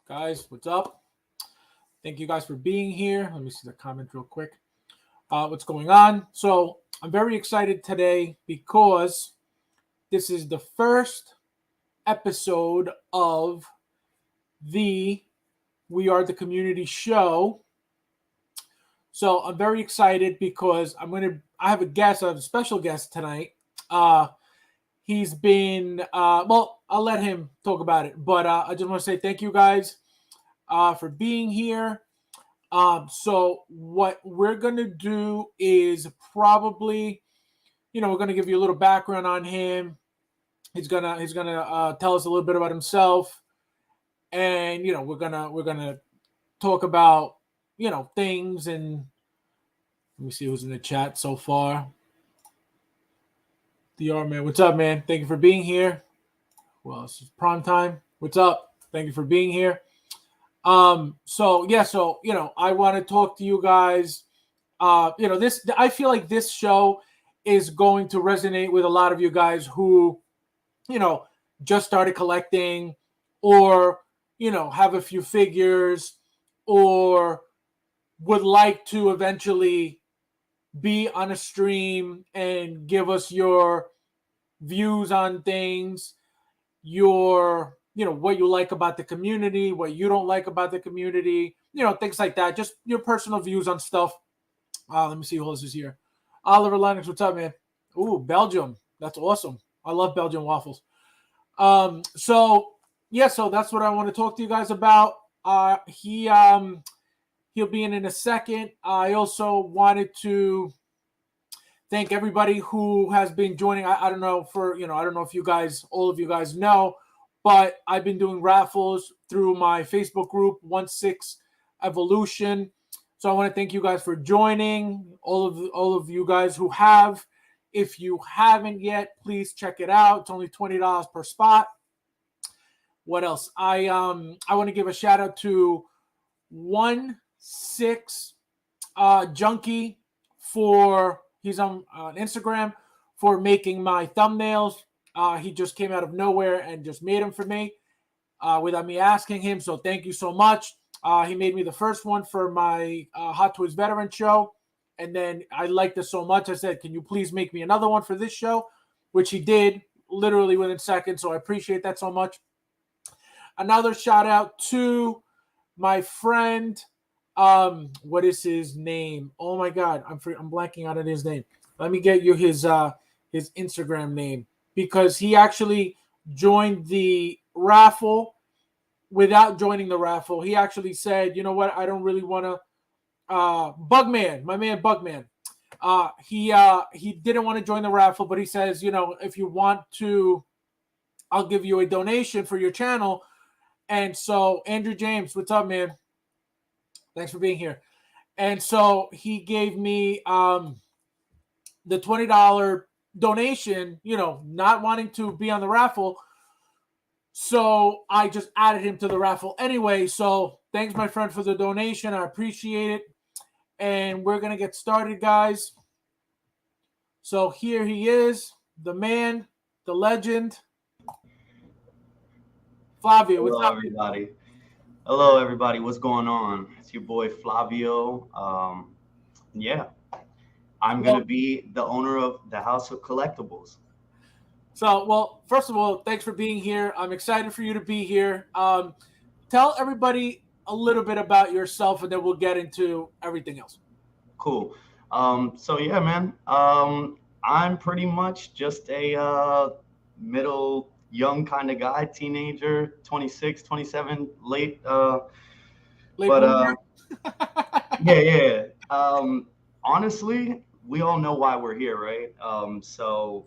Guys, what's up? Thank you guys for being here. Let me see the comment real quick. What's going on? So, I'm very excited today because this is the first episode of the We Are the Community show. So, I'm very excited because I have a guest, I have a special guest tonight. Uh, he's been, I'll let him talk about it, but I just want to say thank you guys for being here. So what we're gonna do is probably, we're gonna give you a little background on him. He's gonna tell us a little bit about himself, and we're gonna talk about things. And let me see who's in the chat so far. DR man, what's up, man? Thank you for being here. Well, it's prime time. What's up? Thank you for being here. So I want to talk to you guys. This I feel like this show is going to resonate with a lot of you guys who, you know, just started collecting, or have a few figures, or would like to eventually be on a stream and give us your views on things, your what you like about the community, what you don't like about the community, things like that, just your personal views on stuff. Let me see who else is here. Oliver Lennox, what's up, man? Ooh, Belgium, that's awesome. I love Belgian waffles. So that's what I want to talk to you guys about. He'll be in a second. I also wanted to thank everybody who has been joining. I don't know I don't know if all of you guys know, but I've been doing raffles through my Facebook group, 1/6 Evolution. So I want to thank you guys for joining. All of you guys who have. If you haven't yet, please check it out. It's only $20 per spot. What else? I want to give a shout out to 1/6 Junkie for he's on Instagram for making my thumbnails. He just came out of nowhere and just made them for me without me asking him. So thank you so much. He made me the first one for my Hot Toys Veteran show. And then I liked this so much, I said, can you please make me another one for this show? Which he did literally within seconds. So I appreciate that so much. Another shout out to my friend. What is his name? Oh my God, I'm blanking out on his name. Let me get you his Instagram name, because he actually joined the raffle without joining the raffle. He actually said, you know what, I don't really want to. Bugman, my man Bugman. He didn't want to join the raffle, but he says, if you want to, I'll give you a donation for your channel. And so Andrew James, what's up, man? Thanks for being here. And so he gave me the $20 donation, not wanting to be on the raffle. So I just added him to the raffle anyway. So thanks, my friend, for the donation. I appreciate it. And we're going to get started, guys. So here he is, the man, the legend, Flavio. Hello, What's up? everybody. Hello, everybody. What's going on? It's your boy Flavio. Yeah, I'm Well, gonna be the owner of the House of Collectibles. well, first of all, thanks for being here. I'm excited for you to be here. Tell everybody a little bit about yourself, and then we'll get into everything else. Cool. So yeah, man. I'm pretty much just a middle young kind of guy, teenager, 26, 27, late. Late But bloomer. yeah. Honestly, we all know why we're here, right? So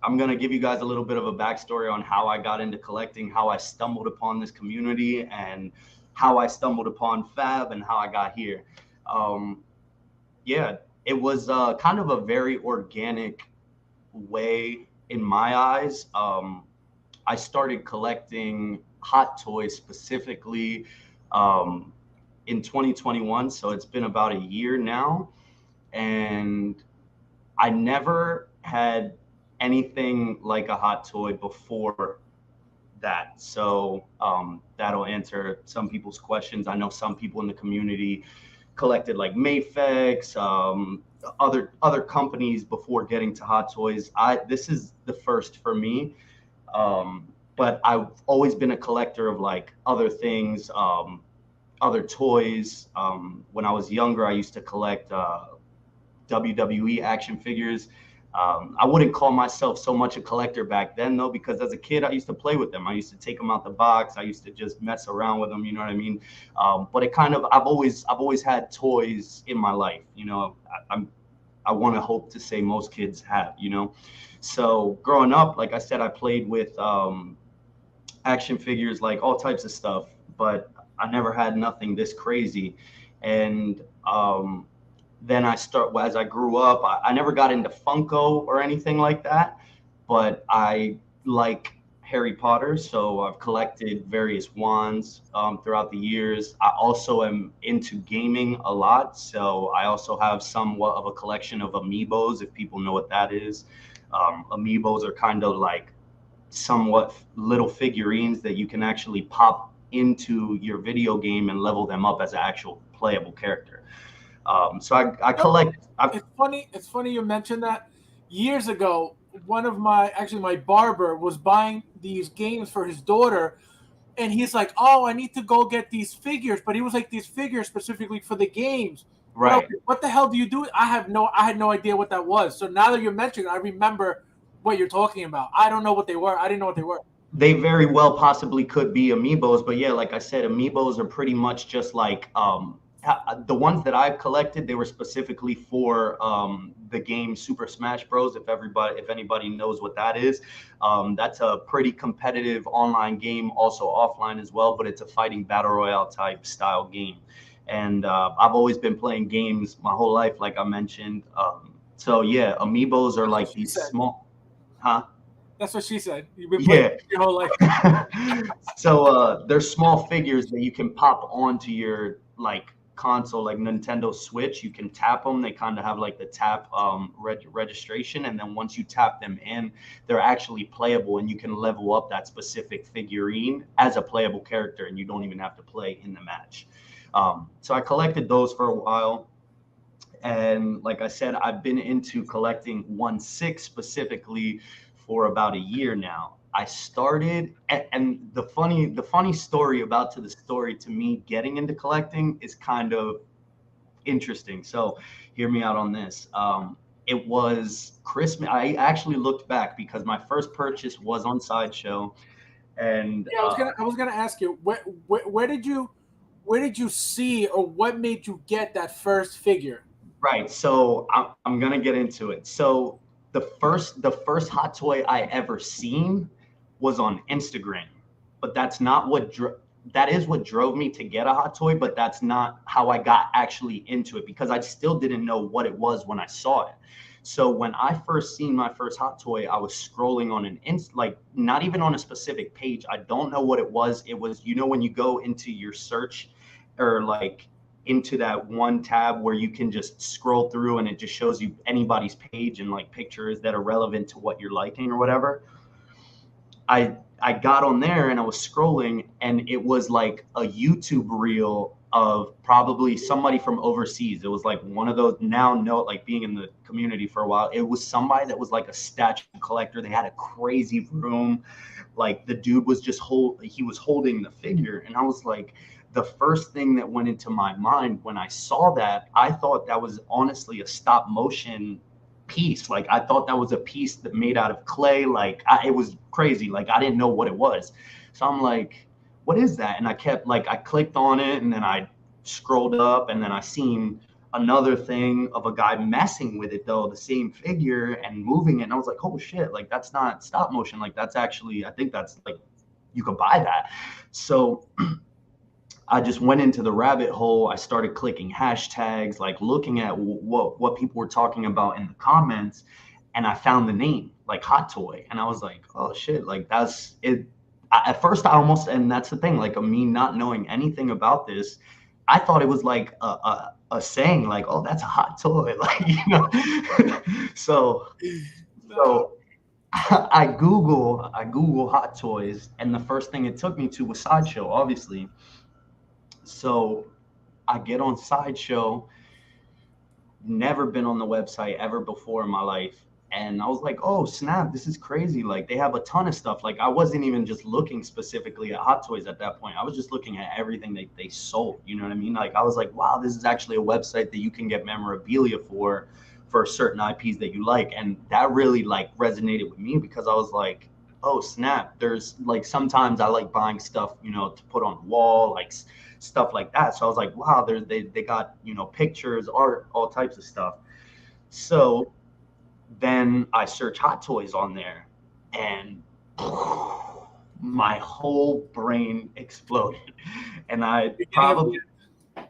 I'm going to give you guys a little bit of a backstory on how I got into collecting, how I stumbled upon this community, and how I stumbled upon Fab, and how I got here. Um, yeah, it was kind of a very organic way in my eyes. I started collecting hot toys specifically um, in 2021, so it's been about a year now, and I never had anything like a hot toy before that. So that'll answer some people's questions. I know some people in the community collected like Mayfex, other companies before getting to Hot Toys. This is the first for me, but I've always been a collector of like other things, other toys. When I was younger, I used to collect WWE action figures. I wouldn't call myself so much a collector back then, though, because as a kid, I used to play with them. I used to take them out the box. I used to just mess around with them. You know what I mean? But it kind of, I've always had toys in my life. You know, I want to hope to say most kids have. You know, so growing up, like I said, I played with action figures, like all types of stuff, but I never had nothing this crazy. And then as I grew up, I never got into Funko or anything like that, but I like Harry Potter, so I've collected various wands throughout the years. I also am into gaming a lot, so I also have somewhat of a collection of amiibos, if people know what that is. Amiibos are kind of like somewhat little figurines that you can actually pop into your video game and level them up as an actual playable character. So I You know, collect. it's funny. It's funny you mentioned that. Years ago, one of my barber was buying these games for his daughter, and he's like, "Oh, I need to go get these figures," but he was like, "These figures specifically for the games." But Right. okay, what the hell do you do? I had no idea what that was. So now that you're mentioning, it, I remember what you're talking about. I don't know what they were. I didn't know what they were. They very well possibly could be amiibos, but yeah, like I said, amiibos are pretty much just like the ones that I've collected. They were specifically for the game Super Smash Bros. If anybody knows what that is, that's a pretty competitive online game, also offline as well. But it's a fighting battle royale type style game, and I've always been playing games my whole life, like I mentioned. So yeah, amiibos are That's what like she these said. small, huh? That's what she said. You've been playing Yeah. your whole life. So there's small figures that you can pop onto your like console, like Nintendo Switch. You can tap them. They kind of have like the tap registration, and then once you tap them in, they're actually playable, and you can level up that specific figurine as a playable character, and you don't even have to play in the match. So I collected those for a while. And like I said, I've been into collecting 1/6 specifically for about a year now. I started, and the funny story about to the story to me getting into collecting is kind of interesting. So hear me out on this. It was Christmas. I actually looked back because my first purchase was on Sideshow, and Yeah, I was gonna ask you where did you see or what made you get that first figure? right. So I'm gonna get into it. So the first hot toy I ever seen was on Instagram, but that's not that is what drove me to get a hot toy, but that's not how I got actually into it because I still didn't know what it was when I saw it. So when I first seen my first hot toy, I was scrolling on like not even on a specific page. I don't know what it was. It was, when you go into your search or like into that one tab where you can just scroll through and it just shows you anybody's page and like pictures that are relevant to what you're liking or whatever. I got on there and I was scrolling and it was like a YouTube reel of probably somebody from overseas. It was like one of those now know like being in the community for a while. It was somebody that was like a statue collector. They had a crazy room. Like the dude was he was holding the figure and I was like the first thing that went into my mind when I saw that, I thought that was honestly a stop motion piece. Like I thought that was a piece that made out of clay. Like it was crazy. Like I didn't know what it was. So I'm like, what is that? And I kept like I clicked on it and then I scrolled up and then I seen another thing of a guy messing with it though, the same figure and moving it. And I was like, oh shit, like that's not stop motion. Like that's actually, I think that's like you could buy that. So I just went into the rabbit hole. I started clicking hashtags, like looking at what people were talking about in the comments, and I found the name, like Hot Toy, and I was like, oh shit, like that's it. At first, I almost, and that's the thing, like me not knowing anything about this, I thought it was like a saying, like, oh, that's a hot toy, like so No. so I Google Hot Toys, and the first thing it took me to was Sideshow, obviously. So I get on Sideshow, never been on the website ever before in my life. And I was like, oh, snap, this is crazy. Like, they have a ton of stuff. Like, I wasn't even just looking specifically at Hot Toys at that point. I was just looking at everything they sold. You know what I mean? Like, I was like, wow, this is actually a website that you can get memorabilia for certain IPs that you like. And that really, like, resonated with me because I was like, oh, snap. There's, like, sometimes I like buying stuff, to put on the wall, like, stuff like that. So I was like, wow, they got, pictures, art, all types of stuff. So then I search Hot Toys on there, and my whole brain exploded. And Beginning of the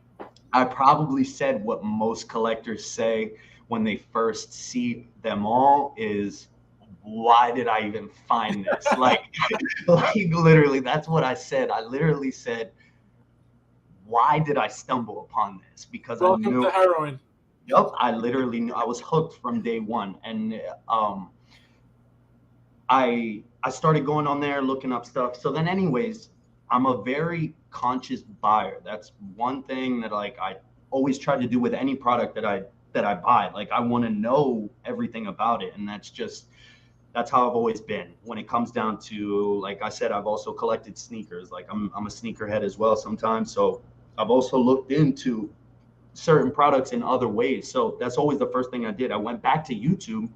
I probably said what most collectors say when they first see them all is, why did I even find this? Like, like literally, that's what I said. I literally said, why did I stumble upon this? Because I welcome to knew, heroin. yep, I literally knew I was hooked from day one. And I started going on there looking up stuff. So then, anyways, I'm a very conscious buyer. That's one thing that like I always try to do with any product that I buy. Like I want to know everything about it, and that's how I've always been. When it comes down to, like I said, I've also collected sneakers. Like I'm a sneakerhead as well sometimes. So I've also looked into certain products in other ways. So that's always the first thing I did. I went back to YouTube,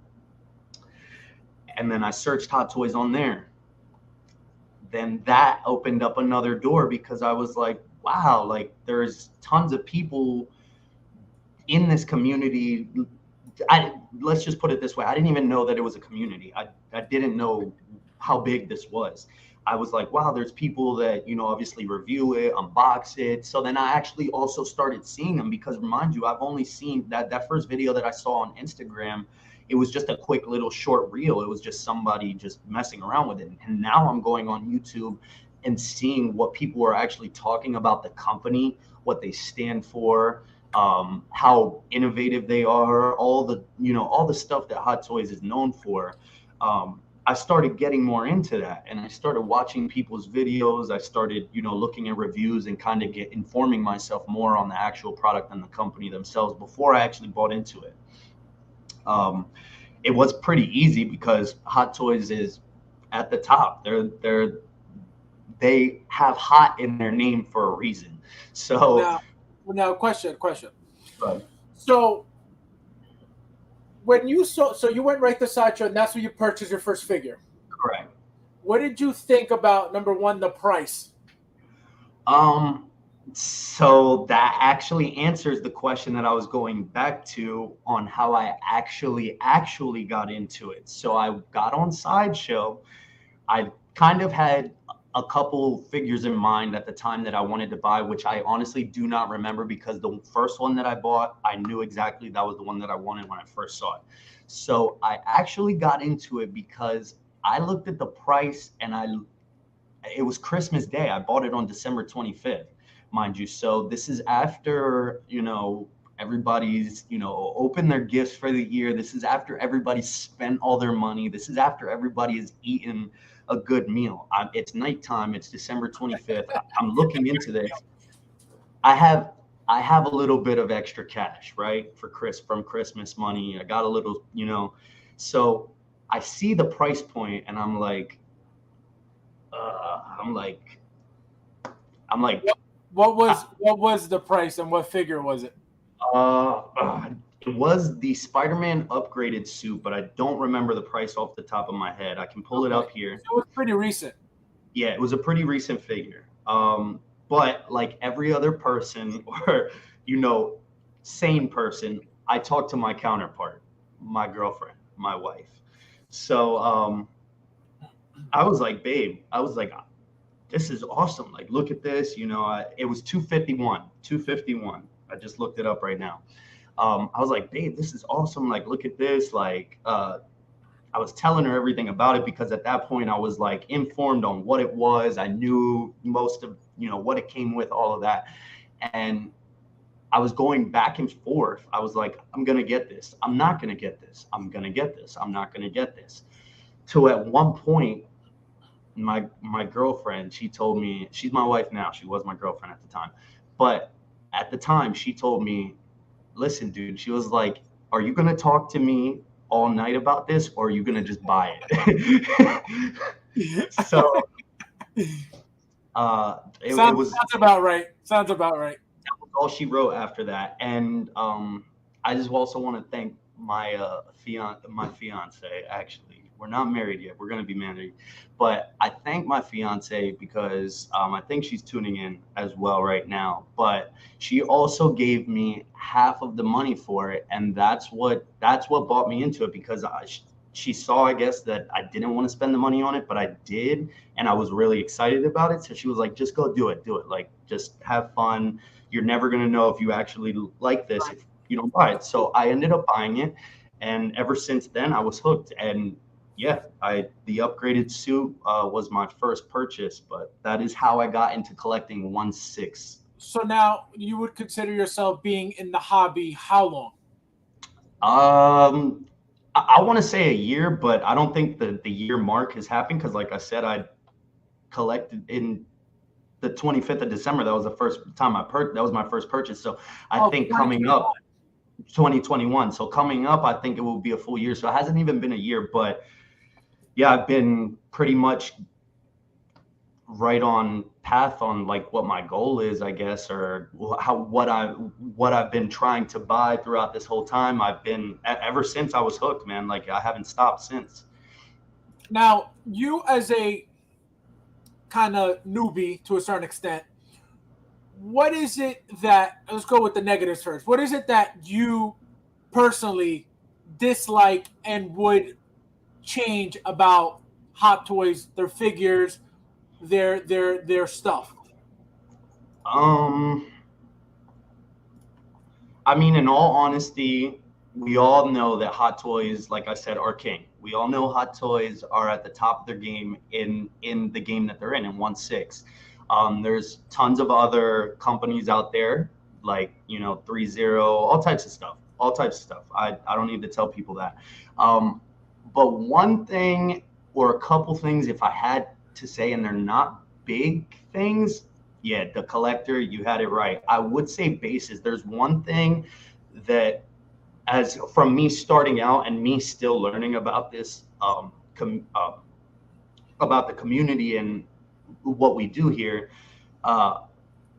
and then I searched Hot Toys on there. Then that opened up another door because I was like, wow, like there's tons of people in this community. Let's just put it this way. I didn't even know that it was a community. I didn't know how big this was. I was like, wow, there's people that, obviously review it, unbox it. So then I actually also started seeing them because, mind you, I've only seen that first video that I saw on Instagram. It was just a quick little short reel. It was just somebody just messing around with it. And now I'm going on YouTube and seeing what people are actually talking about the company, what they stand for, how innovative they are, all the stuff that Hot Toys is known for. I started getting more into that, and I started watching people's videos. I started, looking at reviews and kind of informing myself more on the actual product and the company themselves before I actually bought into it. Um, it was pretty easy because Hot Toys is at the top. They have hot in their name for a reason. So, Now, now, question. uh, So when you saw, so you went right to Sideshow, and that's where you purchased your first figure. correct. What did you think about number one, the price? Um, so that actually answers the question that I was going back to on how I actually got into it. So I got on Sideshow. I kind of had a couple figures in mind at the time that I wanted to buy, which I honestly do not remember because the first one that I bought, I knew exactly that was the one that I wanted when I first saw it. So I actually got into it because I looked at the price, and it was Christmas Day. I bought it on December 25th, mind you. So this is after, everybody's, opened their gifts for the year. This is after everybody's spent all their money. This is after everybody has eaten a good meal. It's nighttime. It's December 25th. I'm looking into this. I have I have a little bit of extra cash, right? From Christmas money. I got a little, so I see the price point, and I'm like, uh, I'm like, I'm like, What was the price and what figure was it? it was the Spider-Man upgraded suit, but I don't remember the price off the top of my head. I can pull it Okay, up here. so it was pretty recent. Yeah, it was a pretty recent figure. But like every other person or, you know, sane person, I talked to my counterpart, my girlfriend, my wife. So I was like, babe, I was like, this is awesome. Like, look at this. It was 251, 251. I just looked it up right now. I was like, babe, this is awesome. Like, look at this. Like, I was telling her everything about it because at that point I was like informed on what it was. I knew most of, what it came with, all of that. And I was going back and forth. I was like, I'm going to get this. I'm not going to get this. I'm going to get this. I'm not going to get this. to at one point, my girlfriend, she told me, she's my wife now. She was my girlfriend at the time, but at the time she told me, listen, dude, she was like, are you gonna talk to me all night about this, or are you gonna just buy it? So it was Sounds about right. Sounds about right. all she wrote after that. And I just also want to thank my my fiance. Actually, we're not married yet. We're gonna be married, but I thank my fiance because I think she's tuning in as well right now. But she also gave me half of the money for it, and that's what brought me into it because she saw, I guess, that I didn't want to spend the money on it, but I did, and I was really excited about it. So she was like, "Just go do it. Like, just have fun. You're never going to know if you actually like this if you don't buy it." So I ended up buying it, and ever since then I was hooked. And yeah, the upgraded suit was my first purchase, but that is how I got into collecting 1/6. So now you would consider yourself being in the hobby how long? I want to say a year, but I don't think the year mark has happened because, like I said, I collected in the 25th of December. That was the first time that was my first purchase. So I Oh, think coming 2021. up 2021. So coming up, I think it will be a full year. So it hasn't even been a year, but yeah, I've been pretty much right on path on like what my goal is, I guess, or how what I've been trying to buy throughout this whole time. I've been ever since I was hooked, man. Like I haven't stopped since. Now, you as a kind of newbie to a certain extent, what is it that, let's go with the negatives first. What is it that you personally dislike and would change about Hot Toys, their figures, their stuff? Um, I mean, in all honesty, we all know that Hot Toys, like I said, are king. We all know Hot Toys are at the top of their game in the game that they're in 1/6. There's tons of other companies out there, like 3-0, all types of stuff. I don't need to tell people that. Um, but one thing or a couple things, if I had to say, and they're not big things, yeah, the collector, you had it right. I would say bases. There's one thing that, as from me starting out and me still learning about this, about the community and what we do here. Uh,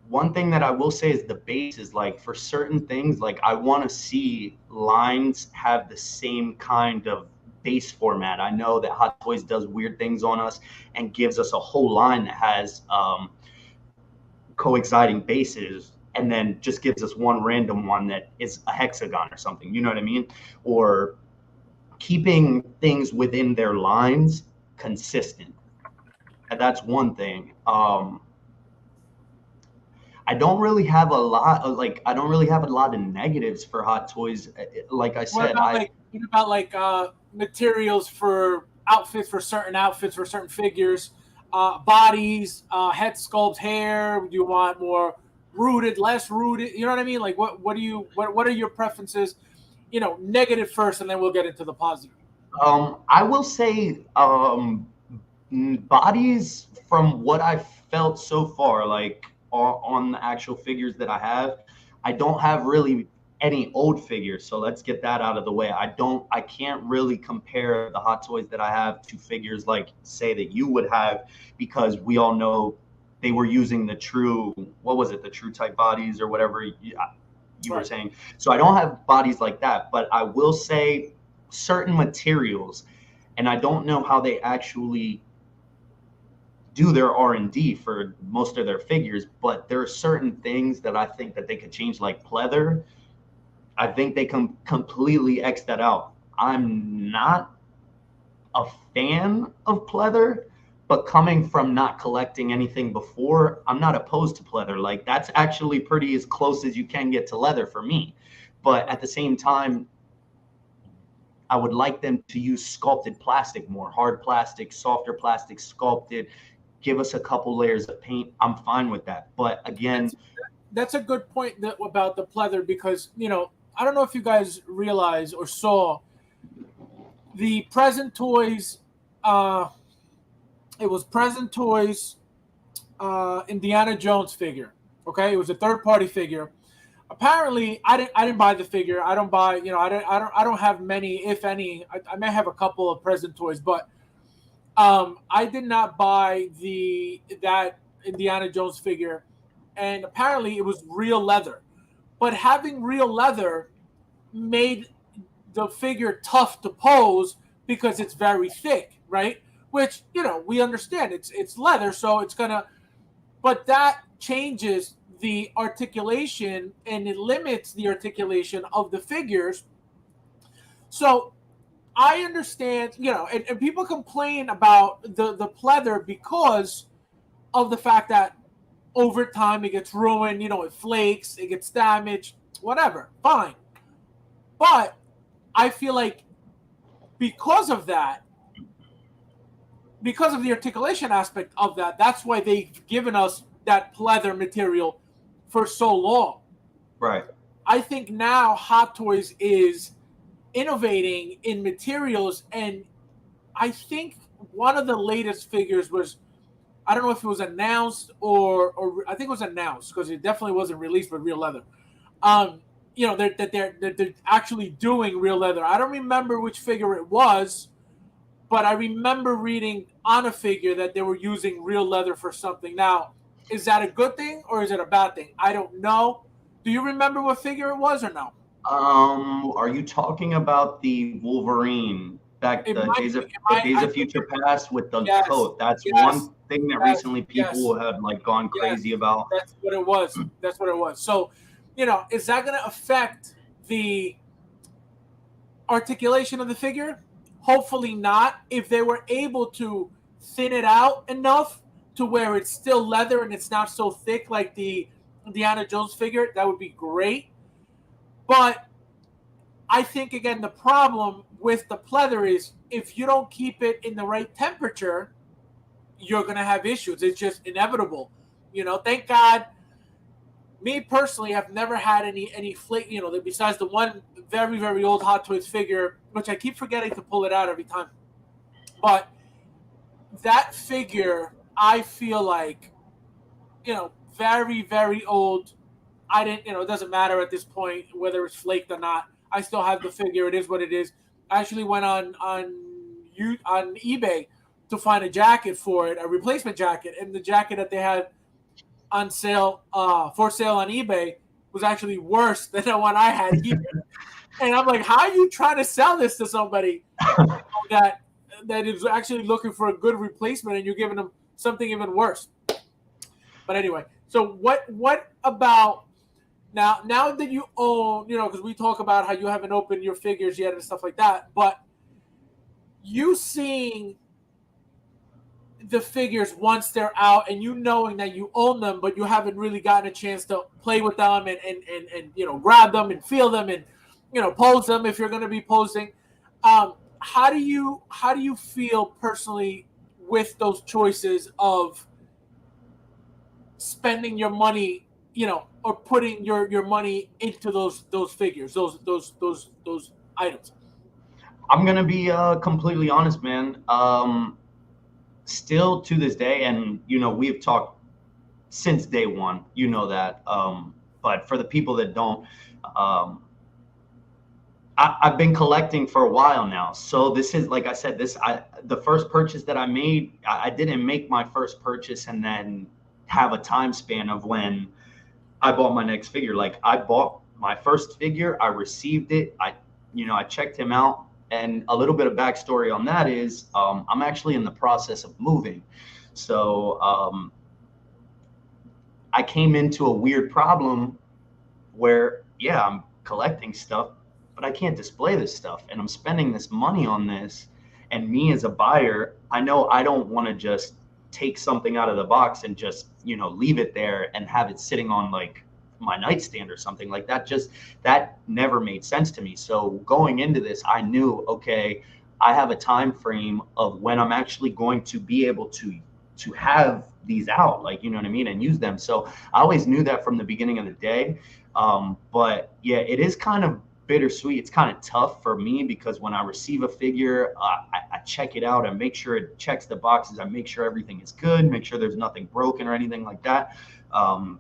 One thing that I will say is the base is like for certain things, like I want to see lines have the same kind of base format. I know that Hot Toys does weird things on us and gives us a whole line that has coexisting bases and then just gives us one random one that is a hexagon or something, you know what I mean? Or keeping things within their lines consistent. And that's one thing. I don't really have a lot of negatives for Hot Toys. Like I What said, about like materials for outfits for certain figures, bodies, head sculpt, hair? Do you want more rooted, less rooted? You know what I mean? Like what are your preferences? Negative first, and then we'll get into the positive. I will say bodies from what I've felt so far, like on the actual figures that I have, I don't have really any old figures. So let's get that out of the way. I can't really compare the Hot Toys that I have to figures like say that you would have, because we all know they were using the true, what was it, the true type bodies or whatever you were Right. saying. So I don't have bodies like that, but I will say certain materials, and I don't know how they actually do their R&D for most of their figures, but there are certain things that I think that they could change, like pleather. I think they can completely X that out. I'm not a fan of pleather, but coming from not collecting anything before, I'm not opposed to pleather. Like that's actually pretty as close as you can get to leather for me. But at the same time, I would like them to use sculpted plastic more, hard plastic, softer plastic, sculpted. Give us a couple layers of paint. I'm fine with that. But again, That's a good point about the pleather because I don't know if you guys realize or saw the present toys uh, it was Present Toys Indiana Jones figure. Okay, it was a third party figure. Apparently, I didn't buy the figure. I don't buy, I don't have many, if any. I may have a couple of Present Toys, but I did not buy that Indiana Jones figure, and apparently it was real leather. But having real leather made the figure tough to pose because it's very thick, right? Which we understand it's leather, so it's gonna. But that changes the articulation and it limits the articulation of the figures. So I understand, and people complain about the pleather because of the fact that over time it gets ruined, it flakes, it gets damaged, whatever. Fine. But I feel like because of that, because of the articulation aspect of that, that's why they've given us that pleather material for so long. Right. I think now Hot Toys is innovating in materials, and I think one of the latest figures was, I don't know if it was announced or I think it was announced because it definitely wasn't released with real leather. They're actually doing real leather. I don't remember which figure it was, but I remember reading on a figure that they were using real leather for something. Now, is that a good thing or is it a bad thing? I don't know. Do you remember what figure it was or no? Are you talking about the Wolverine back It might be. the Days I of think Future Past with the yes, coat? That's yes, one thing that yes, recently yes, people had like gone yes. crazy about. That's what it was. That's what it was. So, is that going to affect the articulation of the figure? Hopefully not. If they were able to thin it out enough to where it's still leather and it's not so thick like the Indiana Jones figure, that would be great. But I think again the problem with the pleather is if you don't keep it in the right temperature, you're gonna have issues. It's just inevitable. Thank God. Me personally have never had any flake. Besides the one very very old Hot Toys figure, which I keep forgetting to pull it out every time. But that figure, I feel like, very very old. I didn't, it doesn't matter at this point whether it's flaked or not. I still have the figure. It is what it is. I actually went on eBay to find a jacket for it, a replacement jacket, and the jacket that they had on sale, for sale on eBay, was actually worse than the one I had here. And I'm like, how are you trying to sell this to somebody that is actually looking for a good replacement, and you're giving them something even worse? But anyway, so what about now that you own, because we talk about how you haven't opened your figures yet and stuff like that, but you seeing the figures once they're out and you knowing that you own them, but you haven't really gotten a chance to play with them and grab them and feel them and pose them if you're going to be posing. How do you feel personally with those choices of spending your money, or putting your money into those figures, those items? I'm gonna be completely honest, man. Still to this day, and we've talked since day one. You know that. But for the people that don't, I've been collecting for a while now. So this is, like I said, the first purchase that I made. I didn't make my first purchase and then have a time span of when I bought my next figure. Like, I bought my first figure, I received it, I checked him out, and a little bit of backstory on that is I'm actually in the process of moving. So I came into a weird problem where, yeah, I'm collecting stuff, but I can't display this stuff, and I'm spending this money on this. And me as a buyer, I know I don't want to just take something out of the box and just leave it there and have it sitting on like my nightstand or something like that. Just that never made sense to me. So going into this, I knew, okay, I have a time frame of when I'm actually going to be able to have these out, like, you know what I mean, and use them. So I always knew that from the beginning of the day. But yeah, it is kind of bittersweet. It's kind of tough for me because when I receive a figure, I check it out. I make sure it checks the boxes. I make sure everything is good, make sure there's nothing broken or anything like that. And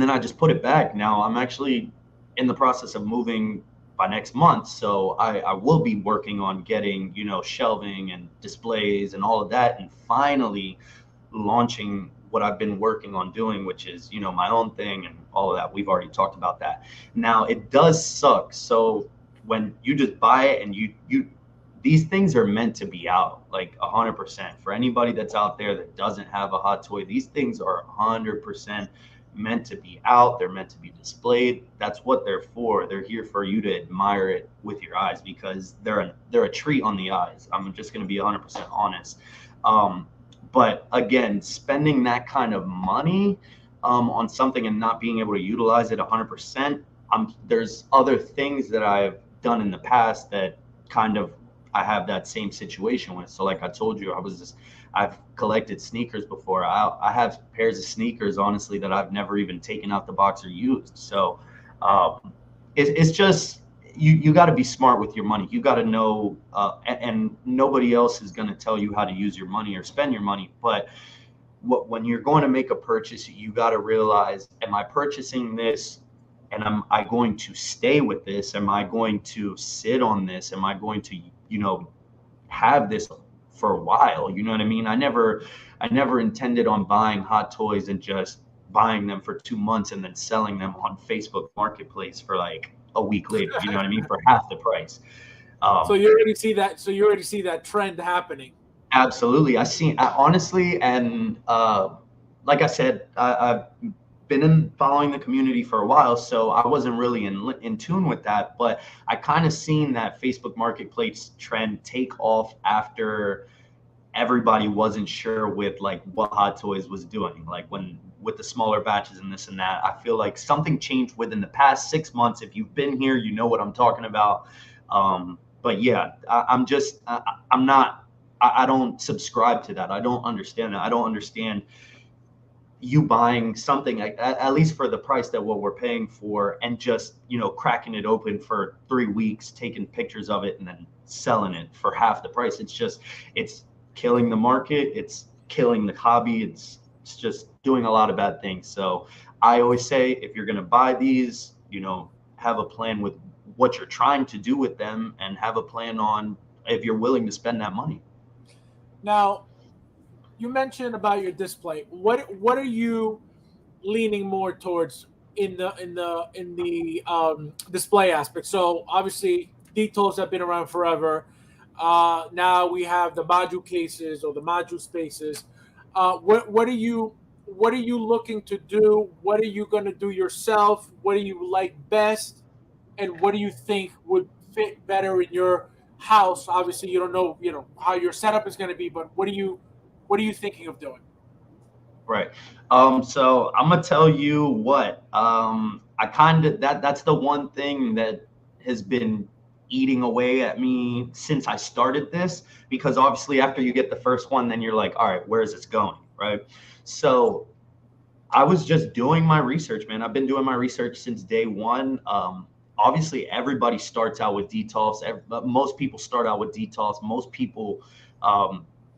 then I just put it back. Now I'm actually in the process of moving by next month. So I will be working on getting, shelving and displays and all of that, and finally launching what I've been working on doing, which is, my own thing and all of that. We've already talked about that. Now it does suck. So when you just buy it and these things are meant to be out, like 100%. For anybody that's out there that doesn't have a hot toy, these things are 100% meant to be out. They're meant to be displayed. That's what they're for. They're here for you to admire it with your eyes because they're a treat on the eyes. I'm just going to be 100% honest. But again, spending that kind of money on something and not being able to utilize it 100%, there's other things that I've done in the past that kind of I have that same situation with. So like I told you, I've collected sneakers before. I have pairs of sneakers, honestly, that I've never even taken out the box or used. So it's just, you got to be smart with your money. You got to know, and nobody else is going to tell you how to use your money or spend your money. But when you're going to make a purchase, you got to realize, am I purchasing this and am I going to stay with this? Am I going to sit on this? Am I going to, have this for a while? You know what I mean? I never intended on buying hot toys and just buying them for 2 months and then selling them on Facebook Marketplace for like a week later. You know what I mean? For half the price. So you already see that. So you already see that trend happening. Absolutely. Honestly, and like I said, I've been following the community for a while, so I wasn't really in tune with that. But I kind of seen that Facebook Marketplace trend take off after everybody wasn't sure with like what Hot Toys was doing, like when with the smaller batches and this and that. I feel like something changed within the past 6 months. If you've been here, you know what I'm talking about. But yeah, I'm not. I don't subscribe to that. I don't understand that. I don't understand you buying something at least for the price that what we're paying for and just cracking it open for 3 weeks, taking pictures of it and then selling it for half the price. It's killing the market, it's killing the hobby, it's just doing a lot of bad things. So I always say, if you're going to buy these, have a plan with what you're trying to do with them and have a plan on if you're willing to spend that money. Now, you mentioned about your display. What are you leaning more towards in the display aspect? So obviously, details have been around forever. Now we have the module cases or the module spaces. What are you looking to do? What are you going to do yourself? What do you like best? And what do you think would fit better in your house? Obviously, you don't know, how your setup is going to be, but what are you thinking of doing? Right. So I'm gonna tell you what. I kind of that's the one thing that has been eating away at me since I started this, because obviously after you get the first one, then you're like, all right, where is this going? Right. So I was just doing my research, man. I've been doing my research since day one. Obviously, everybody starts out with DTOFs. Most people start out with DTOFs. Most people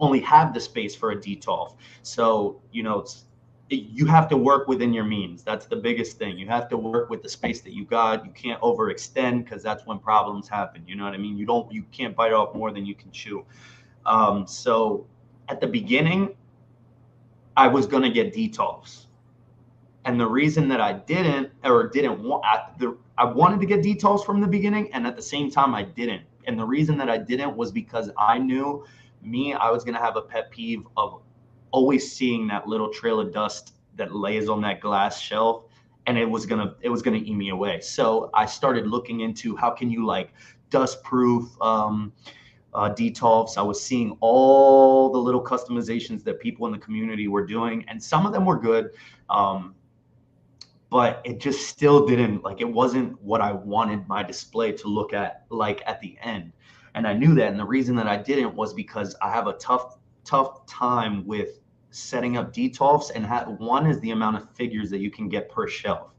only have the space for a DTOF. So, you have to work within your means. That's the biggest thing. You have to work with the space that you got. You can't overextend, because that's when problems happen. You know what I mean? You can't bite off more than you can chew. So at the beginning, I was going to get DTOFs. And the reason that I didn't want, I wanted to get details from the beginning, and at the same time I didn't. And the reason that I didn't was because I knew I was gonna have a pet peeve of always seeing that little trail of dust that lays on that glass shelf, and it was gonna eat me away. So I started looking into how can you like dust proof DTOFs. I was seeing all the little customizations that people in the community were doing, and some of them were good. But it just still didn't, like, it wasn't what I wanted my display to look at, like at the end. And I knew that. And the reason that I didn't was because I have a tough time with setting up DTOFs, and one is the amount of figures that you can get per shelf.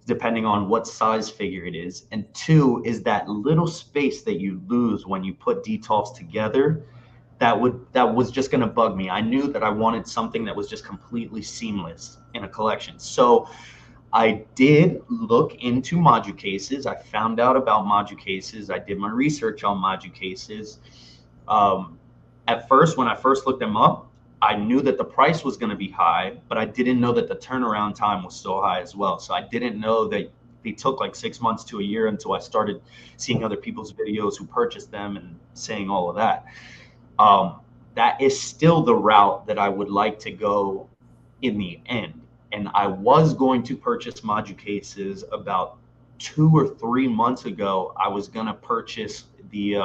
depending on what size figure it is. And two is that little space that you lose when you put detolfs together. That was just going to bug me. I knew that I wanted something that was just completely seamless in a collection. So I did look into module cases. I found out about module cases. I did my research on module cases. At first, when I first looked them up, I knew that the price was going to be high, but I didn't know that the turnaround time was so high as well. So I didn't know that they took like 6 months to a year until I started seeing other people's videos who purchased them and saying all of that. That is still the route that I would like to go in the end. And I was going to purchase module cases about 2 or 3 months ago. I was going to purchase the,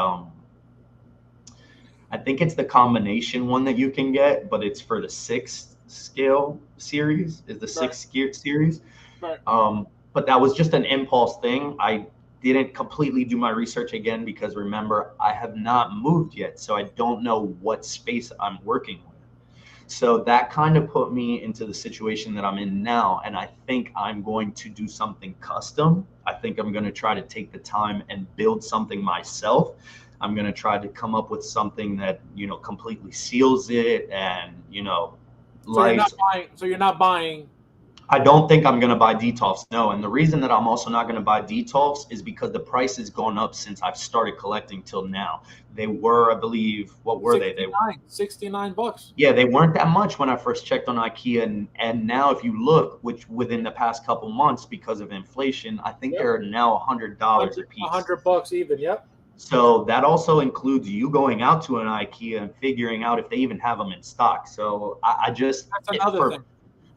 I think it's the combination one that you can get, but it's for the 6 scale series, is the Right. 6 series. Right. But that was just an impulse thing. I didn't completely do my research again because remember, I have not moved yet. So I don't know what space I'm working with. So that kind of put me into the situation that I'm in now. And I think I'm going to do something custom. I think I'm going to try to take the time and build something myself. I'm going to try to come up with something that, completely seals it and, So you're not lights. buying. So you're not buying. I don't think I'm going to buy detolfs. No. And the reason that I'm also not going to buy detolfs is because the price has gone up since I've started collecting till now. They were, I believe, what were they? 69 bucks. Yeah, they weren't that much when I first checked on IKEA. And now if you look, which within the past couple months, because of inflation, I think Yep. they're now $100 a piece. $100 even. Yep. So that also includes you going out to an IKEA and figuring out if they even have them in stock. So I just, That's another thing.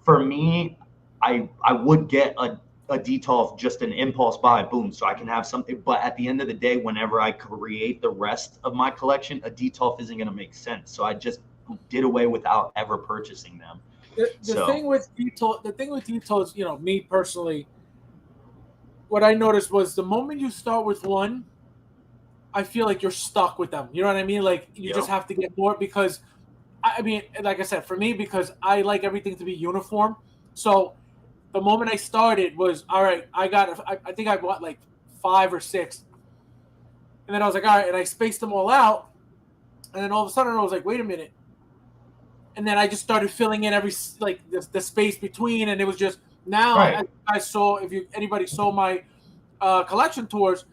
For me, I would get a detolf, just an impulse buy, boom, so I can have something. But at the end of the day, whenever I create the rest of my collection, a detolf isn't going to make sense. So I just did away without ever purchasing them. The thing with detolfs, me personally, what I noticed was the moment you start with one, I feel like you're stuck with them. You know what I mean? Like you just have to get more because, I mean, like I said, for me, because I like everything to be uniform. So the moment I started was all right. I think I bought like 5 or 6, and then I was like, all right, and I spaced them all out, and then all of a sudden I was like, wait a minute, and then I just started filling in every like the space between, and it was just now. Right. I saw if anybody saw my collection tours,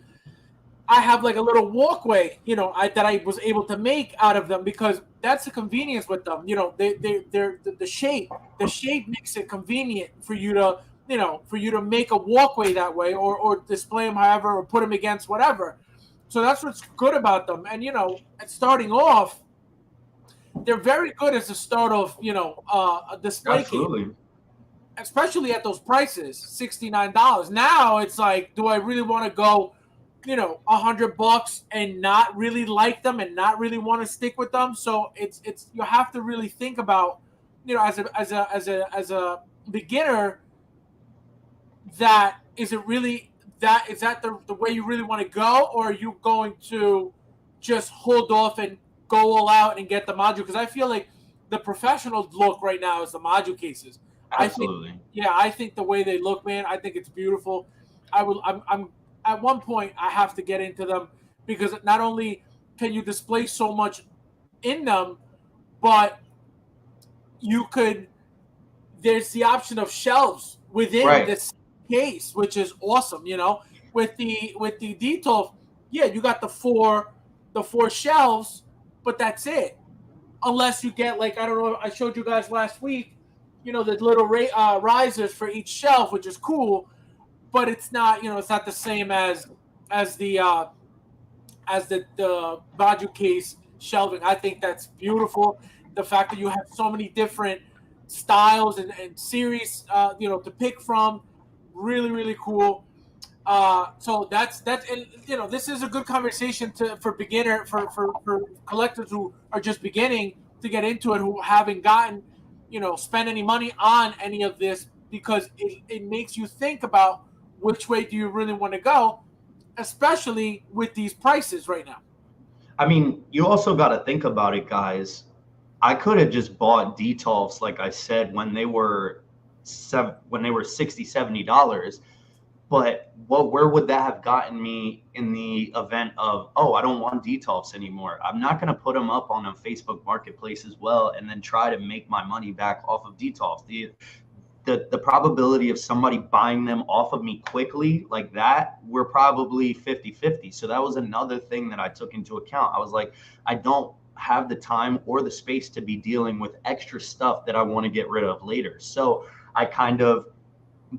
I have like a little walkway, that I was able to make out of them because that's the convenience with them. They're the shape. The shape makes it convenient for you to make a walkway that way, or display them however, or put them against whatever. So that's what's good about them. And starting off, they're very good as a start of a display case, Absolutely. especially at those prices, $69. Now it's like, do I really want to go? $100 and not really like them and not really want to stick with them. So it's you have to really think about, as a beginner, that is it really is that the way you really want to go, or are you going to just hold off and go all out and get the module? Because I feel like the professional look right now is the module cases. Absolutely. I think the way they look, man, I think it's beautiful. I'm at one point I have to get into them because not only can you display so much in them, but you could there's the option of shelves within Right. this case, which is awesome. With the detolf, yeah, you got the four shelves, but that's it. Unless you get, like, I don't know, I showed you guys last week, the little risers for each shelf, which is cool, but it's not the same as the module case shelving. I think that's beautiful. The fact that you have so many different styles and series, to pick from, really, really cool. So that's and this is a good conversation for collectors who are just beginning to get into it, who haven't gotten spend any money on any of this, because it makes you think about which way do you really want to go, especially with these prices right now. I mean, you also got to think about it, guys. I could have just bought detolfs, like I said, when they were $60, $70. But where would that have gotten me in the event of, oh, I don't want Detolfs anymore? I'm not going to put them up on a Facebook marketplace as well and then try to make my money back off of Detolfs. The probability of somebody buying them off of me quickly like that, we're probably 50-50. So that was another thing that I took into account. I was like, I don't have the time or the space to be dealing with extra stuff that I want to get rid of later. So I kind of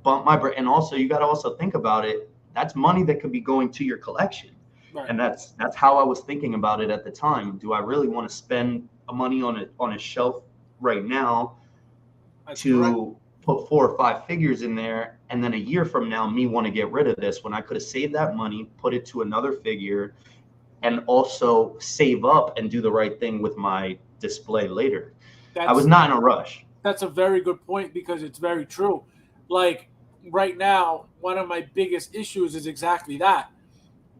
bump my brain. And also, you got to also think about it. That's money that could be going to your collection. Right. And that's how I was thinking about it at the time. Do I really want to spend money on a shelf right now That's to correct. put 4 or 5 figures in there, and then a year from now me want to get rid of this when I could have saved that money, put it to another figure, and also save up and do the right thing with my display later. I was That's not in a rush. that's a very good point because it's very true. Like right now, one of my biggest issues is exactly that.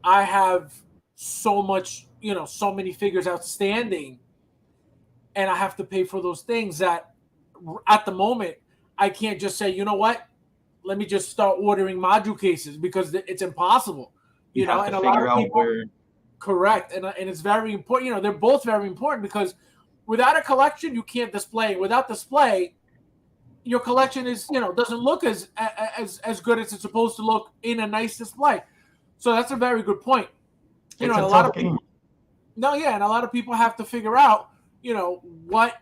I have so much, so many figures outstanding, and I have to pay for those things that at the moment I can't just say, you know what, let me just start ordering module cases because it's impossible. You have to And a lot figure of out people, where. correct, and it's very important. They're both very important because without a collection, you can't display. Without display, your collection is doesn't look as good as it's supposed to look in a nice display. So that's a very good point. It's And a a lot tough of game. people, no, yeah, and a lot of people have to figure out, what,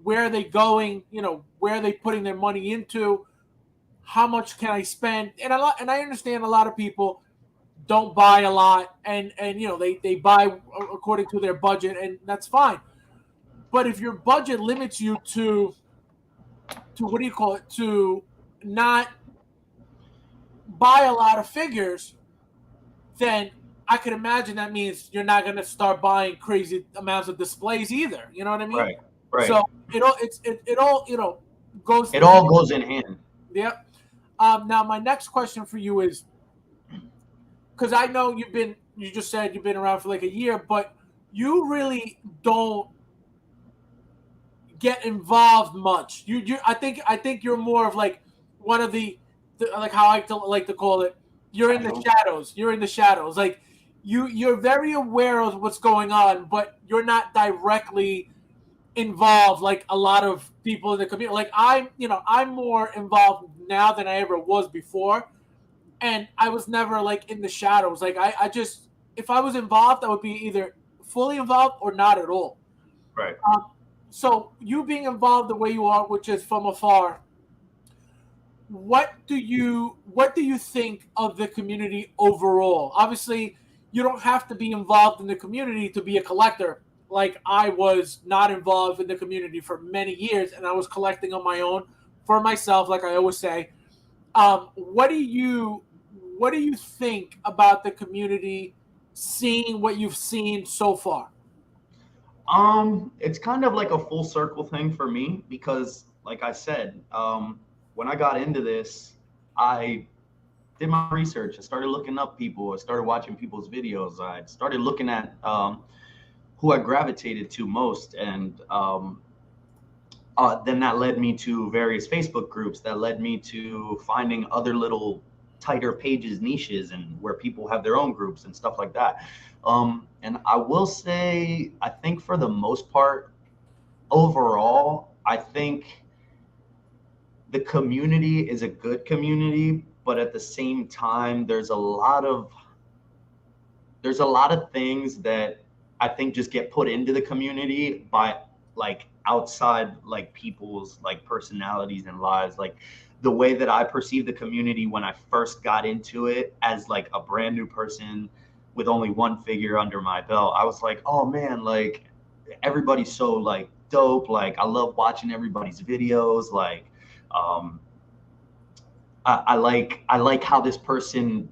where are they going, where are they putting their money into, how much can I spend, and I understand a lot of people don't buy a lot, and they buy according to their budget, and that's fine. But if your budget limits you to what do you call it, to not buy a lot of figures, then I could imagine that means you're not going to start buying crazy amounts of displays either. You know what I mean? Right, right. So it all goes It hand. all goes in hand. Yep. Now my next question for you is, because I know you just said you've been around for like a year, but you really don't get involved much. I think you're more of like one of the like how I like to call it. You're in the Casual. shadows. You're in the shadows. Like you're very aware of what's going on, but you're not directly involved like a lot of people in the community. Like I'm more involved now than I ever was before, and I was never like in the shadows. Like I just if I was involved, I would be either fully involved or not at all. Right. Um, so you being involved the way you are, which is from afar, what do you think of the community overall? Obviously, you don't have to be involved in the community to be a collector. Like I was not involved in the community for many years, and I was collecting on my own for myself, like I always say. What do you think about the community, seeing what you've seen so far? It's kind of like a full circle thing for me because, like I said, when I got into this, I did my research. I started looking up people. I started watching people's videos. I started looking at who I gravitated to most, and then that led me to various Facebook groups. That led me to finding other little tighter pages, niches, and where people have their own groups and stuff like that. And I will say, I think for the most part, overall, I think the community is a good community, but at the same time, there's a lot of things that I think just get put into the community by like outside like people's like personalities and lives. Like the way that I perceived the community when I first got into it as like a brand new person with only one figure under my belt, I was like, oh man, like everybody's so like dope. Like I love watching everybody's videos. Like um I like how this person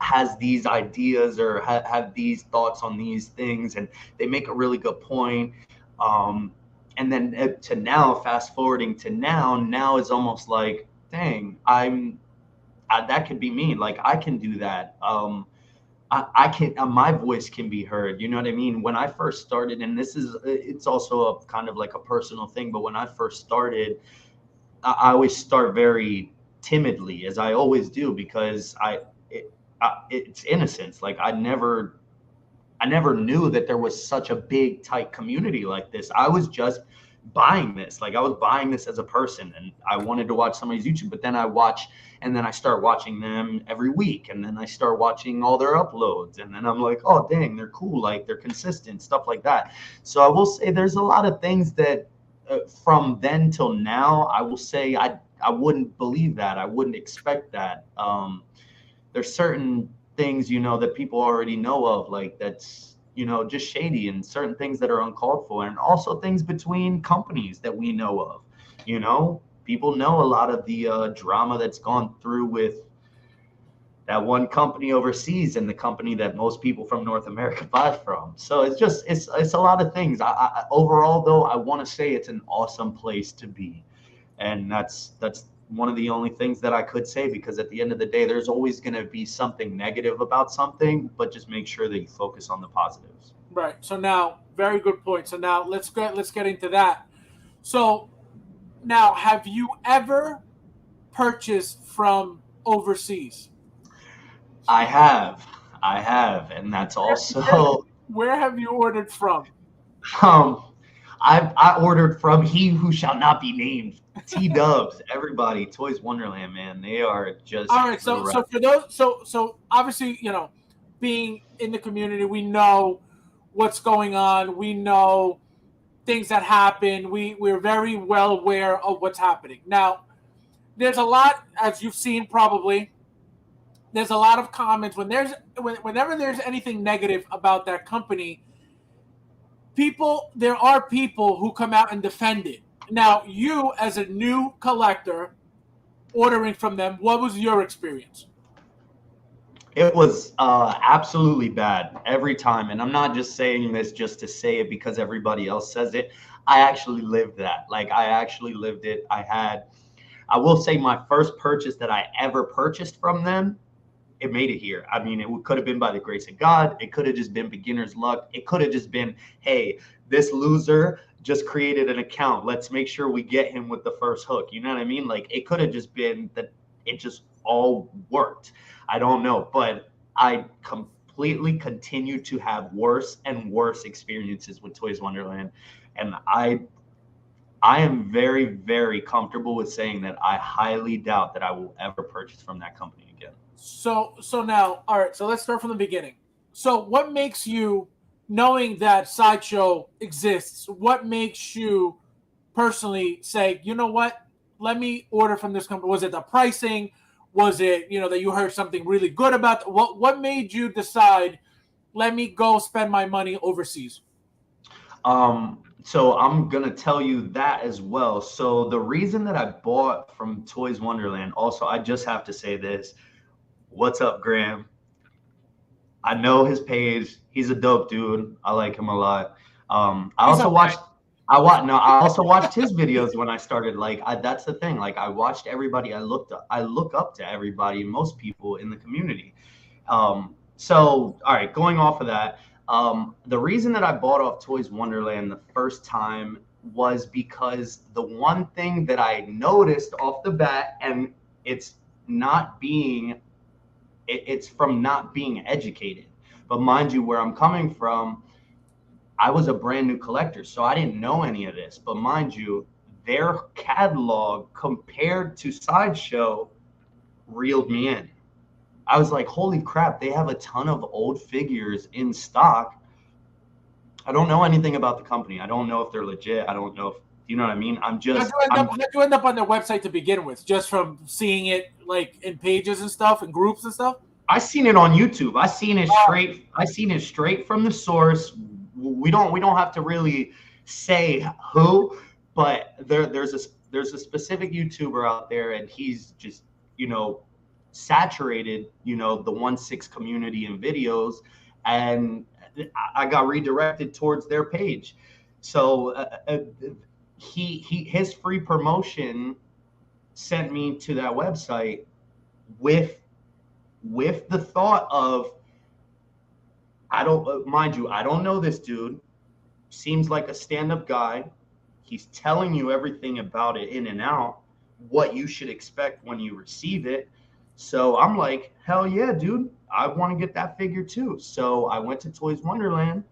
has these ideas or have these thoughts on these things, and they make a really good point. um and then to now, fast forwarding to now is almost like, dang, that could be me. Like I can do that. I can, my voice can be heard. You know what I mean? When I first started, and it's also a kind of like a personal thing, but when I first started, I always start very timidly, as I always do, because it's innocence. Like I never knew that there was such a big, tight community like this. I was just buying this. Like I was buying this as a person, and I wanted to watch somebody's YouTube, but then I start watching them every week, and then I start watching all their uploads, and then I'm like, oh dang, they're cool, like they're consistent, stuff like that. So I will say there's a lot of things that from then till now, I will say I wouldn't believe that. I wouldn't expect that. There's certain things, that people already know of, like that's, just shady, and certain things that are uncalled for, and also things between companies that we know of. People know a lot of the drama that's gone through with that one company overseas and the company that most people from North America buy from. So it's a lot of things. Overall, though, I want to say it's an awesome place to be, and that's one of the only things that I could say, because at the end of the day, there's always going to be something negative about something, but just make sure that you focus on the positives. Right. So now, very good point. So now let's get into that. So now, have you ever purchased from overseas? I have, and that's Where, also where have you ordered from? um, I ordered from he who shall not be named. T Dubs, everybody, Toys Wonderland, man, they are just All right. the So rap. for those, so obviously, being in the community, we know what's going on. We know things that happen. We're very well aware of what's happening. Now, there's a lot, as you've seen probably. There's a lot of comments whenever there's anything negative about that company. There are people who come out and defend it. Now, you as a new collector ordering from them, what was your experience? It was absolutely bad every time. And I'm not just saying this just to say it because everybody else says it. I actually lived that. Like, I actually lived it. I will say my first purchase that I ever purchased from them, it made it here. I mean, it could have been by the grace of God. It could have just been beginner's luck. It could have just been, hey, this loser just created an account. Let's make sure we get him with the first hook. You know what I mean? Like, it could have just been that it just all worked. I don't know, but I completely continued to have worse and worse experiences with Toys Wonderland, and I am very, very comfortable with saying that I highly doubt that I will ever purchase from that company again. So now, all right. So let's start from the beginning. So what makes you, knowing that Sideshow exists, what makes you personally say, you know what? Let me order from this company. Was it the pricing? Was it that you heard something really good about? What made you decide? Let me go spend my money overseas. So I'm gonna tell you that as well. So the reason that I bought from Toys Wonderland, also, I just have to say this. What's up, Graham? I know his page. He's a dope dude. I like him a lot. I He's also okay. watched. I also watched his videos when I started. Like, that's the thing. Like, I watched everybody. I look up to everybody, most people in the community. So, all right, going off of that, the reason that I bought off Toys Wonderland the first time was because the one thing that I noticed off the bat, and it's not being, it's from not being educated. But mind you, where I'm coming from, I was a brand new collector, so I didn't know any of this. But mind you, their catalog compared to Sideshow reeled me in. I was like, holy crap, they have a ton of old figures in stock. I don't know anything about the company. I don't know if they're legit. I don't know if, you know what I mean? How'd you end up on their website to begin with? Just from seeing it like in pages and stuff and groups and stuff? I seen it on YouTube. Oh, I seen it straight from the source. We don't have to really say who, but there's a specific YouTuber out there, and he's just, you know, saturated, the 1/6 community in videos, and I got redirected towards their page. So his free promotion sent me to that website with the thought of, I don't, mind you, I don't know this dude. Seems like a stand-up guy. He's telling you everything about it in and out. what you should expect when you receive it. So I'm like, hell yeah, dude, I want to get that figure too. So I went to Toys Wonderland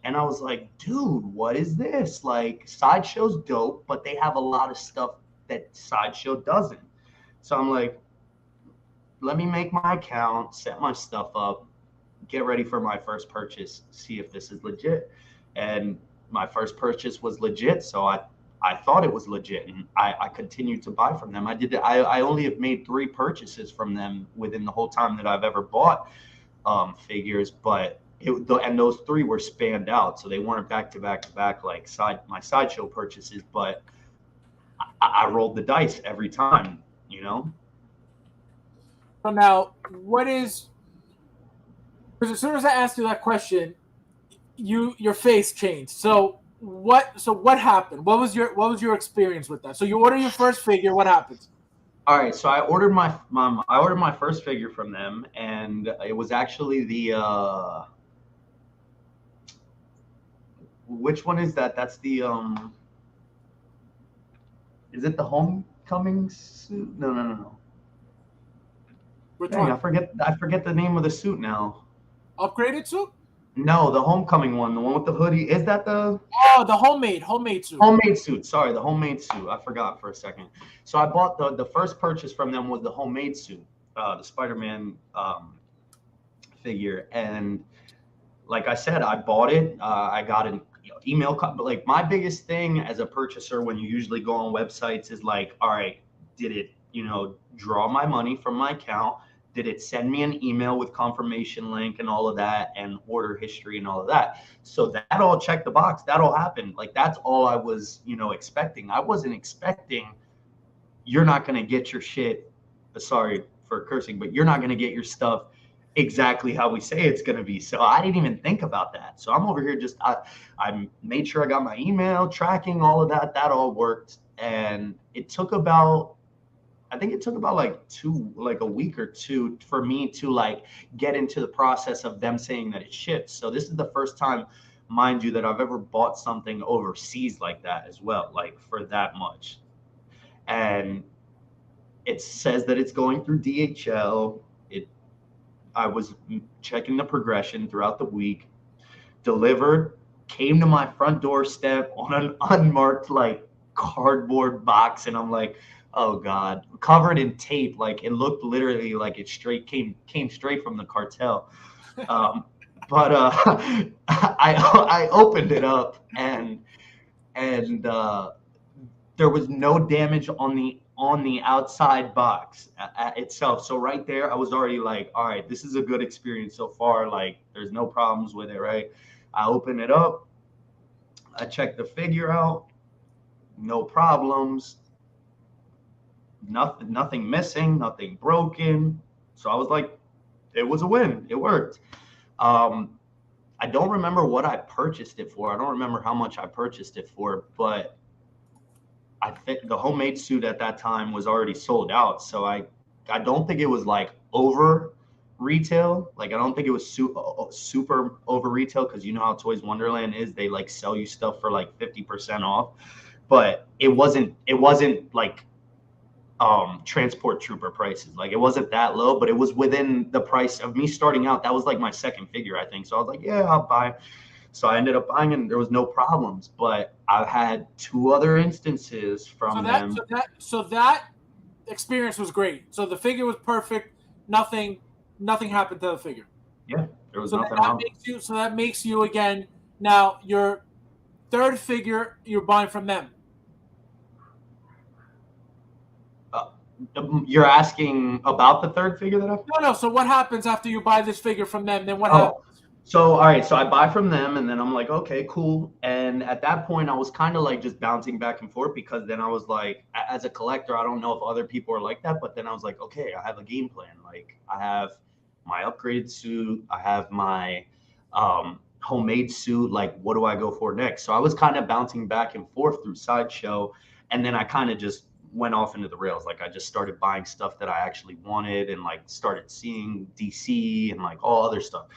and I was like, dude, what is this? Like, Sideshow's dope, but they have a lot of stuff that Sideshow doesn't. So I'm like, let me make my account, set my stuff up, get ready for my first purchase, see if this is legit. And my first purchase was legit, so I thought it was legit, and I continued to buy from them. I only have made 3 purchases from them within the whole time that I've ever bought figures, but and those 3 were spanned out, so they weren't back to back to back like my Sideshow purchases. But I rolled the dice every time, you know. So now, what is? Because as soon as I asked you that question, your face changed. So what? So what happened? What was your experience with that? So you order your first figure. What happens? All right, so I ordered my first figure from them, and it was actually the which one is that? That's the is it the homecoming suit? No, no, no, no. Which Dang, one? I forget the name of the suit now. Upgraded suit? No, the homecoming one, the one with the hoodie. Is that the Oh, the homemade suit. homemade suit? Sorry, the homemade suit. I forgot for a second. So I bought the first purchase from them was the homemade suit, the Spider-Man figure, and like I said, I bought it. I got an email. But like my biggest thing as a purchaser when you usually go on websites is like, all right, did it, draw my money from my account? Did it send me an email with confirmation link and all of that and order history and all of that? So that all checked the box. That all happened. Like that's all I was, expecting. I wasn't expecting you're not going to get your shit. Sorry for cursing, but you're not going to get your stuff exactly how we say it's going to be. So I didn't even think about that. So I'm over here I made sure I got my email tracking all of that. That all worked. And I think it took about like a week or two for me to like get into the process of them saying that it shipped. So this is the first time, mind you, that I've ever bought something overseas like that as well, like for that much. And it says that it's going through DHL. I was checking the progression throughout the week. Delivered, came to my front doorstep on an unmarked like cardboard box, and I'm like, oh god, covered in tape. Like it looked literally like it came straight from the cartel. Um, but I opened it up, and there was no damage on the outside box itself. So right there, I was already like, all right, this is a good experience so far. Like, there's no problems with it, right? I open it up, I check the figure out, no problems, nothing missing, nothing broken. So I was like, it was a win. It worked. Um, I don't remember what I purchased it for. I don't remember how much I purchased it for, but I think the homemade suit at that time was already sold out. So I don't think it was like over retail. Like I don't think it was super over retail because you know how Toys Wonderland is. They like sell you stuff for like 50% off, but it wasn't like transport trooper prices. Like it wasn't that low, but it was within the price of me starting out. That was like my second figure, I think. So I was like, yeah, I'll buy. So I ended up buying it and there was no problems. But I've had 2 other instances So from that them. so that so that experience was great. So the figure was perfect. Nothing happened to the figure. Yeah, there was So nothing that wrong. makes you again now your third figure you're buying from them. Uh, you're asking about the third figure that I. No. So what happens after you buy this figure from them? Then what Oh, happens? so all right. So I buy from them, and then I'm like, okay, cool. And at that point, I was kind of like just bouncing back and forth because then I was like, as a collector, I don't know if other people are like that, but then I was like, okay, I have a game plan. Like I have my upgraded suit, I have my homemade suit. Like, what do I go for next? So I was kind of bouncing back and forth through Sideshow, and then I kind of just went off into the rails. Like I just started buying stuff that I actually wanted, and like started seeing DC and like all other stuff.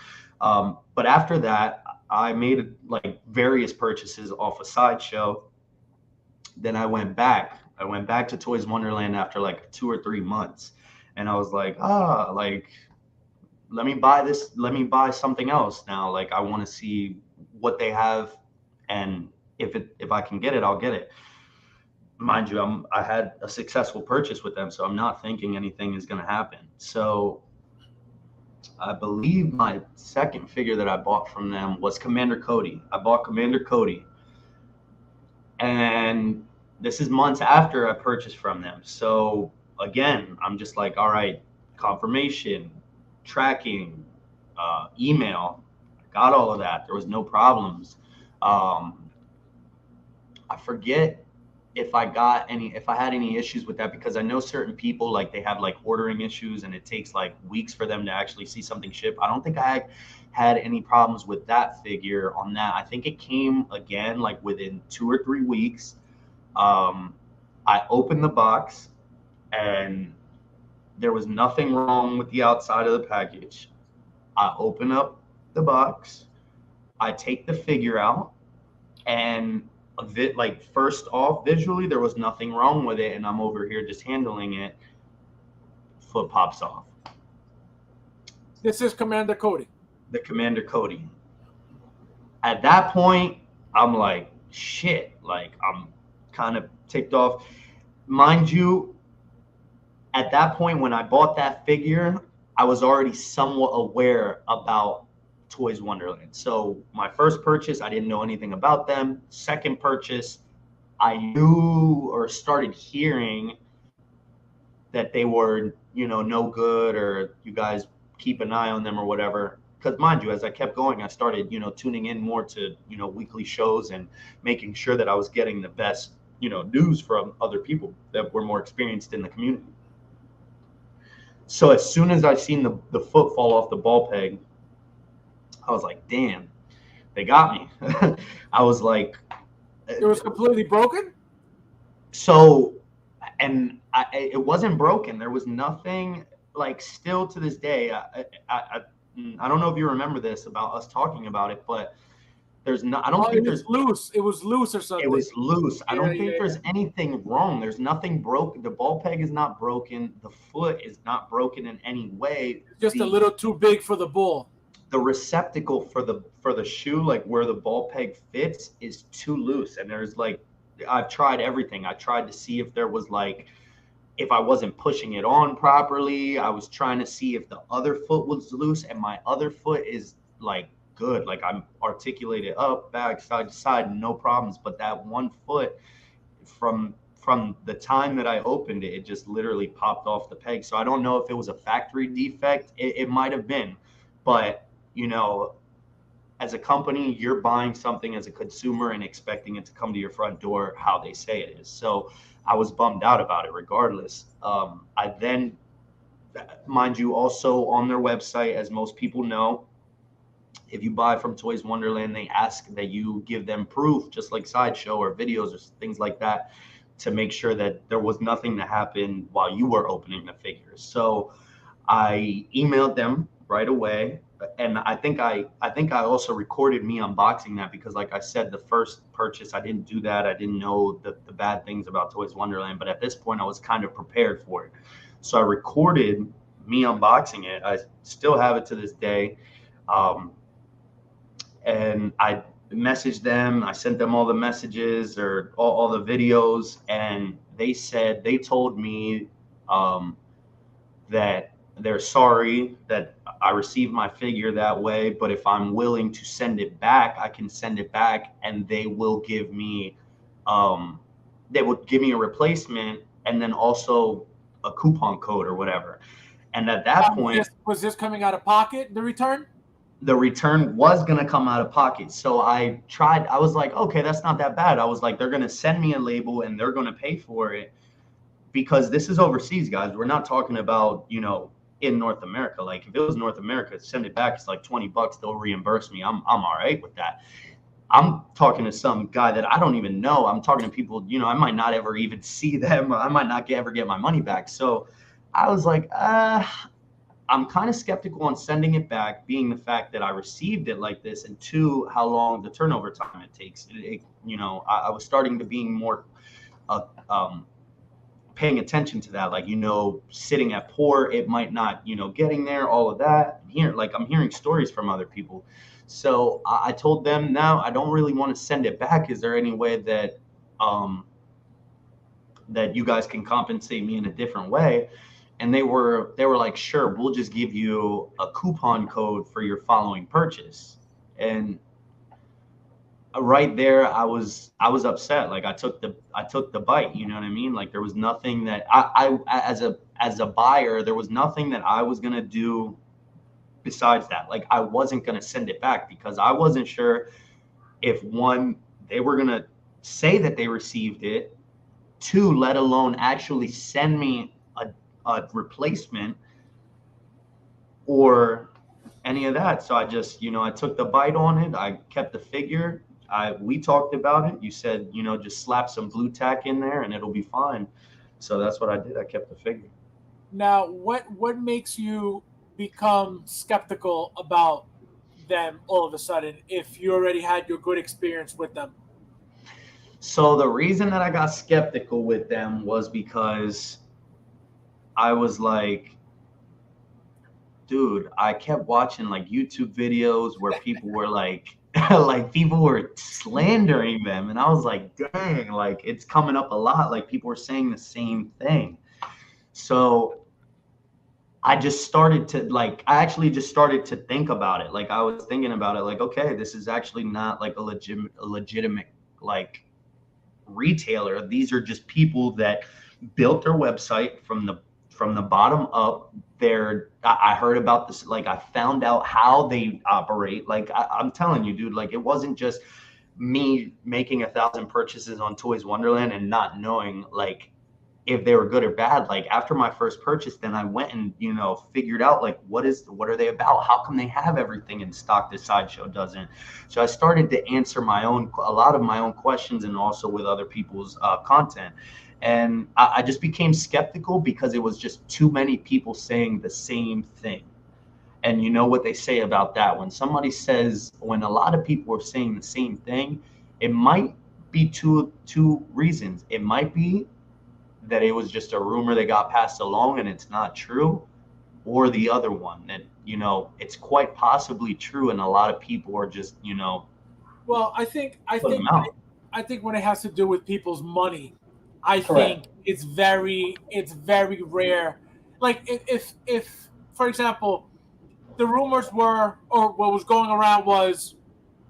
But after that, I made like various purchases off a Sideshow. Then I went back I went back to Toys Wonderland after like 2 or 3 months, and I was like, like, let me buy this. Let me buy something else now. Like, I want to see what they have, and if I can get it, I'll get it. Mind you, I had a successful purchase with them, so I'm not thinking anything is going to happen. So I believe my second figure that I bought from them was Commander Cody. I bought Commander Cody, and this is months after I purchased from them. So again, I'm just like, all right, confirmation, tracking, email, I got all of that. There was no problems. Um, I forget if I had any issues with that, because I know certain people, like, they have like ordering issues and it takes like weeks for them to actually see something ship. I don't think I had any problems with that figure on that. I think it came again like within 2 or 3 weeks. um, I opened the box and there was nothing wrong with the outside of the package. I open up the box, I take the figure out, and like, first off, visually there was nothing wrong with it, and I'm over here just handling it. Foot pops off. This is Commander Cody. The Commander Cody. At that point, I'm like, shit. Like, I'm kind of ticked off. Mind you, at that point when I bought that figure, I was already somewhat aware about Toys Wonderland. So my first purchase, I didn't know anything about them. Second purchase, I knew or started hearing that they were, no good, or you guys keep an eye on them or whatever. Because mind you, as I kept going, I started, tuning in more to, weekly shows and making sure that I was getting the best, news from other people that were more experienced in the community. So as soon as I seen the foot fall off the ball peg, I was like, damn, they got me. I was like, It was completely broken? so, and it wasn't broken. There was nothing, like, still to this day. I don't know if you remember this about us talking about it, but I don't think It was loose. It was loose or something. It was loose. I don't think Yeah. there's anything wrong. There's nothing broken. The ball peg is not broken. The foot is not broken in any way. Just a little too big for the ball. The receptacle for the shoe, like where the ball peg fits, is too loose. And there's like, I've tried everything. I tried to see if there was like, if I wasn't pushing it on properly. I was trying to see if the other foot was loose, and my other foot is like good. Like, I'm articulated up, back, side to side, no problems. But that one foot, from the time that I opened it, it just literally popped off the peg. So I don't know if it was a factory defect. It might have been, but as a company, you're buying something as a consumer and expecting it to come to your front door how they say it is. So I was bummed out about it regardless. I then, mind you, also on their website, as most people know, if you buy from Toys Wonderland, they ask that you give them proof, just like Sideshow or videos or things like that, to make sure that there was nothing that happened while you were opening the figures. So I emailed them right away, and I think I also recorded me unboxing that, because, like I said, the first purchase I didn't do that. I didn't know the bad things about Toys Wonderland, but at this point I was kind of prepared for it. So I recorded me unboxing it. I still have it to this day. And I messaged them. I sent them all the messages, or all the videos, and they told me that they're sorry that I received my figure that way, but if I'm willing to send it back, I can send it back, and they will give me a replacement, and then also a coupon code or whatever. And at that point, was this coming out of pocket, the return? The return was going to come out of pocket. So I was like, okay, that's not that bad. I was like, they're going to send me a label and they're going to pay for it, because this is overseas, guys. We're not talking about, in North America. Like, if it was North America, send it back. It's like $20. They'll reimburse me. I'm all right with that. I'm talking to some guy that I don't even know. I'm talking to people, I might not ever even see them. I might not ever get my money back. So I was like, I'm kind of skeptical on sending it back, being the fact that I received it like this, and two, how long the turnover time it takes. I was starting to being more paying attention to that, like, sitting at port, it might not, getting there, all of that. Here, like, I'm hearing stories from other people. So I told them, now I don't really want to send it back. Is there any way that um, that you guys can compensate me in a different way? And they were like, sure, we'll just give you a coupon code for your following purchase. And right there, I was upset. Like, I took the bite, you know what I mean? Like, there was nothing that as a buyer, there was nothing that I was gonna do besides that. Like, I wasn't gonna send it back because I wasn't sure if, one, they were gonna say that they received it, two, let alone actually send me a replacement or any of that. So I just, I took the bite on it. I kept the figure. We talked about it. You said, just slap some blue tack in there and it'll be fine. So that's what I did. I kept the figure. Now, what makes you become skeptical about them all of a sudden if you already had your good experience with them? So the reason that I got skeptical with them was because I was like, dude, I kept watching like YouTube videos where people were like, like, people were slandering them, and I was like, dang, like, it's coming up a lot. Like, people were saying the same thing. So I actually just started to think about it. Like, I was thinking about it, like, okay, this is actually not like a legitimate like retailer. These are just people that built their website from the bottom up. I heard about this, like, I found out how they operate. Like, I'm telling you, dude, like, it wasn't just me making 1,000 purchases on Toys Wonderland and not knowing, like, if they were good or bad. Like, after my first purchase, then I went and, figured out, like, what are they about? How come they have everything in stock that Sideshow doesn't? So I started to answer a lot of my own questions, and also with other people's content. And I just became skeptical because it was just too many people saying the same thing. And you know what they say about that? When a lot of people are saying the same thing, it might be two reasons. It might be that it was just a rumor that got passed along and it's not true, or the other one, that, it's quite possibly true and a lot of people are just, Well, I think I putting think them out. I think when it has to do with people's money, I Correct. think it's very rare. Like, if for example, the rumors were, or what was going around was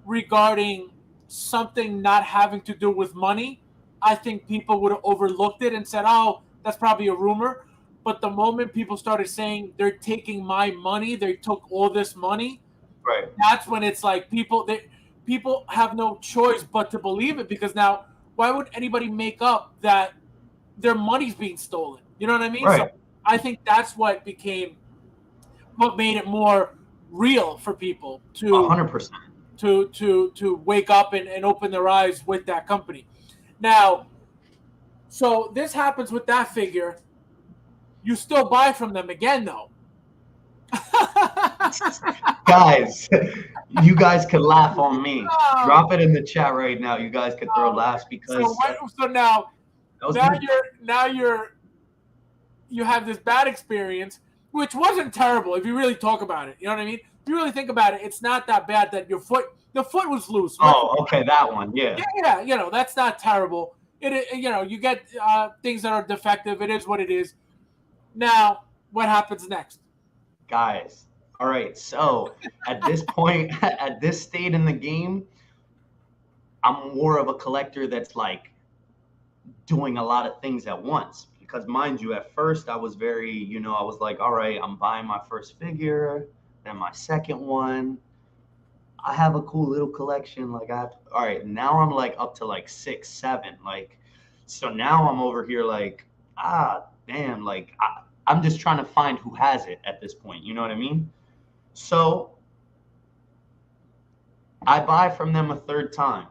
regarding something not having to do with money, I think people would have overlooked it and said, "Oh, that's probably a rumor." But the moment people started saying they're taking my money, they took all this money, Right. that's when it's like people have no choice but to believe it, because now why would anybody make up that their money's being stolen? You know what I mean? So Right. I think that's what made it more real for people A to 100%. wake up and open their eyes with that company. Now, so this happens with that figure. You still buy from them again, though. Guys, you guys could laugh on me. Oh, Drop it in the chat right now. You guys could throw oh. laughs So because what? So now, that was now me. you have this bad experience, which wasn't terrible if you really talk about it. You know what I mean? If you really think about it, it's not that bad that the foot was loose. Oh, okay, that one. Yeah, Yeah. yeah, that's not terrible. You get things that are defective. It is what it is. Now, what happens next? Guys. All right. So at this point, at this state in the game, I'm more of a collector that's like doing a lot of things at once. Because, mind you, at first I was very, I was like, all right, I'm buying my first figure, then my second one. I have a cool little collection. Like, all right, now I'm like up to like 6, 7. Like, so now I'm over here like, damn, like, I'm just trying to find who has it at this point. You know what I mean? So I buy from them a third time.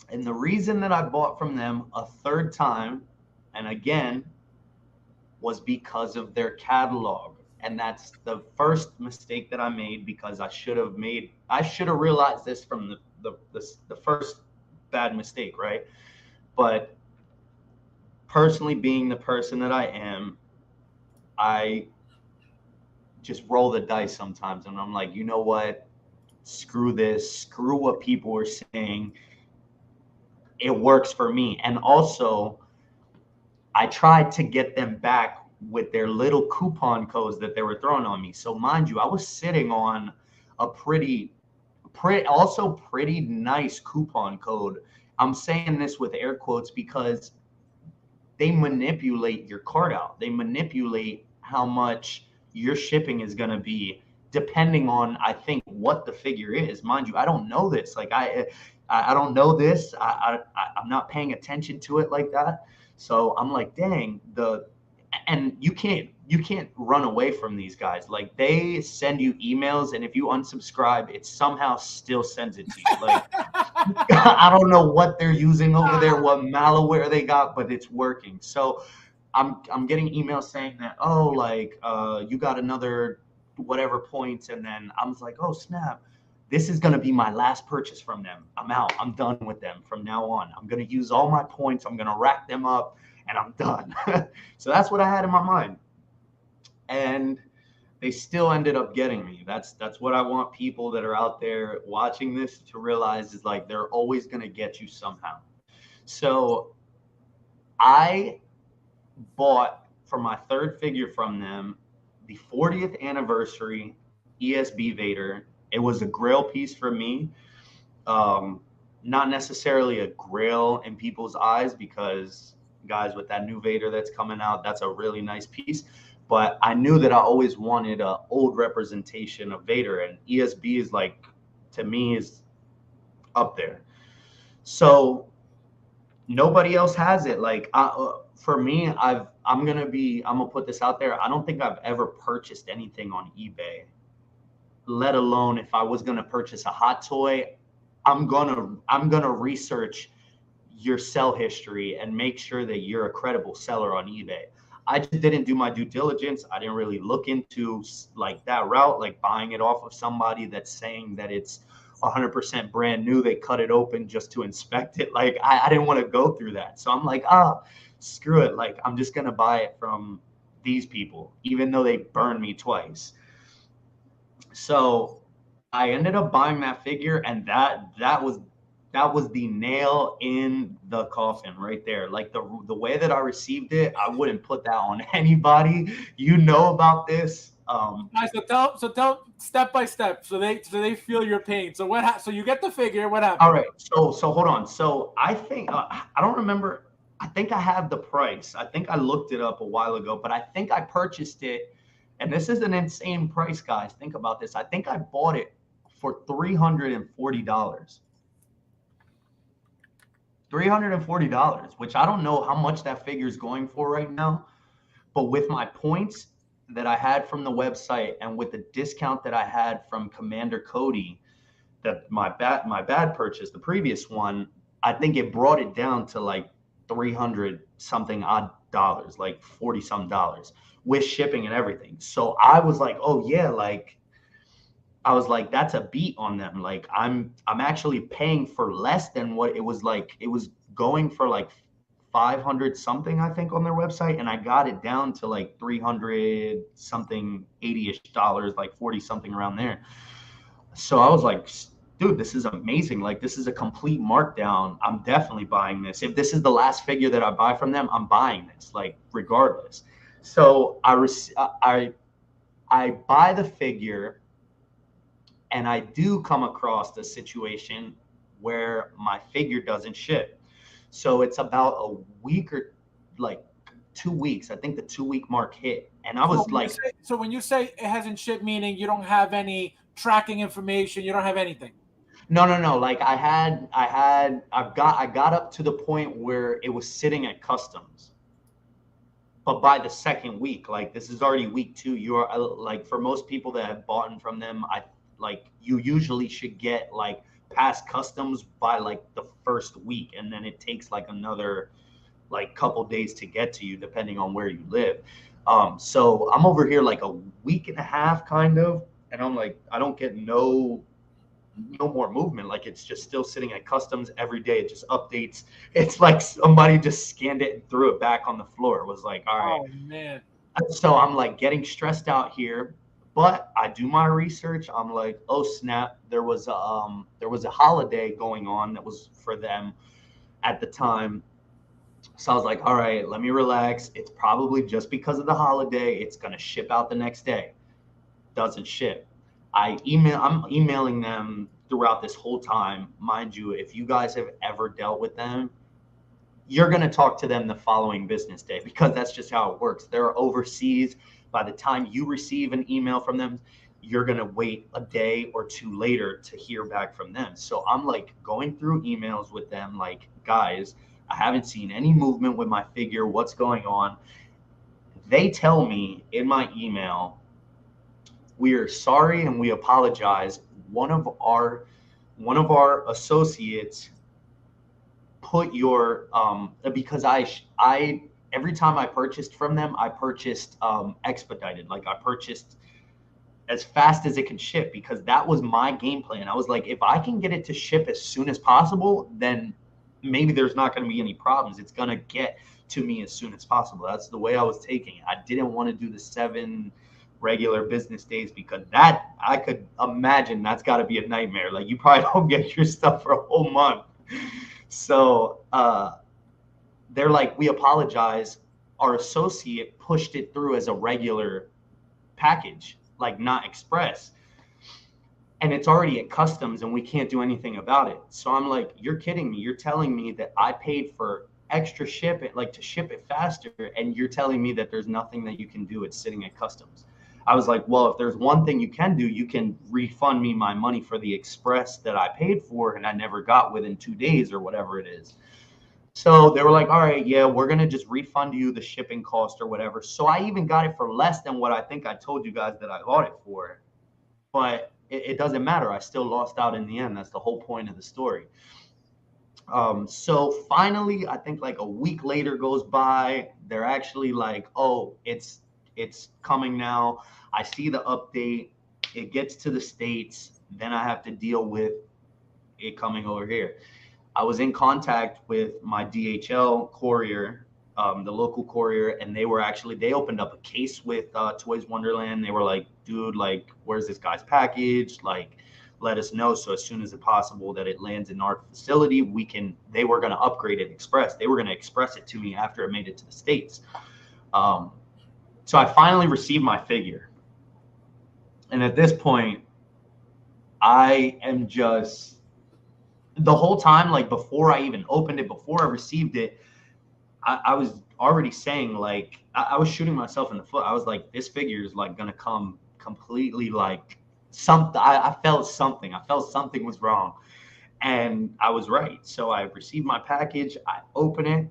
And the reason that I bought from them a third time, and again, was because of their catalog. And that's the first mistake that I made, because I should have realized this from the first bad mistake, right? But personally, being the person that I am, I just roll the dice sometimes, and I'm like, you know what? Screw this. Screw what people are saying. It works for me. And also, I tried to get them back with their little coupon codes that they were throwing on me. So mind you, I was sitting on a also pretty nice coupon code. I'm saying this with air quotes because they manipulate your cart out. They manipulate how much your shipping is going to be depending on, I think, what the figure is. Mind you, I don't know this. Like I don't know this. I'm not paying attention to it like that. So I'm like, dang, and you can't run away from these guys. Like they send you emails, and if you unsubscribe, it somehow still sends it to you. Like I don't know what they're using over there, what malware they got, but it's working. So I'm getting emails saying that, oh, like you got another whatever points, and then I was like, oh snap, this is gonna be my last purchase from them. I'm out. I'm done with them from now on. I'm gonna use all my points. I'm gonna rack them up, and I'm done. So that's what I had in my mind, and they still ended up getting me. That's what I want people that are out there watching this to realize is like they're always gonna get you somehow. So I bought for my third figure from them the 40th anniversary ESB Vader. It was a grail piece for me. Um, Not necessarily a grail in people's eyes because, guys, with that new Vader that's coming out, that's a really nice piece. But I knew that I always wanted an old representation of Vader, and ESB is like, to me, is up there. So nobody else has it. Like for me, I'm gonna put this out there. I don't think I've ever purchased anything on eBay, let alone if I was gonna purchase a hot toy. I'm gonna research your sell history and make sure that you're a credible seller on eBay. I just didn't do my due diligence. I didn't really look into like that route, like buying it off of somebody that's saying that it's 100% brand new. They cut it open just to inspect it. Like I didn't want to go through that. So I'm like, screw it. Like I'm just going to buy it from these people, even though they burned me twice. So I ended up buying that figure, and that was the nail in the coffin right there. Like the way that I received it, I wouldn't put that on anybody. You know about this. Nice. So tell step by step, so they feel your pain. So so you get the figure. What All happened? right. So hold on. So I think I don't remember. I think I have the price. I think I looked it up a while ago, but I think I purchased it, and this is an insane price, guys. Think about this. I think I bought it for $340. $340, which I don't know how much that figure is going for right now. But with my points that I had from the website and with the discount that I had from Commander Cody, that my bad purchase, the previous one, I think it brought it down to like 300 something odd dollars, like 40 some dollars with shipping and everything. So I was like, oh yeah, like I was like, that's a beat on them. Like I'm actually paying for less than what it was. Like it was going for like 500 something, I think, on their website, and I got it down to like 300 something, 80ish dollars, like 40 something around there. So I was like, dude, this is amazing. Like this is a complete markdown. I'm definitely buying this. If this is the last figure that I buy from them, I'm buying this, like regardless. So I buy the figure, and I do come across the situation where my figure doesn't ship. So it's about a week or like 2 weeks. I think the 2 week mark hit. And I So was when you like, say, so when you say it hasn't shipped, meaning you don't have any tracking information, you don't have anything. no, no, no. Like I got up to the point where it was sitting at customs. But by the second week, like this is already week 2, you're like, for most people that have bought from them, I like you usually should get like past customs by like the first week, and then it takes like another like couple days to get to you depending on where you live. So I'm over here like a week and a half kind of, and I'm like, I don't get no no more movement. Like it's just still sitting at customs every day. It just updates. It's like somebody just scanned it and threw it back on the floor. It was like, all right. Oh man. So I'm like getting stressed out here, but I do my research. I'm like, oh snap, there was a holiday going on that was for them at the time. So I was like, all right, let me relax. It's probably just because of the holiday. It's gonna ship out the next day. Doesn't ship. I'm emailing them throughout this whole time. Mind you, if you guys have ever dealt with them, you're going to talk to them the following business day because that's just how it works. They're overseas. By the time you receive an email from them, you're going to wait a day or two later to hear back from them. So I'm like going through emails with them, like, guys, I haven't seen any movement with my figure. What's going on? They tell me in my email, we are sorry and we apologize. One of our associates put your because I every time I purchased from them, I purchased expedited. Like I purchased as fast as it can ship because that was my game plan. I was like, if I can get it to ship as soon as possible, then maybe there's not going to be any problems. It's going to get to me as soon as possible. That's the way I was taking it. I didn't want to do the 7 regular business days because that I could imagine that's got to be a nightmare. Like you probably don't get your stuff for a whole month. So they're like, we apologize. Our associate pushed it through as a regular package, like not express. And it's already at customs and we can't do anything about it. So I'm like, you're kidding me. You're telling me that I paid for extra ship it, like to ship it faster. And you're telling me that there's nothing that you can do. It's sitting at customs. I was like, well, if there's one thing you can do, you can refund me my money for the express that I paid for and I never got within 2 days or whatever it is. So they were like, all right, yeah, we're going to just refund you the shipping cost or whatever. So I even got it for less than what I think I told you guys that I bought it for. But it doesn't matter. I still lost out in the end. That's the whole point of the story. So finally, I think like a week later goes by. They're actually like, oh, it's coming now. I see the update. It gets to the States. Then I have to deal with it coming over here. I was in contact with my DHL courier, the local courier, and they opened up a case with Toys Wonderland. They were like, dude, like, where's this guy's package? Like, let us know. So as soon as it's possible that it lands in our facility, they were going to upgrade it express. They were going to express it to me after it made it to the States. So I finally received my figure. And at this point, I am just the whole time, like before I even opened it, before I received it, I was already saying like I was shooting myself in the foot. I was like, this figure is like gonna come completely like something. I felt something. I felt something was wrong, and I was right. So I received my package. I open it.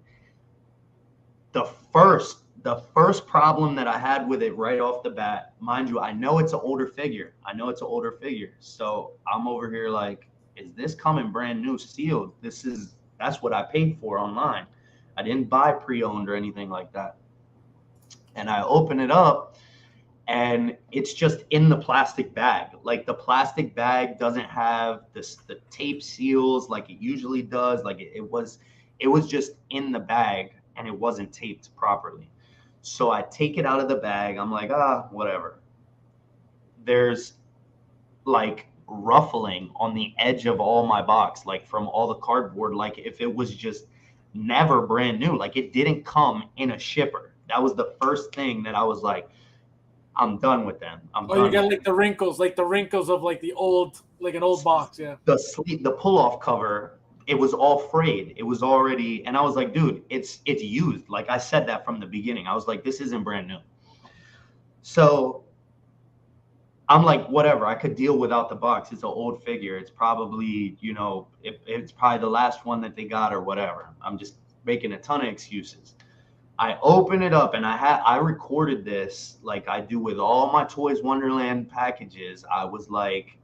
The first problem that I had with it right off the bat, mind you, I know it's an older figure. So I'm over here like, is this coming brand new sealed? That's what I paid for online. I didn't buy pre-owned or anything like that. And I open it up and it's just in the plastic bag. Like the plastic bag doesn't have the tape seals like it usually does. Like it was just in the bag and it wasn't taped properly. So I take it out of the bag. I'm like, whatever. There's like ruffling on the edge of all my box, like from all the cardboard, like if it was just never brand new, like it didn't come in a shipper. That was the first thing that I was like, I'm done with them. I'm Oh, you done got with like the wrinkles of like the old, like an old box, yeah. the pull off cover. It was all frayed. It was already, and I was like, dude, it's used. Like I said that from the beginning. I was like, this isn't brand new. So I'm like, whatever. I could deal without the box. It's an old figure. It's probably, it's probably the last one that they got or whatever. I'm just making a ton of excuses. I open it up and I recorded this like I do with all my Toys Wonderland packages. I was like,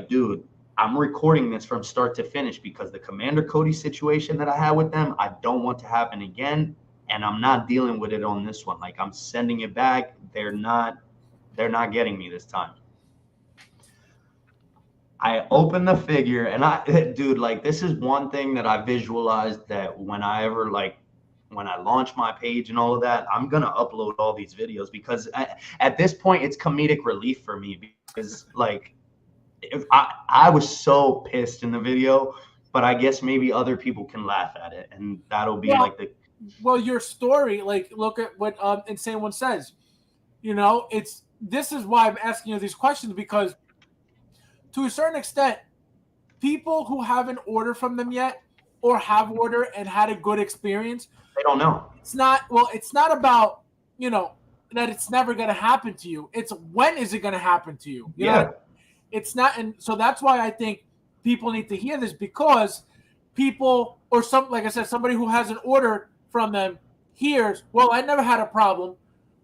dude, I'm recording this from start to finish because the Commander Cody situation that I had with them, I don't want to happen again. And I'm not dealing with it on this one. Like I'm sending it back. They're not getting me this time. I opened the figure and dude, like this is one thing that I visualized that when I ever when I launch my page and all of that, I'm gonna upload all these videos because at this point it's comedic relief for me because like if I was so pissed in the video, but I guess maybe other people can laugh at it and that'll be Well, like the well, your story, like, look at what Insane One says. This is why I'm asking you these questions, because to a certain extent, people who haven't ordered from them yet or have ordered and had a good experience, they don't know. it's not about, that it's never going to happen to you. It's when is it going to happen to you? You know what I Yeah. mean? It's not. And so that's why I think people need to hear this, because people, or like I said, somebody who hasn't ordered from them hears, well, I never had a problem.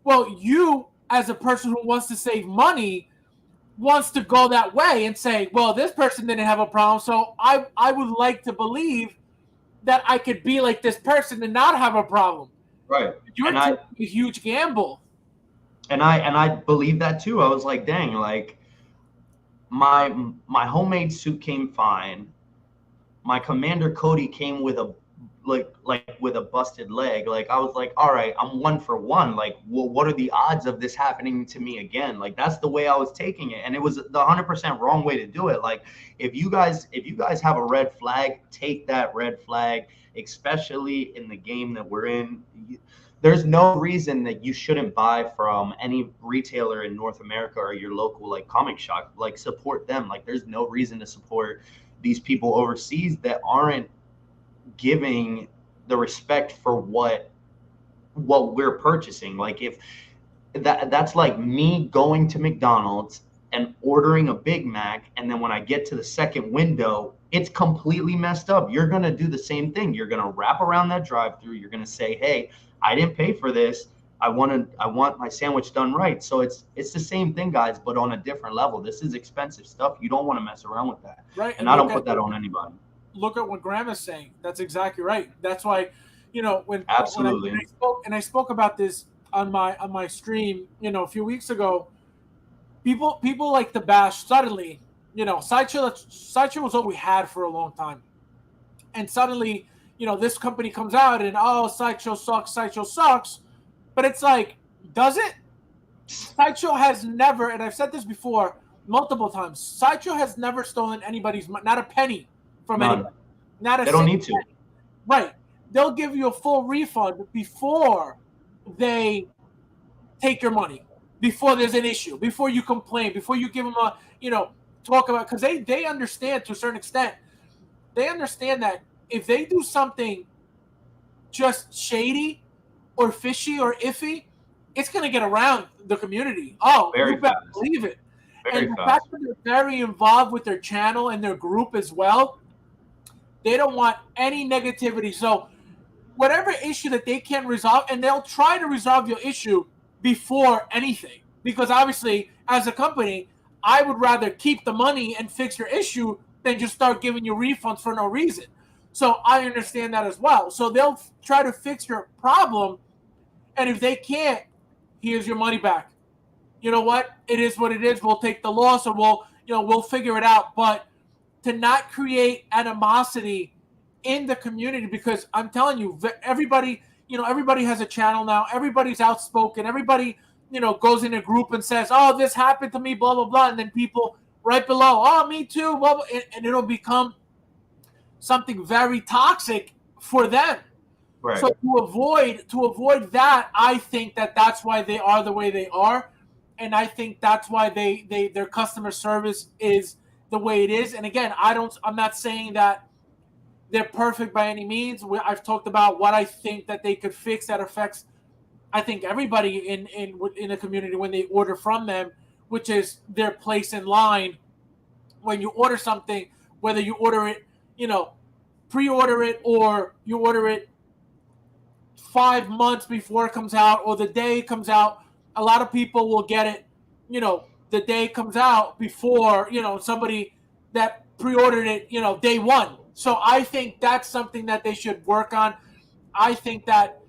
Well, you, as a person who wants to save money, wants to go that way and say, well, this person didn't have a problem, so I would like to believe that I could be like this person and not have a problem. Right. You're And taking a huge gamble. I believe that too. I was like, dang, like my homemade suit came fine. My Commander Cody came with a like with a busted leg. Like I was like, all right, I'm 1 for 1. Like, well, what are the odds of this happening to me again? Like that's the way I was taking it, and it was the 100% wrong way to do it. Like if you guys have a red flag, take that red flag, especially in the game that we're in. There's no reason that you shouldn't buy from any retailer in North America or your local like comic shop. Like support them. Like there's no reason to support these people overseas that aren't giving the respect for what we're purchasing. Like if that's like me going to McDonald's and ordering a Big Mac, and then when I get to the second window, it's completely messed up. You're gonna do the same thing. You're gonna wrap around that drive-through. You're gonna say, "Hey, I didn't pay for this. I want my sandwich done right." So it's the same thing, guys, but on a different level. This is expensive stuff. You don't want to mess around with that, Right. and And I don't put that on anybody. look at what Graham is saying. That's exactly right. That's why, when Absolutely. I spoke about this on my stream, a few weeks ago, people like to bash suddenly. Sideshow was all we had for a long time, and suddenly, this company comes out and, oh, Sideshow sucks, but it's like, does it? Sideshow has never, and I've said this before multiple times, Sideshow has never stolen anybody's money, not a penny from None. anybody, not a They don't single need to. penny. Right? They'll give you a full refund before they take your money, before there's an issue, before you complain, before you give them a, talk about, because they understand to a certain extent. They understand that if they do something just shady or fishy or iffy, it's going to get around the community. Oh, you Very better fast. believe it. And Very the fast. fact that they're very involved with their channel and their group as well, they don't want any negativity. So whatever issue that they can resolve, and they'll try to resolve your issue before anything. Because obviously, as a company, I would rather keep the money and fix your issue than just start giving you refunds for no reason. So I understand that as well. So they'll try to fix your problem, and if they can't, here's your money back. You know what? It is what it is. We'll take the loss, or we'll figure it out. But to not create animosity in the community, because I'm telling you, everybody has a channel now. Everybody's outspoken. Everybody, goes in a group and says, "Oh, this happened to me," blah blah blah, and then people right below, "Oh, me too," blah blah, and it'll become something very toxic for them. Right. So to avoid that, I think that's why they are the way they are, and I think that's why their customer service is the way it is. And again, I'm not saying that they're perfect by any means. I've talked about what I think that they could fix that affects, I think, everybody in the community when they order from them, which is their place in line. When you order something, whether you order it, pre-order it, or you order it 5 months before it comes out or the day it comes out, a lot of people will get it, the day it comes out before, somebody that pre-ordered it, day one. So I think that's something that they should work on. I think that,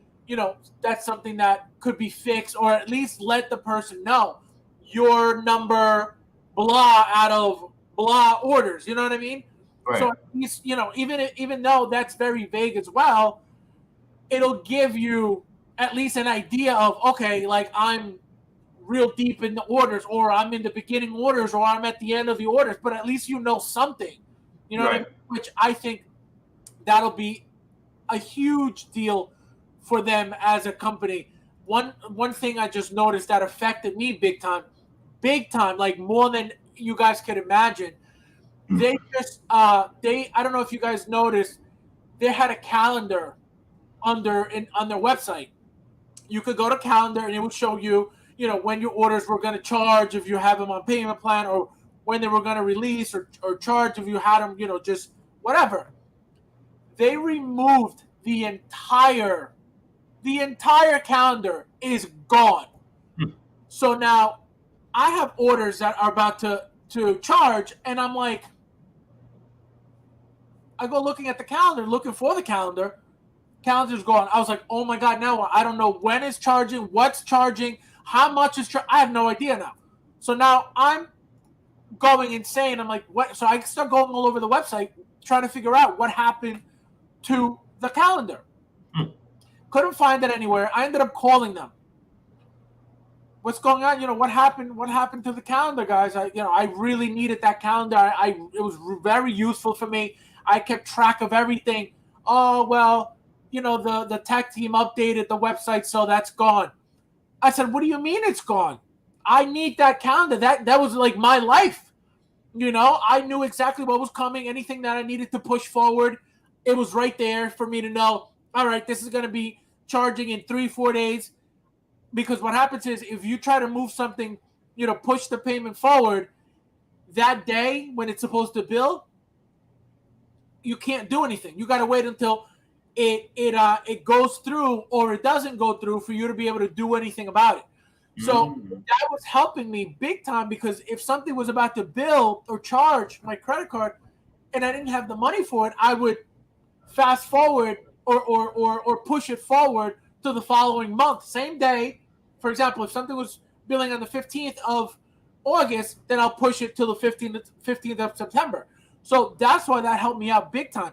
that's something that could be fixed, or at least let the person know your number blah out of blah orders. You know what I mean? So Right. at least, even though that's very vague as well, it'll give you at least an idea of, okay, like I'm real deep in the orders, or I'm in the beginning orders, or I'm at the end of the orders, but at least you know something. You know what I mean? Right. Which I think that'll be a huge deal for them as a company. One thing I just noticed that affected me big time, like more than you guys could imagine. They just they I don't know if you guys noticed, they had a calendar on their website. You could go to calendar and it would show you, when your orders were going to charge if you have them on payment plan, or when they were going to release or charge if you had them, just whatever. They removed the entire calendar is gone. So now I have orders that are about to charge, and I'm like, I go looking at the calendar, looking for the calendar. Calendar's gone. I was like, oh my god, now I don't know when it's charging, what's charging, how much is I have no idea now. So now I'm going insane. I'm like, what? So I start going all over the website trying to figure out what happened to the calendar. Couldn't find it anywhere. I ended up calling them. What's going on? What happened? What happened to the calendar, guys? I really needed that calendar. It was very useful for me. I kept track of everything. Oh well, the tech team updated the website, so that's gone. I said, what do you mean it's gone? I need that calendar. That was like my life. I knew exactly what was coming. Anything that I needed to push forward, it was right there for me to know. All right, this is going to be charging in 3-4 days. Because what happens is, if you try to move something, push the payment forward, that day when it's supposed to bill, you can't do anything. You got to wait until it goes through, or it doesn't go through, for you to be able to do anything about it. So that was helping me big time, because if something was about to bill or charge my credit card and I didn't have the money for it, I would fast forward or push it forward to the following month, same day. For example, if something was billing on the 15th of August, then I'll push it to the 15th of September. So that's why that helped me out big time.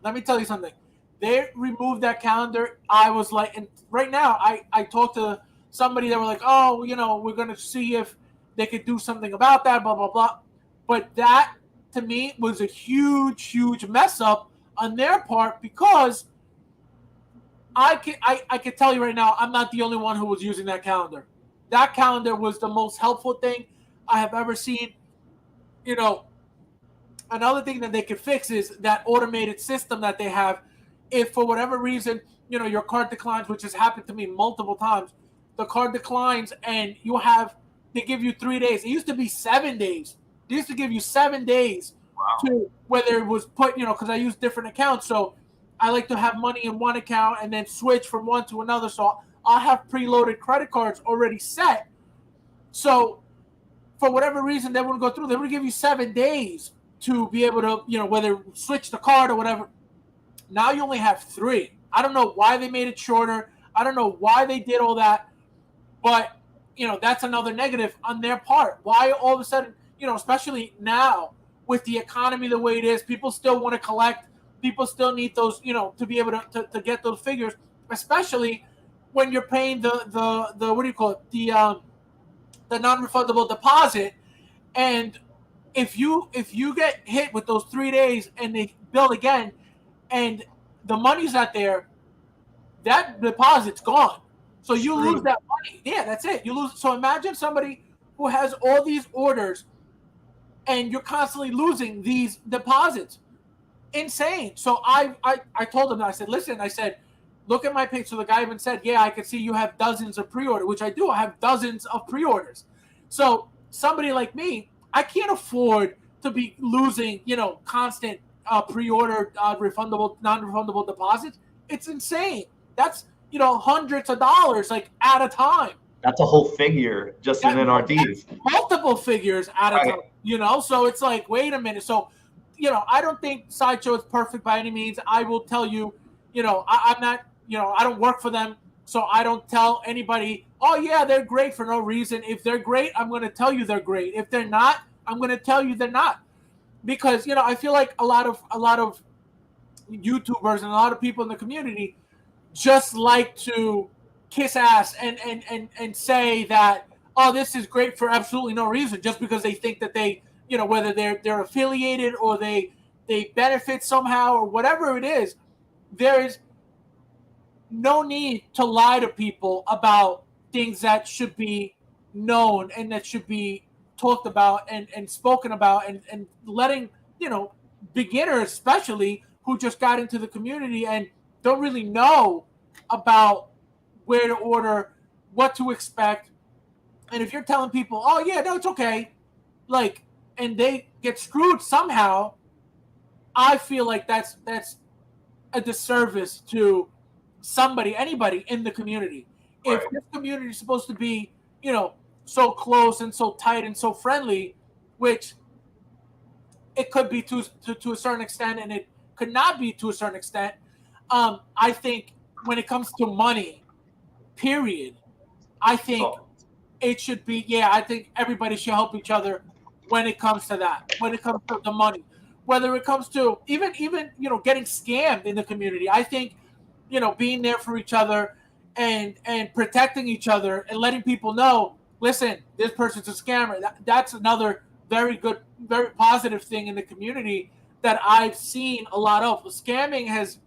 Let me tell you something. They removed that calendar. I was like, and right now I talked to somebody that were like, oh, we're going to see if they could do something about that, blah, blah, blah. But that, to me, was a huge, huge mess up on their part, because I can tell you right now, I'm not the only one who was using that calendar. That calendar was the most helpful thing I have ever seen. Another thing that they could fix is that automated system that they have. If for whatever reason, your card declines, which has happened to me multiple times, the card declines and they give you 3 days. It used to be 7 days. They used to give you 7 days to whether it was put, because I use different accounts. So I like to have money in one account and then switch from one to another. So I'll have preloaded credit cards already set. So for whatever reason, they wouldn't go through. They would give you 7 days to be able to, whether switch the card or whatever. Now you only have 3. I don't know why they made it shorter. I don't know why they did all that. But, that's another negative on their part. Why all of a sudden, especially now with the economy the way it is, people still want to collect. People still need those, to be able to get those figures, especially when you're paying the what do you call it? The non-refundable deposit. And if you get hit with those 3 days and they bill again and the money's not there, that deposit's gone. So you lose that money. Yeah, that's it. You lose. So imagine somebody who has all these orders and you're constantly losing these deposits. Insane. So I told him, I said, listen, I said, look at my page. So the guy even said, yeah, I can see you have dozens of pre-order, which I do. I have dozens of pre-orders. So somebody like me, I can't afford to be losing, constant pre-order refundable, non-refundable deposits. It's insane. That's, hundreds of dollars like at a time. That's a whole figure just in NRDs. Multiple figures at a time, So it's like, wait a minute. So, I don't think Sideshow is perfect by any means. I will tell you, I'm not, I don't work for them. So I don't tell anybody, oh, yeah, they're great for no reason. If they're great, I'm going to tell you they're great. If they're not, I'm going to tell you they're not, because I feel like a lot of YouTubers and a lot of people in the community just like to kiss ass and say that, oh, this is great for absolutely no reason, just because they think that they, whether they're affiliated or they benefit somehow or whatever it is. There is no need to lie to people about things that should be known and that should be talked about and spoken about, and letting, beginners especially, who just got into the community and don't really know about where to order, what to expect. And if you're telling people, oh yeah, no, it's okay, like, and they get screwed somehow, I feel like that's a disservice to anybody in the community. Right. If this community is supposed to be, so close and so tight and so friendly, which it could be to a certain extent, and it could not be to a certain extent. I think when it comes to money, period, I think it should be, I think everybody should help each other when it comes to that, when it comes to the money. Whether it comes to even getting scammed in the community, I think, being there for each other and protecting each other and letting people know, listen, this person's a scammer. That's another very good, very positive thing in the community that I've seen a lot of. Scamming has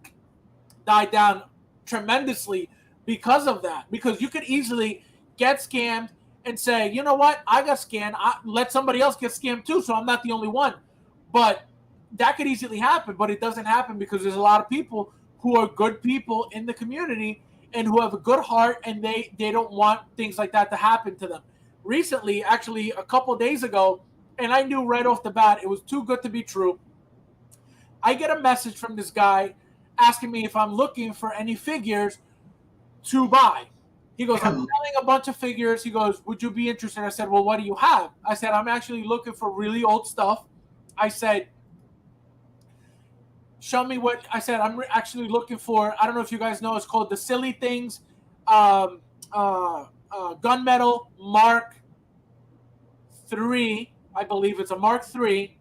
died down tremendously because of that. Because you could easily get scammed and say, you know what, I got scammed. Let somebody else get scammed too, so I'm not the only one. But that could easily happen, but it doesn't happen because there's a lot of people who are good people in the community and who have a good heart, and they don't want things like that to happen to them. Recently, actually a couple days ago, and I knew right off the bat it was too good to be true, I get a message from this guy asking me if I'm looking for any figures to buy. He goes, I'm selling a bunch of figures. He goes, would you be interested? I said, well, what do you have? I said, I'm actually looking for really old stuff. I said, show me what. I said, I'm actually looking for, I don't know if you guys know, it's called the Silly Things Gunmetal Mark III. I believe it's a Mark III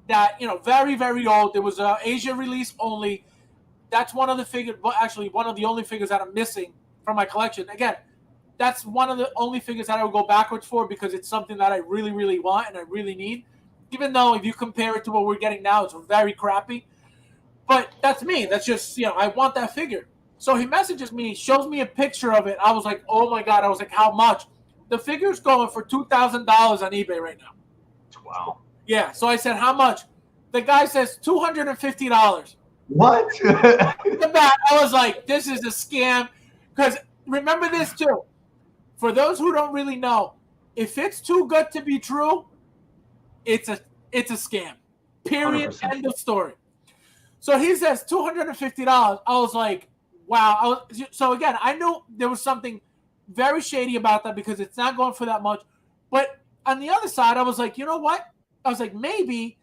that, very, very old. It was a Asia release only. That's one of the figures, well, actually one of the only figures that I'm missing from my collection. Again, that's one of the only figures that I would go backwards for because it's something that I really, really want and I really need. Even though if you compare it to what we're getting now, it's very crappy. But that's me. That's just, I want that figure. So he messages me, shows me a picture of it. I was like, oh my God. I was like, how much? The figure's going for $2,000 on eBay right now. Wow. Yeah. So I said, how much? The guy says $250. What? I was like, this is a scam. Because remember this too. For those who don't really know, if it's too good to be true, it's a scam. Period. 100%. End of story. So he says $250. I was like, wow. So again, I knew there was something very shady about that because it's not going for that much. But on the other side, I was like, you know what? I was like, maybe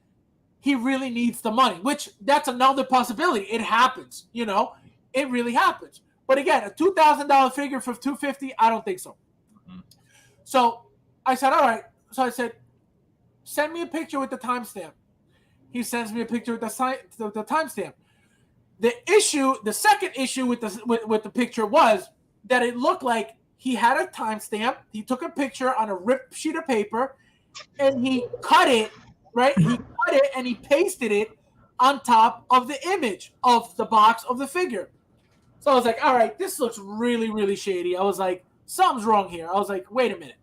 he really needs the money, which that's another possibility. It happens, it really happens. But again, a $2,000 figure for $250, I don't think so. Mm-hmm. So I said, all right. So I said, send me a picture with the timestamp. He sends me a picture with the timestamp. The second issue with the picture was that it looked like he had a timestamp. He took a picture on a ripped sheet of paper, and he cut it, right? He cut it and he pasted it on top of the image of the box of the figure. So I was like, all right, this looks really, really shady. I was like, something's wrong here. I was like, wait a minute.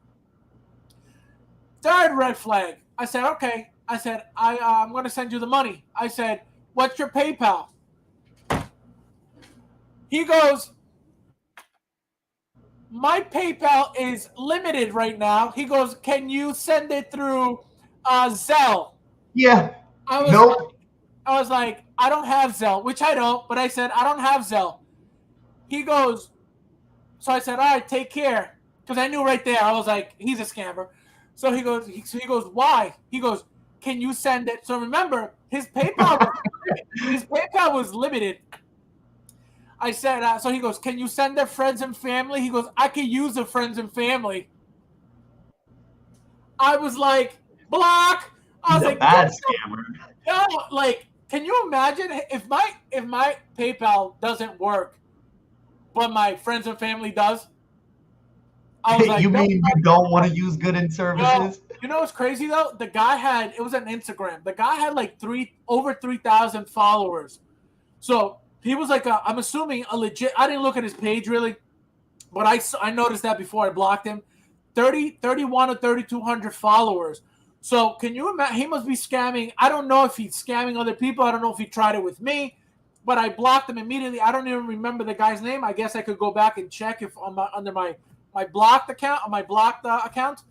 Third red flag. I said, okay. I said, I'm going to send you the money. I said, what's your PayPal? He goes, my PayPal is limited right now. He goes, can you send it through Zelle? Yeah. I was like, I don't have Zelle, which I don't, but I said, I don't have Zelle. He goes, so I said, all right, take care. Because I knew right there, I was like, he's a scammer. So he goes, why? He goes, can you send it? So remember, his PayPal was limited. I said, so he goes, can you send their friends and family? He goes, I can use the friends and family. I was like, block. I He's was a like, bad scammer. yo, like, can you imagine if my PayPal doesn't work, but my friends and family does? I was like, You mean you don't want to use goods yo, services? you know what's crazy though? The guy had it was on Instagram. The guy had like over 3,000 followers. So he was like, I'm assuming a legit. I didn't look at his page really, but I noticed that before I blocked him. 31 or 3,200 followers. So can you imagine? He must be scamming. I don't know if he's scamming other people. I don't know if he tried it with me, but I blocked him immediately. I don't even remember the guy's name. I guess I could go back and check if under my blocked account, on my blocked account.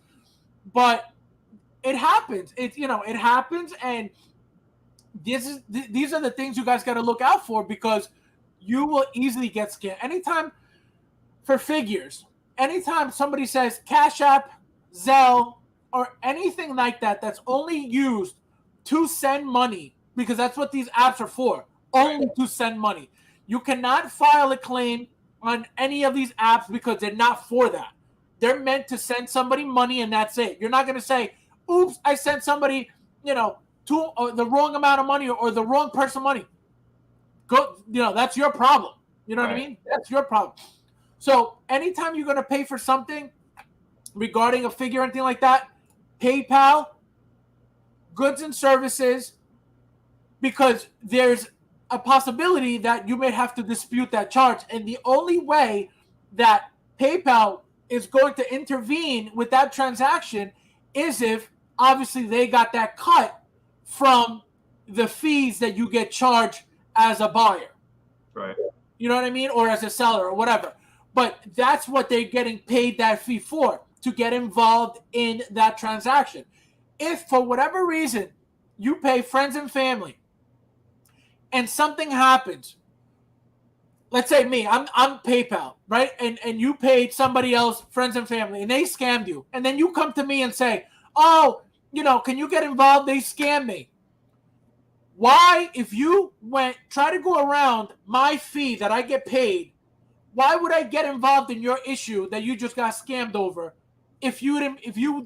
But it happens. It happens, and these are the things you guys got to look out for because you will easily get scammed anytime for figures. Anytime somebody says Cash App, Zelle, or anything like that, that's only used to send money because that's what these apps are for. Only to send money. You cannot file a claim on any of these apps because they're not for that. They're meant to send somebody money and that's it. You're not going to say, "Oops, I sent somebody, to the wrong amount of money or the wrong person money." Go, that's your problem. You know what I mean? That's your problem. So anytime you're going to pay for something regarding a figure or anything like that, PayPal, goods and services, because there's a possibility that you may have to dispute that charge. And the only way that PayPal is going to intervene with that transaction is if obviously they got that cut from the fees that you get charged as a buyer. Right. You know what I mean? Or as a seller or whatever. But that's what they're getting paid that fee for, to get involved in that transaction. If for whatever reason you pay friends and family and something happens, let's say me, I'm PayPal, right? And you paid somebody else, friends and family, and they scammed you. And then you come to me and say, "Oh, can you get involved? They scammed me." Why, if you try to go around my fee that I get paid, why would I get involved in your issue that you just got scammed over if you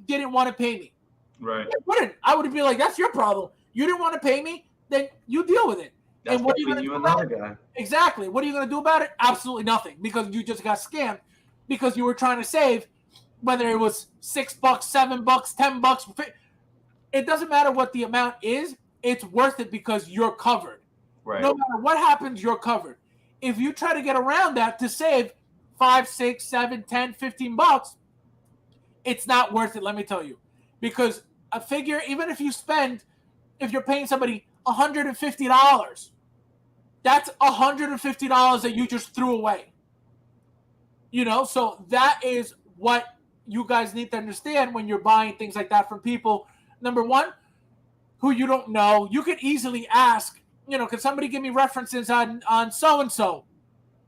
didn't want to pay me? Right. I wouldn't. I would be like, that's your problem. You didn't want to pay me, then you deal with it. That's and what are you between going to you do and the about other it? guy. Exactly. What are you going to do about it? Absolutely nothing, because you just got scammed because you were trying to save, whether it was $6, $7, $10. It doesn't matter what the amount is. It's worth it because you're covered. Right. No matter what happens, you're covered. If you try to get around that to save 5, 6, 7, 10, $15, it's not worth it, let me tell you. Because a figure, even if you're paying somebody $150, that's $150 that you just threw away. So that is what you guys need to understand when you're buying things like that from people. Number one, who you don't know. You could easily ask, can somebody give me references on so-and-so?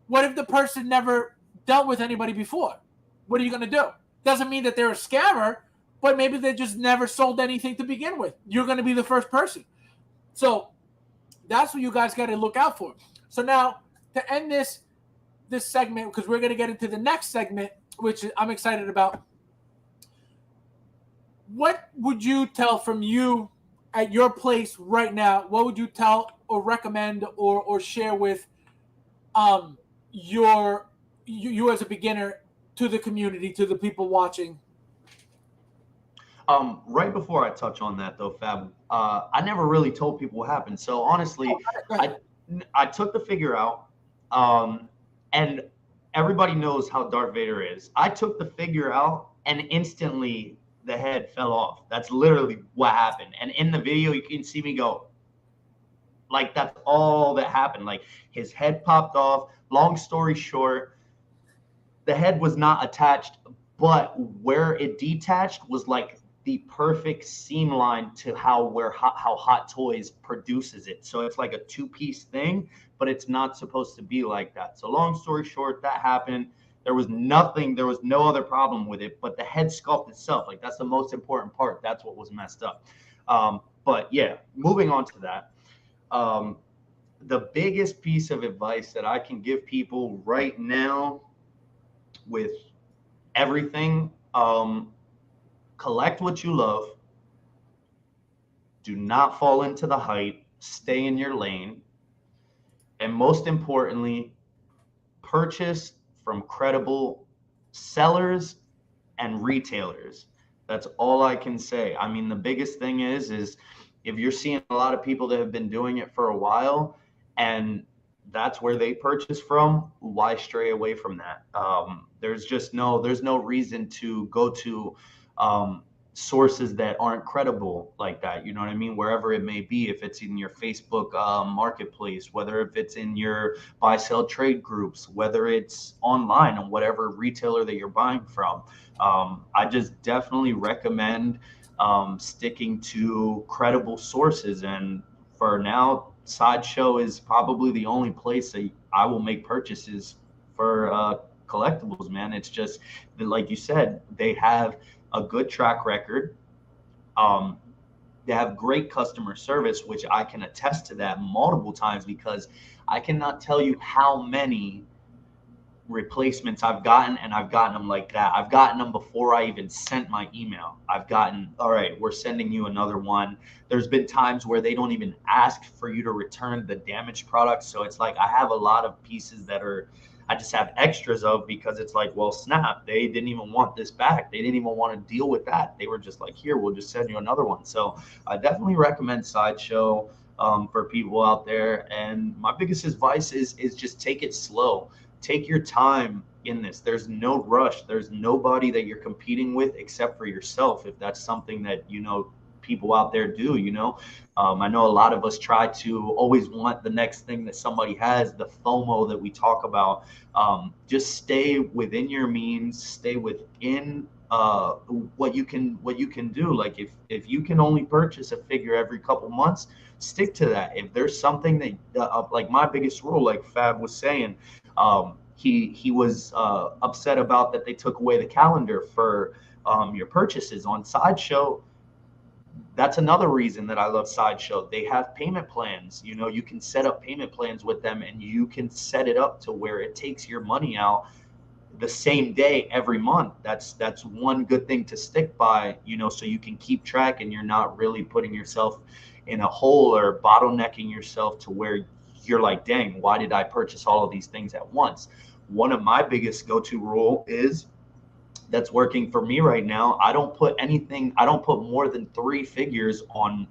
What if the person never dealt with anybody before? What are you going to do? Doesn't mean that they're a scammer, but maybe they just never sold anything to begin with. You're going to be the first person. So that's what you guys got to look out for. So now, to end this segment, because we're going to get into the next segment, which I'm excited about. What would you tell from you at your place right now? What would you tell or recommend or share with you as a beginner to the community, to the people watching? Right before I touch on that though, Fab, I never really told people what happened. So honestly, I took the figure out, and everybody knows how Darth Vader is. I took the figure out, and instantly the head fell off. That's literally what happened. And in the video, you can see me go, like, that's all that happened. Like, his head popped off. Long story short, the head was not attached, but where it detached was like the perfect seam line to how Hot Toys produces it. So it's like a two-piece thing, but it's not supposed to be like that. So long story short, that happened. There was no other problem with it, but the head sculpt itself, like, that's the most important part. That's what was messed up. But yeah, moving on to that. The biggest piece of advice that I can give people right now with everything, collect what you love, Do not fall into the hype. Stay in your lane. And most importantly, purchase from credible sellers and retailers. That's all I can say. I mean, the biggest thing is if you're seeing a lot of people that have been doing it for a while and that's where they purchase from, why stray away from that? There's no reason to go to sources that aren't credible like that. You know what I mean? Wherever it may be, if it's in your Facebook marketplace, whether if it's in your buy sell trade groups, whether it's online on whatever retailer that you're buying from. I just definitely recommend sticking to credible sources. And for now, Sideshow is probably the only place that I will make purchases for collectibles, man. It's just like you said, they have a good track record. Um, they have great customer service, which I can attest to that multiple times because I cannot tell you how many replacements I've gotten, and I've gotten them like that. I've gotten them before I even sent my email. I've gotten, all right, we're sending you another one. There's been times where they don't even ask for you to return the damaged product. So it's like I have a lot of pieces that I just have extras of because it's like, well, snap, they didn't even want this back. They didn't even want to deal with that. They were just like, here, we'll just send you another one. So I definitely recommend Sideshow for people out there. And my biggest advice is just take it slow. Take your time in this. There's no rush. There's nobody that you're competing with except for yourself. If that's something that, people out there do, I know a lot of us try to always want the next thing that somebody has, the FOMO that we talk about. Just stay within your means, stay within what you can do. Like if you can only purchase a figure every couple months, stick to that. If there's something that like my biggest rule, like Fab was saying, he was upset about that they took away the calendar for your purchases on Sideshow. That's another reason that I love Sideshow. They have payment plans. You can set up payment plans with them, and you can set it up to where it takes your money out the same day every month. That's one good thing to stick by, so you can keep track and you're not really putting yourself in a hole or bottlenecking yourself to where you're like, dang, why did I purchase all of these things at once? One of my biggest go-to rule is that's working for me right now. I don't put more than 3 figures on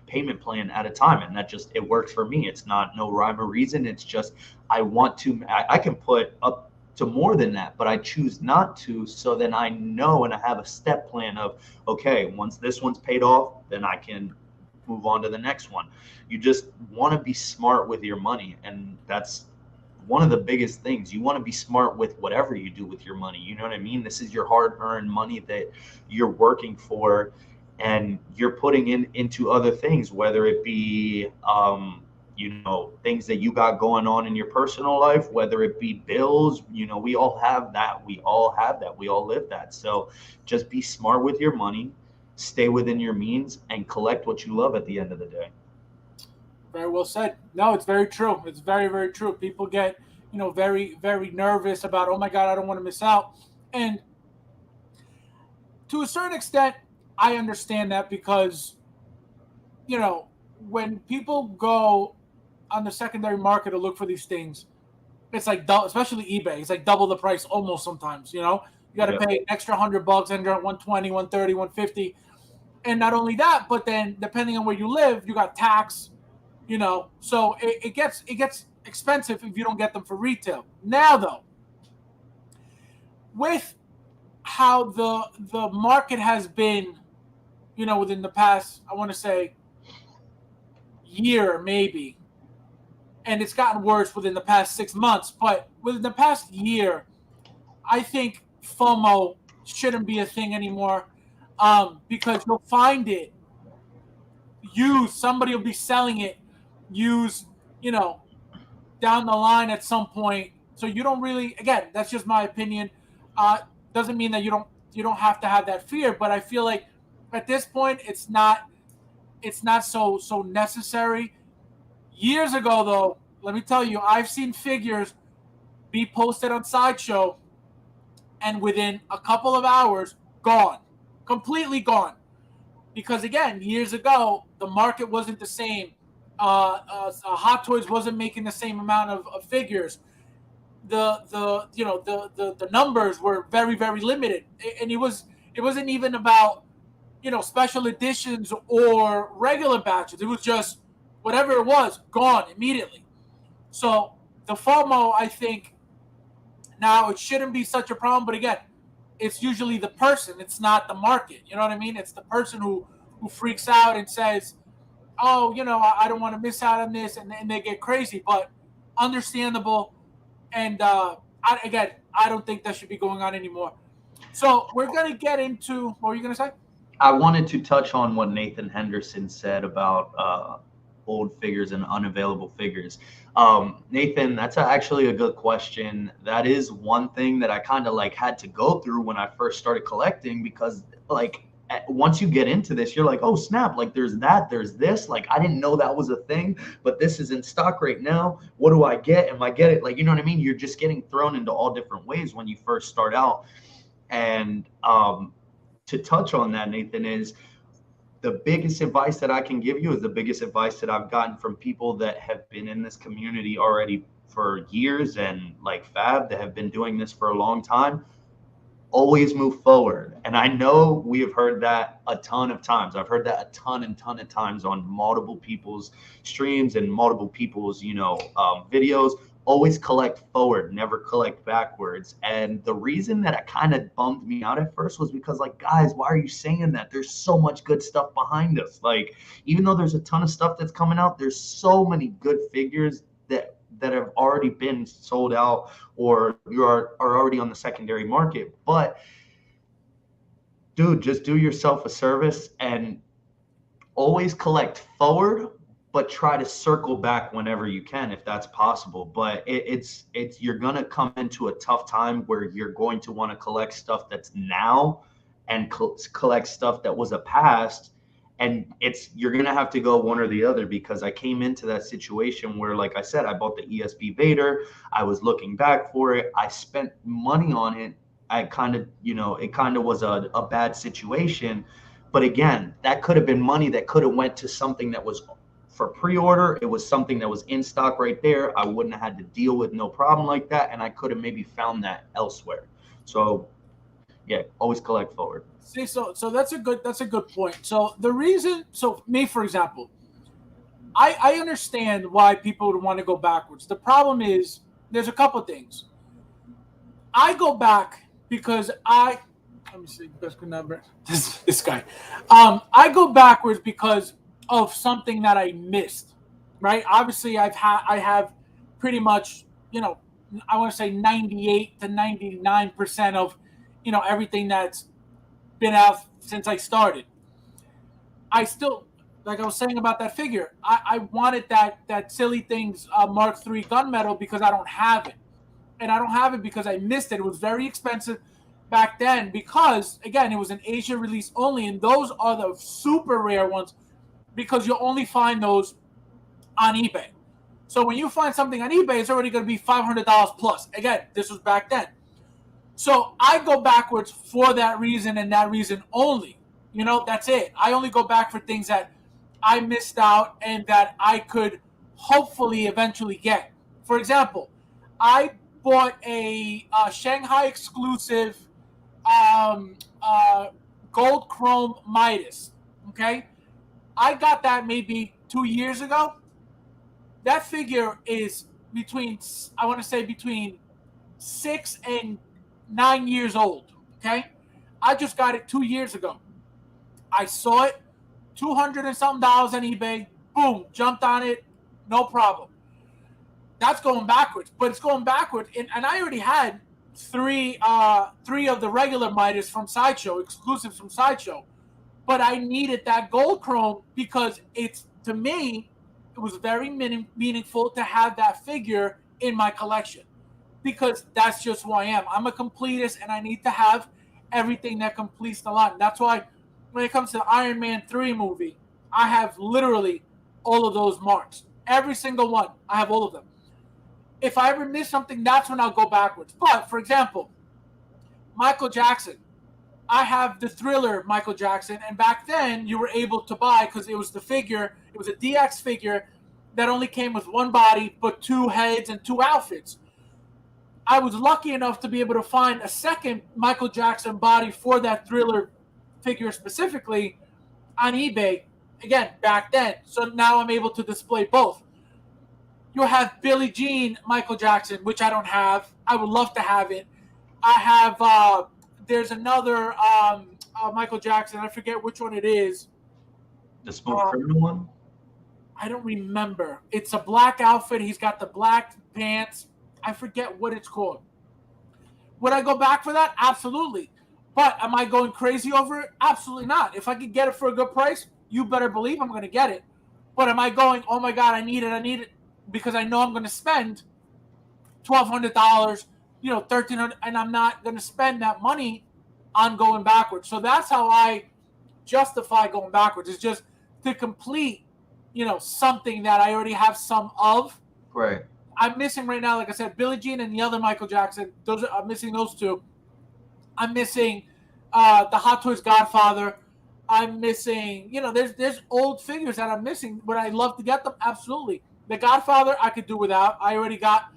payment plan at a time. And it works for me. It's not no rhyme or reason. It's just, I can put up to more than that, but I choose not to. So then I know, and I have a step plan of, okay, once this one's paid off, then I can move on to the next one. You just want to be smart with your money. And that's one of the biggest things. You want to be smart with whatever you do with your money. You know what I mean? This is your hard-earned money that you're working for, and you're putting into other things, whether it be things that you got going on in your personal life, whether it be bills. We all have that. We all live that. So just be smart with your money, stay within your means, and collect what you love at the end of the day. Very well said. No, it's very true. It's very, very true. People get, very, very nervous about, oh my God, I don't want to miss out. And to a certain extent, I understand that because, when people go on the secondary market to look for these things, it's like, especially eBay, it's like double the price almost sometimes, you got to pay an extra $100, 120, 130, 150. And not only that, but then depending on where you live, you got tax, so it gets expensive if you don't get them for retail. Now though, with how the market has been, within the past, I want to say year maybe, and it's gotten worse within the past 6 months, but within the past year, I think FOMO shouldn't be a thing anymore, because you'll find it used. Somebody will be selling it used, down the line at some point. So you don't really, again, that's just my opinion. Doesn't mean that you don't have to have that fear, but I feel like at this point it's not so necessary. Years ago though, let me tell you, I've seen figures be posted on Sideshow and within a couple of hours gone, completely gone. because again, years ago, the market wasn't the same. Hot Toys wasn't making the same amount of figures. The numbers were very, very limited, and it wasn't even about special editions or regular batches. It was just whatever it was, gone immediately. So the FOMO, I think now it shouldn't be such a problem. But again, it's usually the person. It's not the market. You know what I mean? It's the person who freaks out and says, "Oh, I don't want to miss out on this," and they get crazy. But understandable. And again, I don't think that should be going on anymore. So we're gonna get into what were you gonna say? I wanted to touch on what Nathan Henderson said about old figures and unavailable figures. Nathan, that's actually a good question. That is one thing that I kind of like had to go through when I first started collecting, because like once you get into this, you're like, oh snap, like there's that, there's this. Like I didn't know that was a thing, but this is in stock right now. What do I get? Am I get it? Like, you know what I mean? You're just getting thrown into all different ways when you first start out. And to touch on that, Nathan, is the biggest advice that I can give you is the biggest advice that I've gotten from people that have been in this community already for years, and like Fab, that have been doing this for a long time. Always move forward. And I know we have heard that a ton of times. I've heard that a ton of times on multiple people's streams and multiple people's, videos. Always collect forward, never collect backwards. And the reason that it kind of bummed me out at first was because, like, guys, why are you saying that? There's so much good stuff behind us. Like, even though there's a ton of stuff that's coming out, there's so many good figures that have already been sold out, or you are already on the secondary market. But dude, just do yourself a service and always collect forward, but try to circle back whenever you can, if that's possible. But it's you're gonna come into a tough time where you're going to want to collect stuff that's now and collect stuff that was a past. And you're gonna have to go one or the other, because I came into that situation where, like I said, I bought the ESB Vader. I was looking back for it. I spent money on it. I kind of, it kind of was a bad situation. But again, that could have been money that could have went to something that was for pre-order. It was something that was in stock right there. I wouldn't have had to deal with no problem like that, and I could have maybe found that elsewhere. So yeah, always collect forward. See, so that's a good point. So the reason, so me for example, I understand why people would want to go backwards. The problem is there's a couple things. I go back because let me see, best number. This guy. I go backwards because of something that I missed. Right? Obviously, I have pretty much, I want to say 98 to 99% of, everything that's been out since I started. I still, like I was saying about that figure, I wanted that silly things Mark III gunmetal because I don't have it, and I don't have it because I missed it. It was very expensive back then because again it was an Asia release only, and those are the super rare ones because you only find those on eBay. So when you find something on eBay, it's already going to be $500 plus. Again, this was back then. So I go backwards for that reason and that reason only. That's it. I only go back for things that I missed out and that I could hopefully eventually get. For example, I bought a Shanghai exclusive gold chrome Midas. Okay, I got that maybe 2 years ago. That figure is I want to say between 6 and 9 years old. Okay, I just got it 2 years ago. I saw it, $200 and something on eBay. Boom, jumped on it, no problem. That's going backwards, but it's going backwards, and I already had three of the regular Midas from Sideshow, exclusives from Sideshow, but I needed that gold chrome because to me, it was very meaningful to have that figure in my collection because that's just who I am. I'm a completist, and I need to have everything that completes the line. That's why when it comes to the Iron Man 3 movie, I have literally all of those marks. Every single one. I have all of them. If I ever miss something, that's when I'll go backwards. But, for example, Michael Jackson, I have the Thriller Michael Jackson, and back then you were able to buy, because it was the figure, it was a DX figure that only came with one body but two heads and two outfits. I was lucky enough to be able to find a second Michael Jackson body for that Thriller figure specifically on eBay, again, back then. So now I'm able to display both. You have Billie Jean Michael Jackson, which I don't have. I would love to have it. I have, there's another Michael Jackson. I forget which one it is. The Smooth Criminal one? I don't remember. It's a black outfit. He's got the black pants. I forget what it's called. Would I go back for that? Absolutely. But am I going crazy over it? Absolutely not. If I could get it for a good price, you better believe I'm going to get it. But am I going, oh my God, I need it, because I know I'm going to spend $1,200, $1,300, and I'm not going to spend that money on going backwards. So that's how I justify going backwards. It's just to complete, something that I already have some of. Right. I'm missing right now, like I said, Billie Jean and the other Michael Jackson. I'm missing those two. I'm missing the Hot Toys Godfather. I'm missing, there's old figures that I'm missing. Would I love to get them? Absolutely. The Godfather I could do without. I already got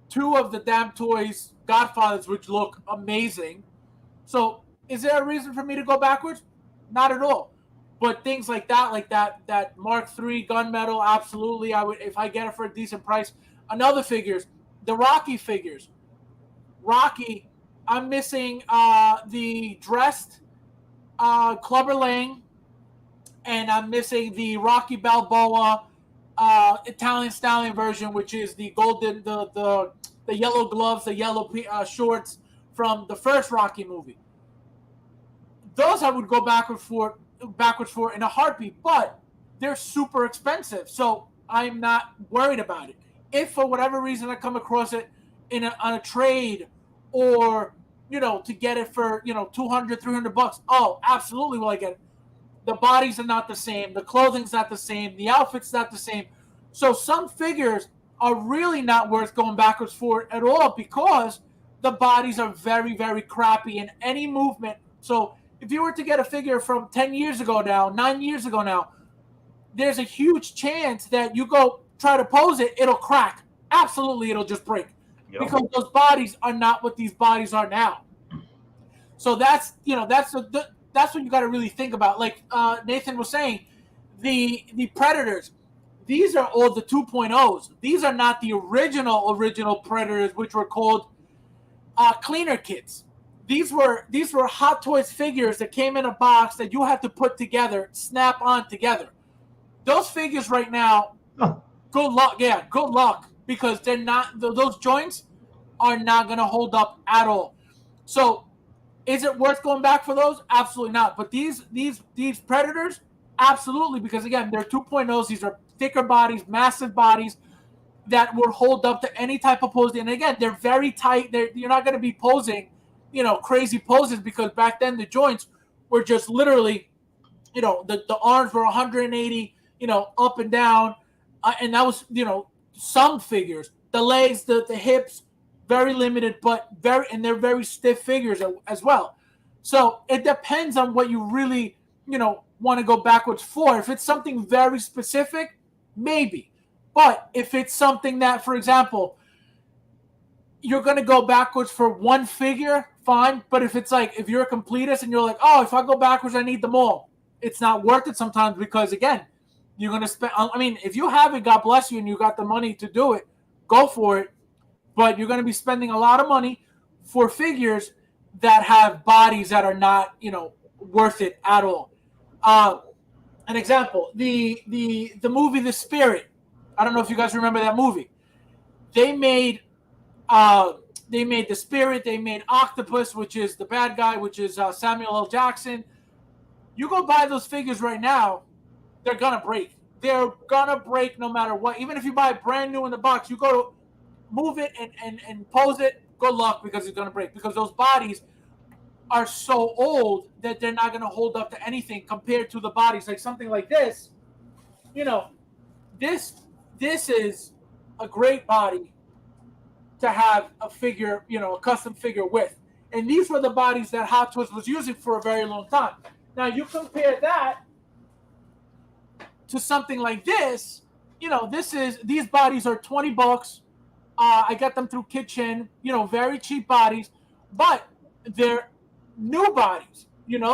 two of the damn toys Godfathers, which look amazing. So is there a reason for me to go backwards? Not at all. But things like that Mark III gunmetal, absolutely. I would, if I get it for a decent price. Another figures, the Rocky figures. Rocky, I'm missing the dressed Clubber Lang, and I'm missing the Rocky Balboa Italian Stallion version, which is the golden, the yellow gloves, the yellow shorts from the first Rocky movie. Those I would go backwards for in a heartbeat, but they're super expensive, so I'm not worried about it. If for whatever reason I come across it on a trade, or to get it for $200, $300, oh, absolutely will I get it. The bodies are not the same, the clothing's not the same, the outfit's not the same. So some figures are really not worth going backwards for at all, because the bodies are very, very crappy in any movement. So if you were to get a figure from 10 years ago now, 9 years ago now, there's a huge chance that you go try to pose it, it'll crack. Absolutely, it'll just break. Yep. Because those bodies are not what these bodies are now. So that's what you got to really think about. Like Nathan was saying, the Predators, these are all the 2.0s. These are not the original Predators, which were called cleaner kits. These were Hot Toys figures that came in a box that you had to put together, snap on together. Those figures right now, good luck. Yeah, good luck, because they're not, those joints are not going to hold up at all. So is it worth going back for those? Absolutely not. But these Predators, absolutely, because again, they're 2.0s. These are thicker bodies, massive bodies that will hold up to any type of posing. And again, they're very tight. You're not going to be posing, crazy poses, because back then the joints were just literally, the arms were 180, up and down. And that was, some figures. The legs, the hips, very limited, but they're very stiff figures as well. So it depends on what you really, want to go backwards for. If it's something very specific, maybe. But if it's something that, for example, you're going to go backwards for one figure, fine. But if it's like, if you're a completist and you're like, oh, if I go backwards, I need them all, it's not worth it sometimes, because, again, you're going to spend, if you have it, God bless you, and you got the money to do it, go for it. But you're going to be spending a lot of money for figures that have bodies that are not, worth it at all. An example, the movie The Spirit. I don't know if you guys remember that movie. They made The Spirit. They made Octopus, which is the bad guy, which is Samuel L. Jackson. You go buy those figures right now, they're gonna break. They're gonna break no matter what. Even if you buy it brand new in the box, you go to move it and pose it, good luck, because it's gonna break. Because those bodies are so old that they're not gonna hold up to anything compared to the bodies. Like something like this, this is a great body to have a figure, a custom figure with. And these were the bodies that Hot Toys was using for a very long time. Now you compare that to something like this, these bodies are $20. I got them through Kitchen, very cheap bodies, but they're new bodies.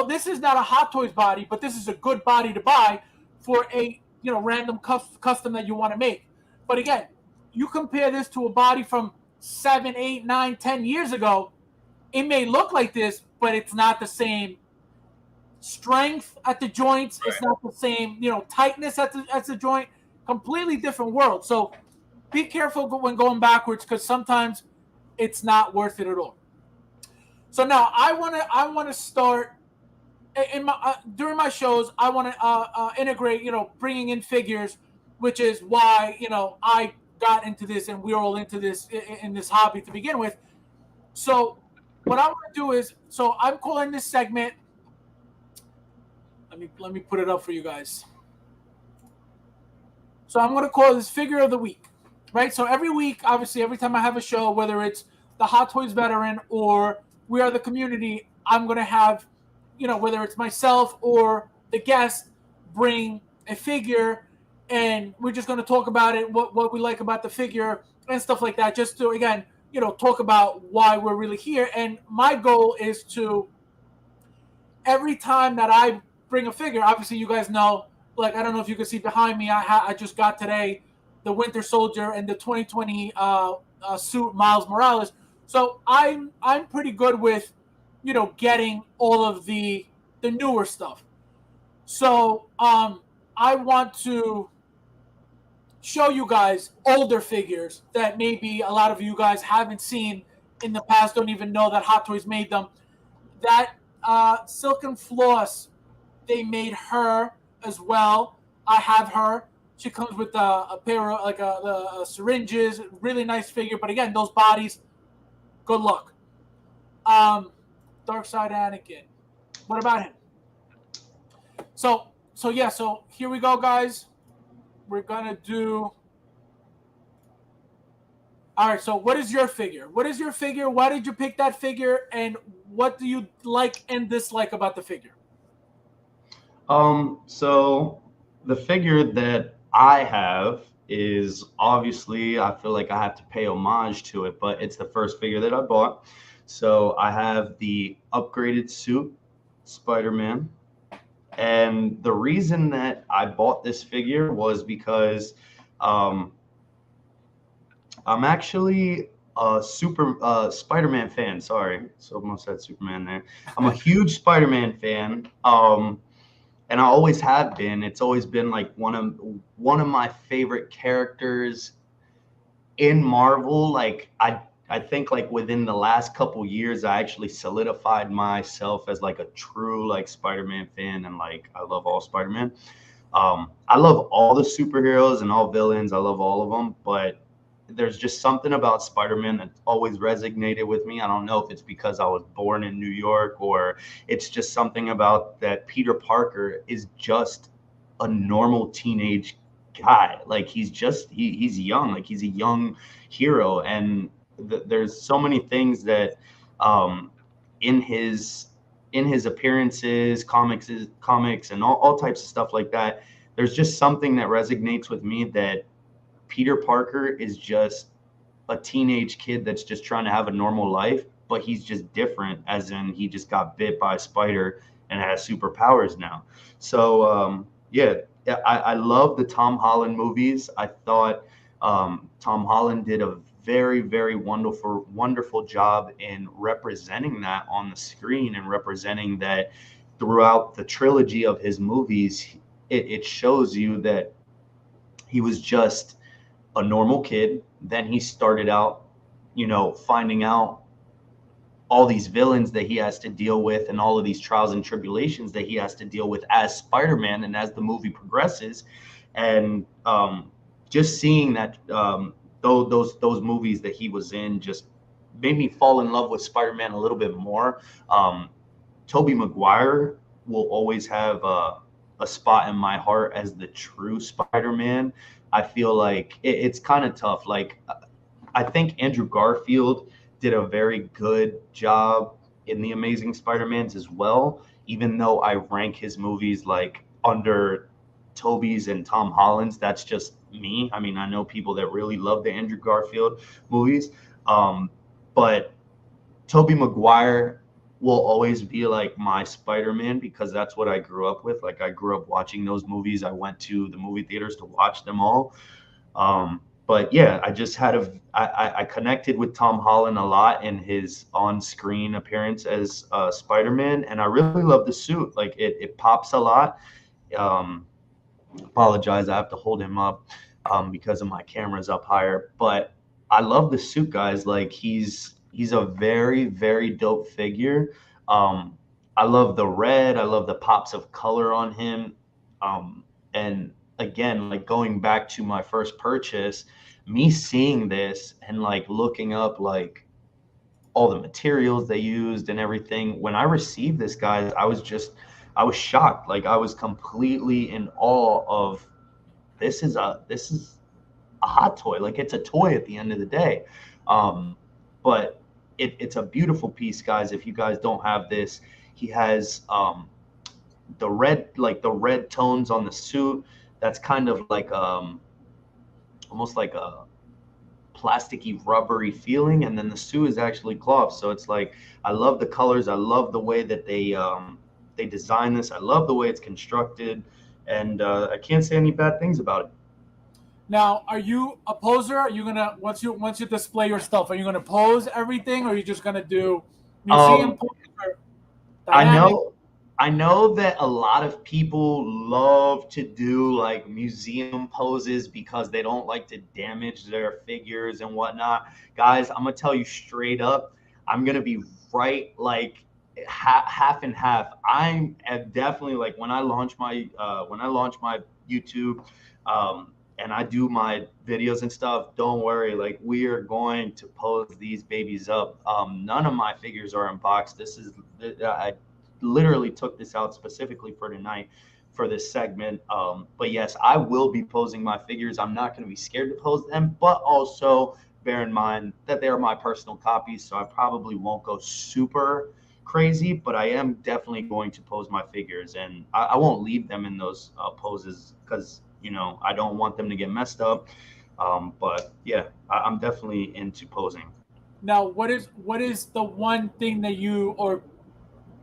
This is not a Hot Toys body, but this is a good body to buy for a random custom that you want to make. But again, you compare this to a body from 7, 8, 9, 10 years ago, it may look like this, but it's not the same strength at the joints. It's not the same, tightness at the joint. Completely different world. So be careful when going backwards, because sometimes it's not worth it at all. So now I want to start in my during my shows. I want to integrate, bringing in figures, which is why I got into this, and we're all into this in this hobby to begin with. So what I want to do is, so I'm calling this segment. Let me put it up for you guys. So I'm going to call this Figure of the Week, right? So every week, obviously, every time I have a show, whether it's the Hot Toys Veteran or We Are the Community, I'm going to have, whether it's myself or the guest, bring a figure, and we're just going to talk about it, what we like about the figure and stuff like that, just to, again, talk about why we're really here. And my goal is to, every time that I bring a figure, obviously you guys know, like, I don't know if you can see behind me, I just got today the Winter Soldier and the 2020 suit Miles Morales. So I'm pretty good with, getting all of the newer stuff. So I want to show you guys older figures that maybe a lot of you guys haven't seen in the past, don't even know that Hot Toys made them. That Silken Floss, they made her as well. I have her. She comes with a pair of syringes. Really nice figure. But again, those bodies, good luck. Dark Side Anakin. What about him? So yeah. So here we go, guys. We're gonna do. All right. So what is your figure? What is your figure? Why did you pick that figure? And what do you like and dislike about the figure? So the figure that I have is, obviously, I feel like I have to pay homage to it, but it's the first figure that I bought. So I have the upgraded suit Spider-Man. And the reason that I bought this figure was because I'm actually a super Spider-Man fan. Sorry, so almost said Superman there. I'm a huge Spider-Man fan. And I always have been. It's always been like one of my favorite characters in Marvel. Like I think like within the last couple years, I actually solidified myself as like a true like Spider-Man fan, and like I love all Spider-Man. I love all the superheroes and all villains. I love all of them, but there's just something about Spider-Man that always resonated with me. I don't know if it's because I was born in New York, or it's just something about that Peter Parker is just a normal teenage guy. Like he's young, like he's a young hero. And there's so many things that in his appearances, comics and all types of stuff like that, there's just something that resonates with me, that Peter Parker is just a teenage kid that's just trying to have a normal life, but he's just different, as in he just got bit by a spider and has superpowers now. So yeah, I love the Tom Holland movies. I thought Tom Holland did a very, very wonderful job in representing that on the screen, and representing that throughout the trilogy of his movies. It shows you that he was just a normal kid. Then he started out, finding out all these villains that he has to deal with, and all of these trials and tribulations that he has to deal with as Spider-Man. And as the movie progresses, and just seeing that those movies that he was in just made me fall in love with Spider-Man a little bit more. Tobey Maguire will always have a spot in my heart as the true Spider-Man. I feel like it's kind of tough. Like, I think Andrew Garfield did a very good job in the Amazing Spider-Mans as well, even though I rank his movies like under Toby's and Tom Holland's. That's just me. I mean, I know people that really love the Andrew Garfield movies, but Tobey Maguire will always be like my Spider-Man because that's what I grew up with. Like I grew up watching those movies. I went to the movie theaters to watch them all. But yeah, I just had I connected with Tom Holland a lot in his on-screen appearance as Spider-Man, and I really love the suit. Like it pops a lot. Um, Apologize, I have to hold him up because of my camera's up higher. But I love the suit, guys. Like he's a very very dope figure. I love the red. I love the pops of color on him. And again, like going back to my first purchase, me seeing this and like looking up like all the materials they used and everything. When I received this, guys, I was shocked. Like I was completely in awe of this is a hot toy. Like it's a toy at the end of the day. Um, but it's a beautiful piece, guys. If you guys don't have this, he has the red tones on the suit. That's kind of like almost like a plasticky rubbery feeling, and then the suit is actually cloth. So it's like I love the colors. I love the way that they design this. I love the way it's constructed, and I can't say any bad things about it. Now, are you a poser? Are you gonna once you display your stuff? Are you gonna pose everything, or are you just gonna do museum Um, pose or I dynamic? know I know that a lot of people love to do like museum poses because they don't like to damage their figures and whatnot. Guys, I'm gonna tell you straight up, I'm gonna be right like half and half. I'm definitely like when I launch my YouTube and I do my videos and stuff, don't worry, like we are going to pose these babies up. None of my figures are unboxed. This is I literally took this out specifically for tonight for this segment. But yes, I will be posing my figures. I'm not going to be scared to pose them, but also bear in mind that they are my personal copies, so I probably won't go super crazy, but I am definitely going to pose my figures, and I won't leave them in those poses because I don't want them to get messed up. But yeah, I'm definitely into posing. Now, what is the one thing that you or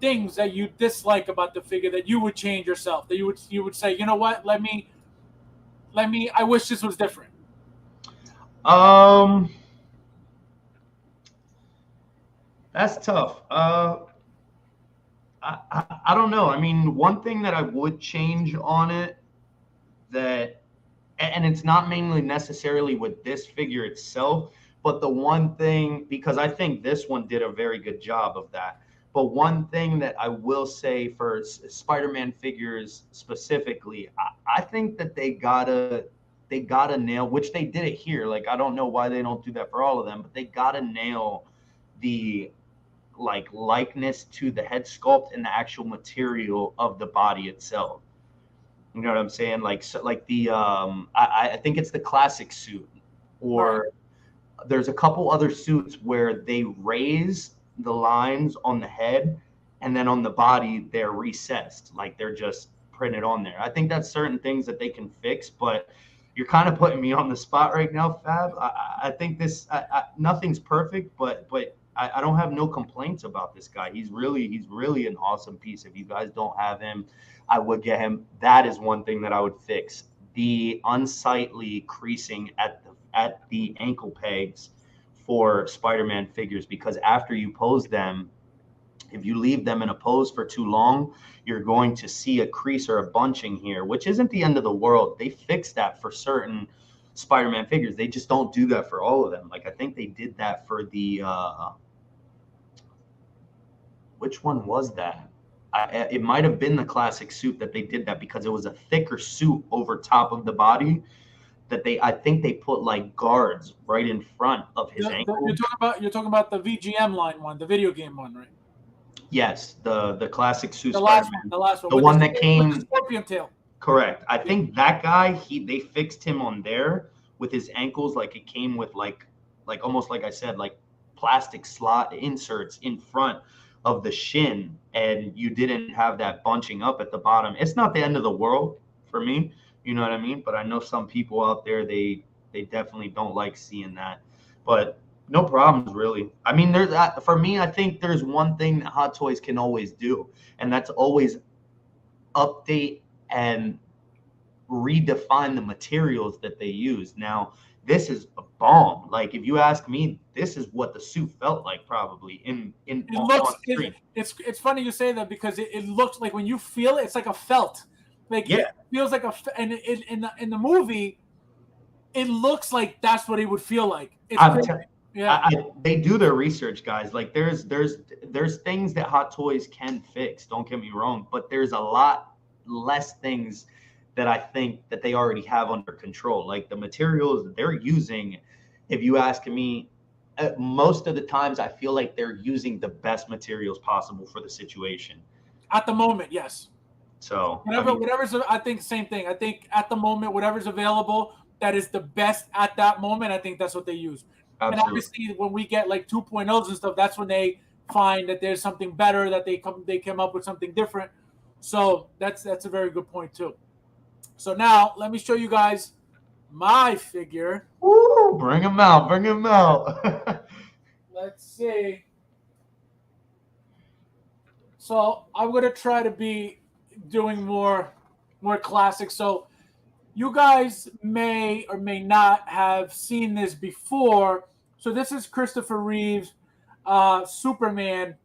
things that you dislike about the figure that you would change yourself? That you would say, you know what? Let me. I wish this was different. Um, that's tough. I don't know. I mean, one thing that I would change on it that, and it's not mainly necessarily with this figure itself, but the one thing, because I think this one did a very good job of that. But one thing that I will say for Spider-Man figures specifically, I think that they gotta nail, which they did it here. Like I don't know why they don't do that for all of them, but they gotta nail the like likeness to the head sculpt and the actual material of the body itself. You know what I'm saying? Like so, like the I think it's the classic suit, All right. or there's a couple other suits where they raise the lines on the head, and then on the body they're recessed, like they're just printed on there. I think that's certain things that they can fix, but you're kind of putting me on the spot right now, Fab. I think nothing's perfect, but I don't have no complaints about this guy. He's really an awesome piece. If you guys don't have him, I would get him. That is one thing that I would fix: the unsightly creasing at the ankle pegs for Spider-Man figures, because after you pose them, if you leave them in a pose for too long, you're going to see a crease or a bunching here, which isn't the end of the world. They fixed that for certain Spider-Man figures. They just don't do that for all of them. Like I think they did that for the which one was that? It might have been the classic suit that they did that because it was a thicker suit over top of the body that I think they put like guards right in front of his You're ankle. talking about the VGM line one, the video game one, right? Yes, the classic suit The last one, Spider-Man, the last one the with the one that with the came. scorpion tail. Correct. I Yeah. think that guy, they fixed him on there with his ankles, like it came with like almost like I said, like plastic slot inserts in front, of the shin and you didn't have that bunching up at the bottom, it's not the end of the world for me. You know what I mean? But I know some people out there, they definitely don't like seeing that. But no problems really. I mean, there's for me, I think there's one thing that Hot Toys can always do, and that's always update and redefine the materials that they use. Now, this is a bomb. Like if you ask me, this is what the suit felt like probably in It looks on screen. it's funny you say that because it looks like when you feel it, it's like a felt. Like Yeah, it feels like and in the movie, it looks like that's what it would feel like. It's I'm crazy. t- Yeah. they do their research, guys. Like there's things that Hot Toys can fix. Don't get me wrong, but there's a lot less things that I think that they already have under control. Like the materials that they're using, if you ask me, most of the times I feel like they're using the best materials possible for the situation. At the moment, yes. So I mean, Whatever's I think same thing. I think at the moment, whatever's available that is the best at that moment, I think that's what they use. And absolutely. obviously when we get like 2.0s and stuff, that's when they find that there's something better, that they came up with something different. So that's a very good point too. So now let me show you guys my figure. Woo, bring them out, bring them out. Let's see. So I'm gonna try to be doing more classics. So you guys may or may not have seen this before. So this is Christopher Reeve's Superman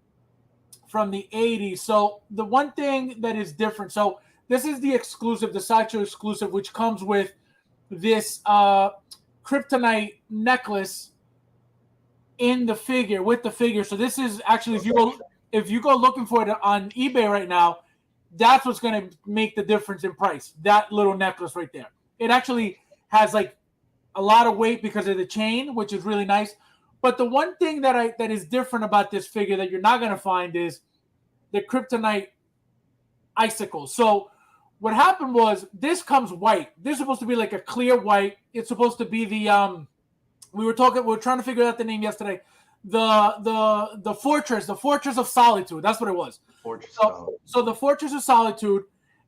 from the 80s. So the one thing that is different, so this is the exclusive, the Sideshow exclusive, which comes with this kryptonite necklace in the figure, with the figure. So this is actually, if you go looking for it on eBay right now, that's what's going to make the difference in price. That little necklace right there. It actually has like a lot of weight because of the chain, which is really nice. But the one thing that is different about this figure that you're not going to find is the kryptonite icicles. So what happened was this comes white. This is supposed to be like a clear white. It's supposed to be the we were trying to figure out the name yesterday. The fortress of solitude. That's what it was. So the fortress of solitude,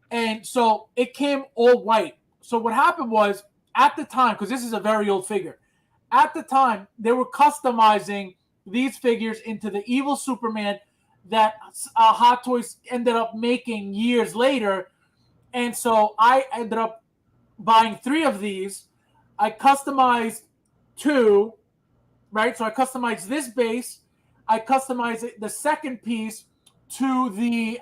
and so it came all white. So what happened was at the time, because this is a very old figure, at the time they were customizing these figures into the evil Superman that Hot Toys ended up making years later, and so I ended up buying 3 of these. I customized 2, right? So I customized this base. I customized the second piece to the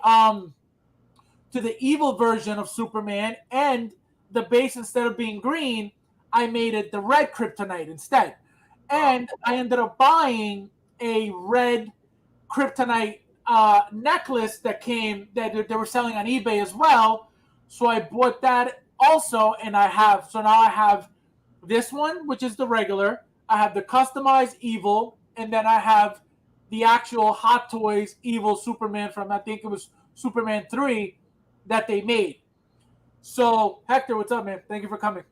evil version of Superman, and the base, instead of being green, I made it the red kryptonite instead. And I ended up buying a red kryptonite necklace that they were selling on eBay as well. So I bought that also, and now I have this one, which is the regular. I have the customized evil, and then I have the actual Hot Toys evil Superman from, I think it was Superman 3 that they made. So Hector, what's up, man? Thank you for coming.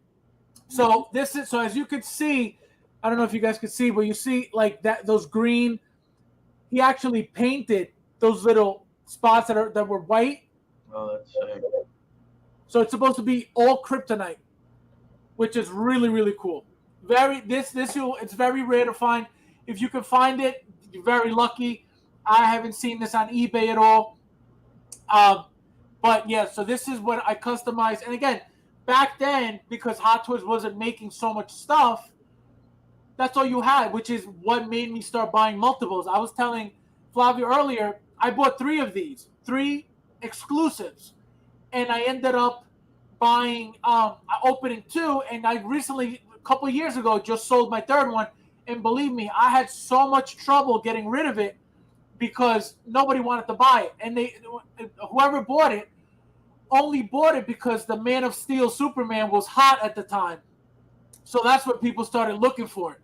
So as you can see, I don't know if you guys could see, but you see like that, those green, he actually painted those little spots that were white. Oh, that's sick. So it's supposed to be all kryptonite, which is really, really cool. It's very rare to find. If you can find it, you're very lucky. I haven't seen this on eBay at all. But yeah, so this is what I customized. And again, back then, because Hot Toys wasn't making so much stuff, that's all you had, which is what made me start buying multiples. I was telling Flavio earlier, I bought 3 of these, 3 exclusives, and I ended up opening 2, and I recently, a couple of years ago, just sold my 3rd one. And believe me, I had so much trouble getting rid of it because nobody wanted to buy it, and whoever bought it only bought it because the Man of Steel Superman was hot at the time. So that's what people started looking for.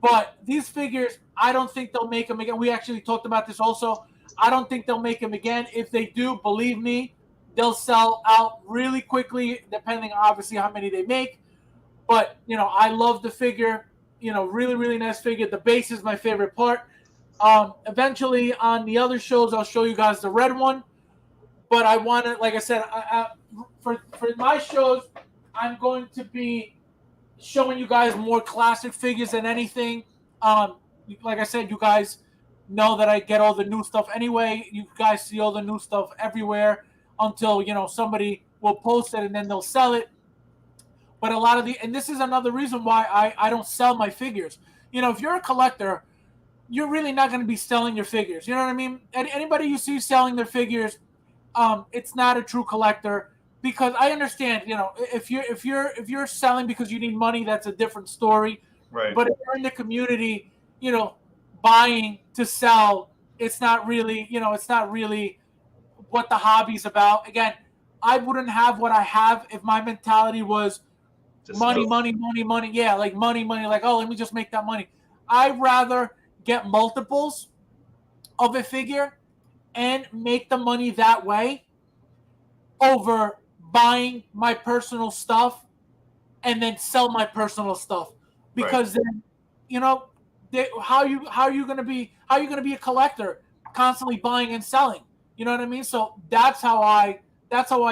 But these figures, I don't think they'll make them again. We actually talked about this also. I don't think they'll make them again. If they do, believe me, they'll sell out really quickly, depending on obviously how many they make. But, I love the figure. Really, really nice figure. The base is my favorite part. Eventually, on the other shows, I'll show you guys the red one. But I want to, like I said, for my shows, I'm going to be showing you guys more classic figures than anything. Um, like I said, you guys know that I get all the new stuff anyway. You guys see all the new stuff everywhere until somebody will post it and then they'll sell it. But a lot of and this is another reason why I don't sell my figures. If you're a collector, you're really not going to be selling your figures. You know what I mean? Anybody you see selling their figures, it's not a true collector. Because I understand, if you're selling because you need money, that's a different story. Right. But if you're in the community, buying to sell, it's not really what the hobby's about. Again, I wouldn't have what I have if my mentality was Just money, sell. money, money, money. Yeah, like money, money. Like, oh, let me just make that money. I'd rather get multiples of a figure and make the money that way over buying my personal stuff and then sell my personal stuff. Right. Because then, you know, how are you gonna be a collector constantly buying and selling? You know what I mean? So that's how I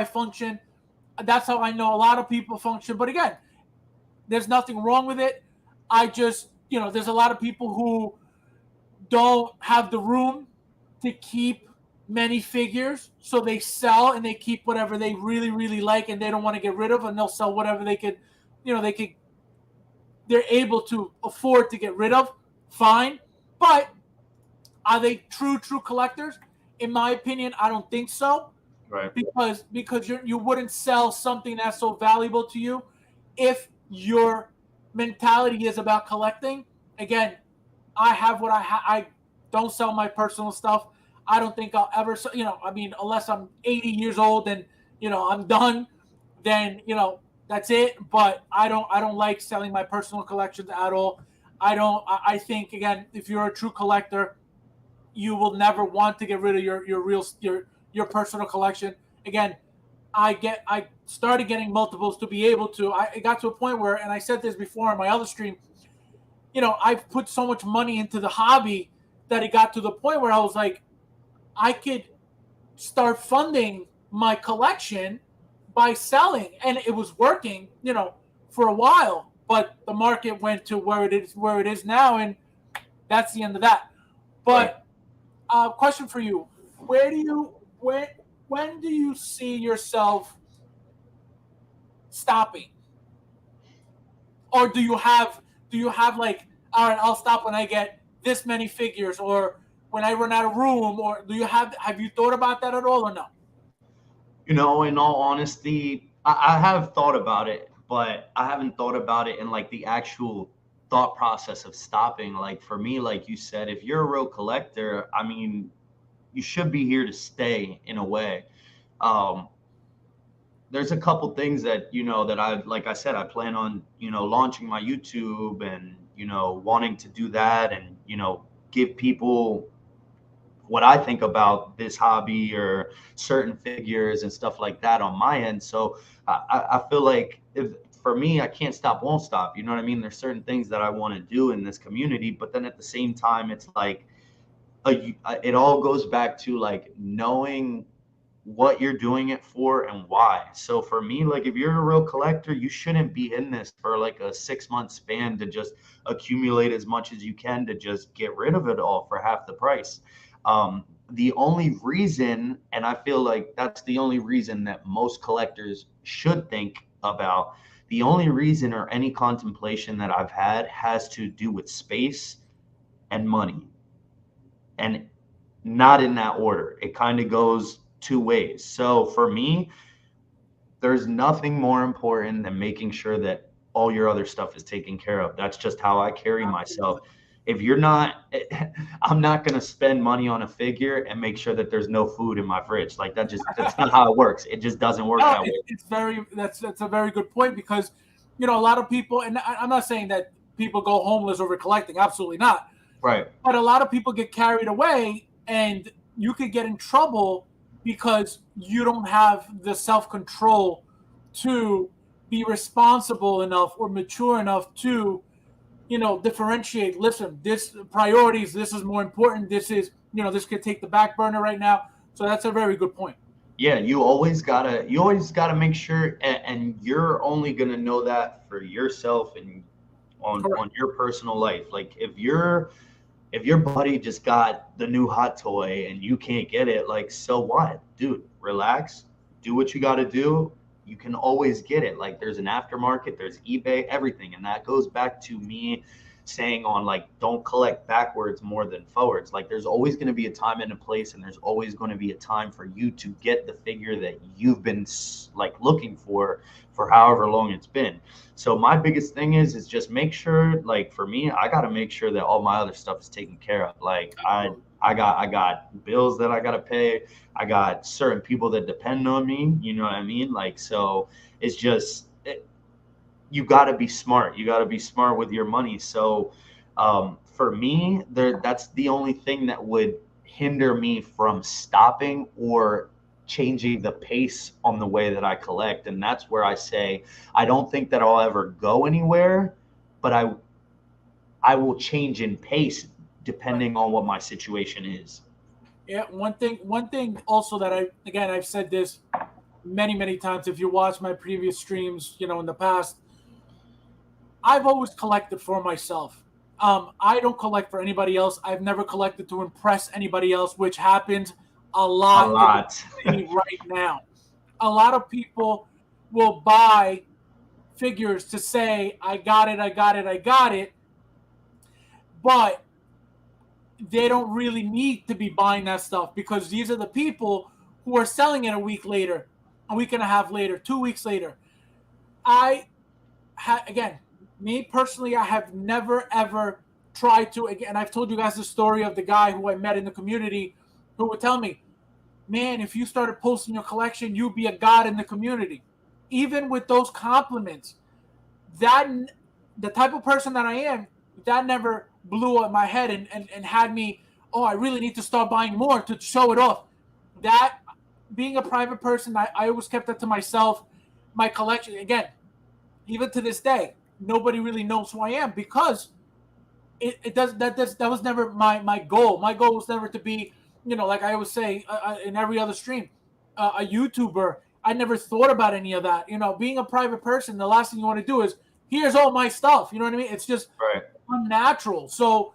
function. That's how I know a lot of people function. But again, there's nothing wrong with it. I just, there's a lot of people who don't have the room to keep many figures, so they sell and they keep whatever they really, really like and they don't want to get rid of, and they'll sell whatever they could, they're able to afford to get rid of. Fine, but are they true collectors? In my opinion, I don't think so. Right. Because you wouldn't sell something that's so valuable to you if your mentality is about collecting. Again, I have what I don't sell my personal stuff. I don't think I'll ever, I mean, unless I'm 80 years old and I'm done, then that's it. But I don't like selling my personal collections at all. I don't. I think, again, if you're a true collector, you will never want to get rid of your personal collection. Again, I started getting multiples to be able to. It got to a point where, and I said this before on my other stream, I've put so much money into the hobby that it got to the point where I was like, I could start funding my collection by selling, and it was working, for a while. But the market went to where it is now, and that's the end of that. Right. But question for you: Where do you when do you see yourself stopping, or do you have like, all right, I'll stop when I get this many figures, or when I run out of room, or have you thought about that at all, or no? In all honesty, I have thought about it, but I haven't thought about it in like the actual thought process of stopping. Like for me, like you said, if you're a real collector, I mean, you should be here to stay in a way. Um, there's a couple things that that I, like I said, I plan on launching my YouTube and wanting to do that and give people what I think about this hobby or certain figures and stuff like that on my end. So I feel like, if for me, I can't stop, won't stop. You know what I mean? There's certain things that I want to do in this community, but then at the same time, it's like it all goes back to like knowing what you're doing it for and why. So for me, like if you're a real collector, you shouldn't be in this for like a 6 month span to just accumulate as much as you can to just get rid of it all for half the price. The only reason, and I feel like that's the only reason that most collectors should think about, the only reason or any contemplation that I've had has to do with space and money, and not in that order. It kind of goes two ways. So for me, there's nothing more important than making sure that all your other stuff is taken care of. That's just how I carry myself. If you're not, I'm not going to spend money on a figure and make sure that there's no food in my fridge. Like that's not how it works. It just doesn't work No, that way. that's a very good point, because a lot of people, and I'm not saying that people go homeless over collecting, absolutely not, Right. but a lot of people get carried away, and you could get in trouble because you don't have the self-control to be responsible enough or mature enough to differentiate. Listen, this priorities. This is more important. This is, this could take the back burner right now. So that's a very good point. Yeah, you always gotta make sure, and you're only gonna know that for yourself and Correct. on your personal life. Like if your buddy just got the new hot toy and you can't get it, like, so what? Dude, relax, do what you got to do. You can always get it. Like, there's an aftermarket, there's eBay, everything. And that goes back to me saying on, like, don't collect backwards more than forwards. Like, there's always going to be a time and a place, and there's always going to be a time for you to get the figure that you've been like looking for however long it's been. So my biggest thing is just make sure, like, for me, I got to make sure that all my other stuff is taken care of. Like, I got bills that I got to pay. I got certain people that depend on me, you know what I mean? Like, so it's just you got to be smart. You got to be smart with your money. So for me, that's the only thing that would hinder me from stopping or changing the pace on the way that I collect. And that's where I say I don't think that I'll ever go anywhere, but I will change in pace Right. depending on what my situation is. Yeah. One thing also that I've said this many, many times. If you watch my previous streams, in the past, I've always collected for myself. I don't collect for anybody else. I've never collected to impress anybody else, which happens a A lot in the lot. community right now. A lot of people will buy figures to say, I got it, I got it, I got it, but they don't really need to be buying that stuff because these are the people who are selling it a week later, a week and a half later, 2 weeks later. I again, me personally, I have never ever tried to. Again, I've told you guys the story of the guy who I met in the community who would tell me, "Man, if you started posting your collection, you'd be a god in the community." Even with those compliments, that the type of person that I am, that never blew up my head and had me, oh, I really need to start buying more to show it off. That being a private person, I always kept that to myself. My collection, again, even to this day, nobody really knows who I am because that was never my goal. My goal was never to be, like I always say in every other stream, a YouTuber. I never thought about any of that. Being a private person, the last thing you want to do is here's all my stuff. You know what I mean? It's just Right. unnatural. So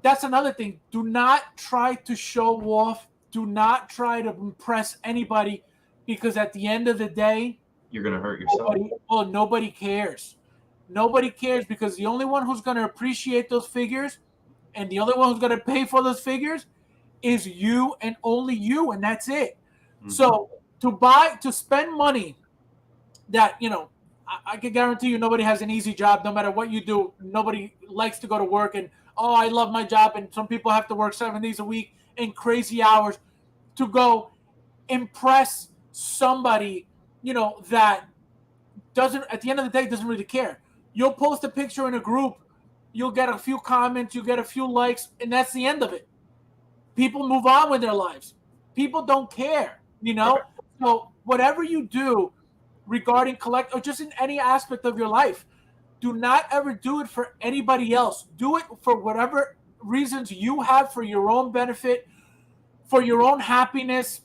that's another thing. Do not try to show off. Do not try to impress anybody because at the end of the day, You're going to hurt yourself. nobody cares. Nobody cares because the only one who's going to appreciate those figures and the only one who's going to pay for those figures is you and only you, and that's it. Hmm. So to spend money that, I can guarantee you nobody has an easy job. No matter what you do, nobody likes to go to work and, oh, I love my job. And some people have to work 7 days a week in crazy hours to go impress somebody, that doesn't, at the end of the day, doesn't really care. You'll post a picture in a group, you'll get a few comments, you get a few likes, and that's the end of it. People move on with their lives. People don't care, Right. So whatever you do regarding collect or just in any aspect of your life, do not ever do it for anybody else. Do it for whatever reasons you have for your own benefit, for your own happiness,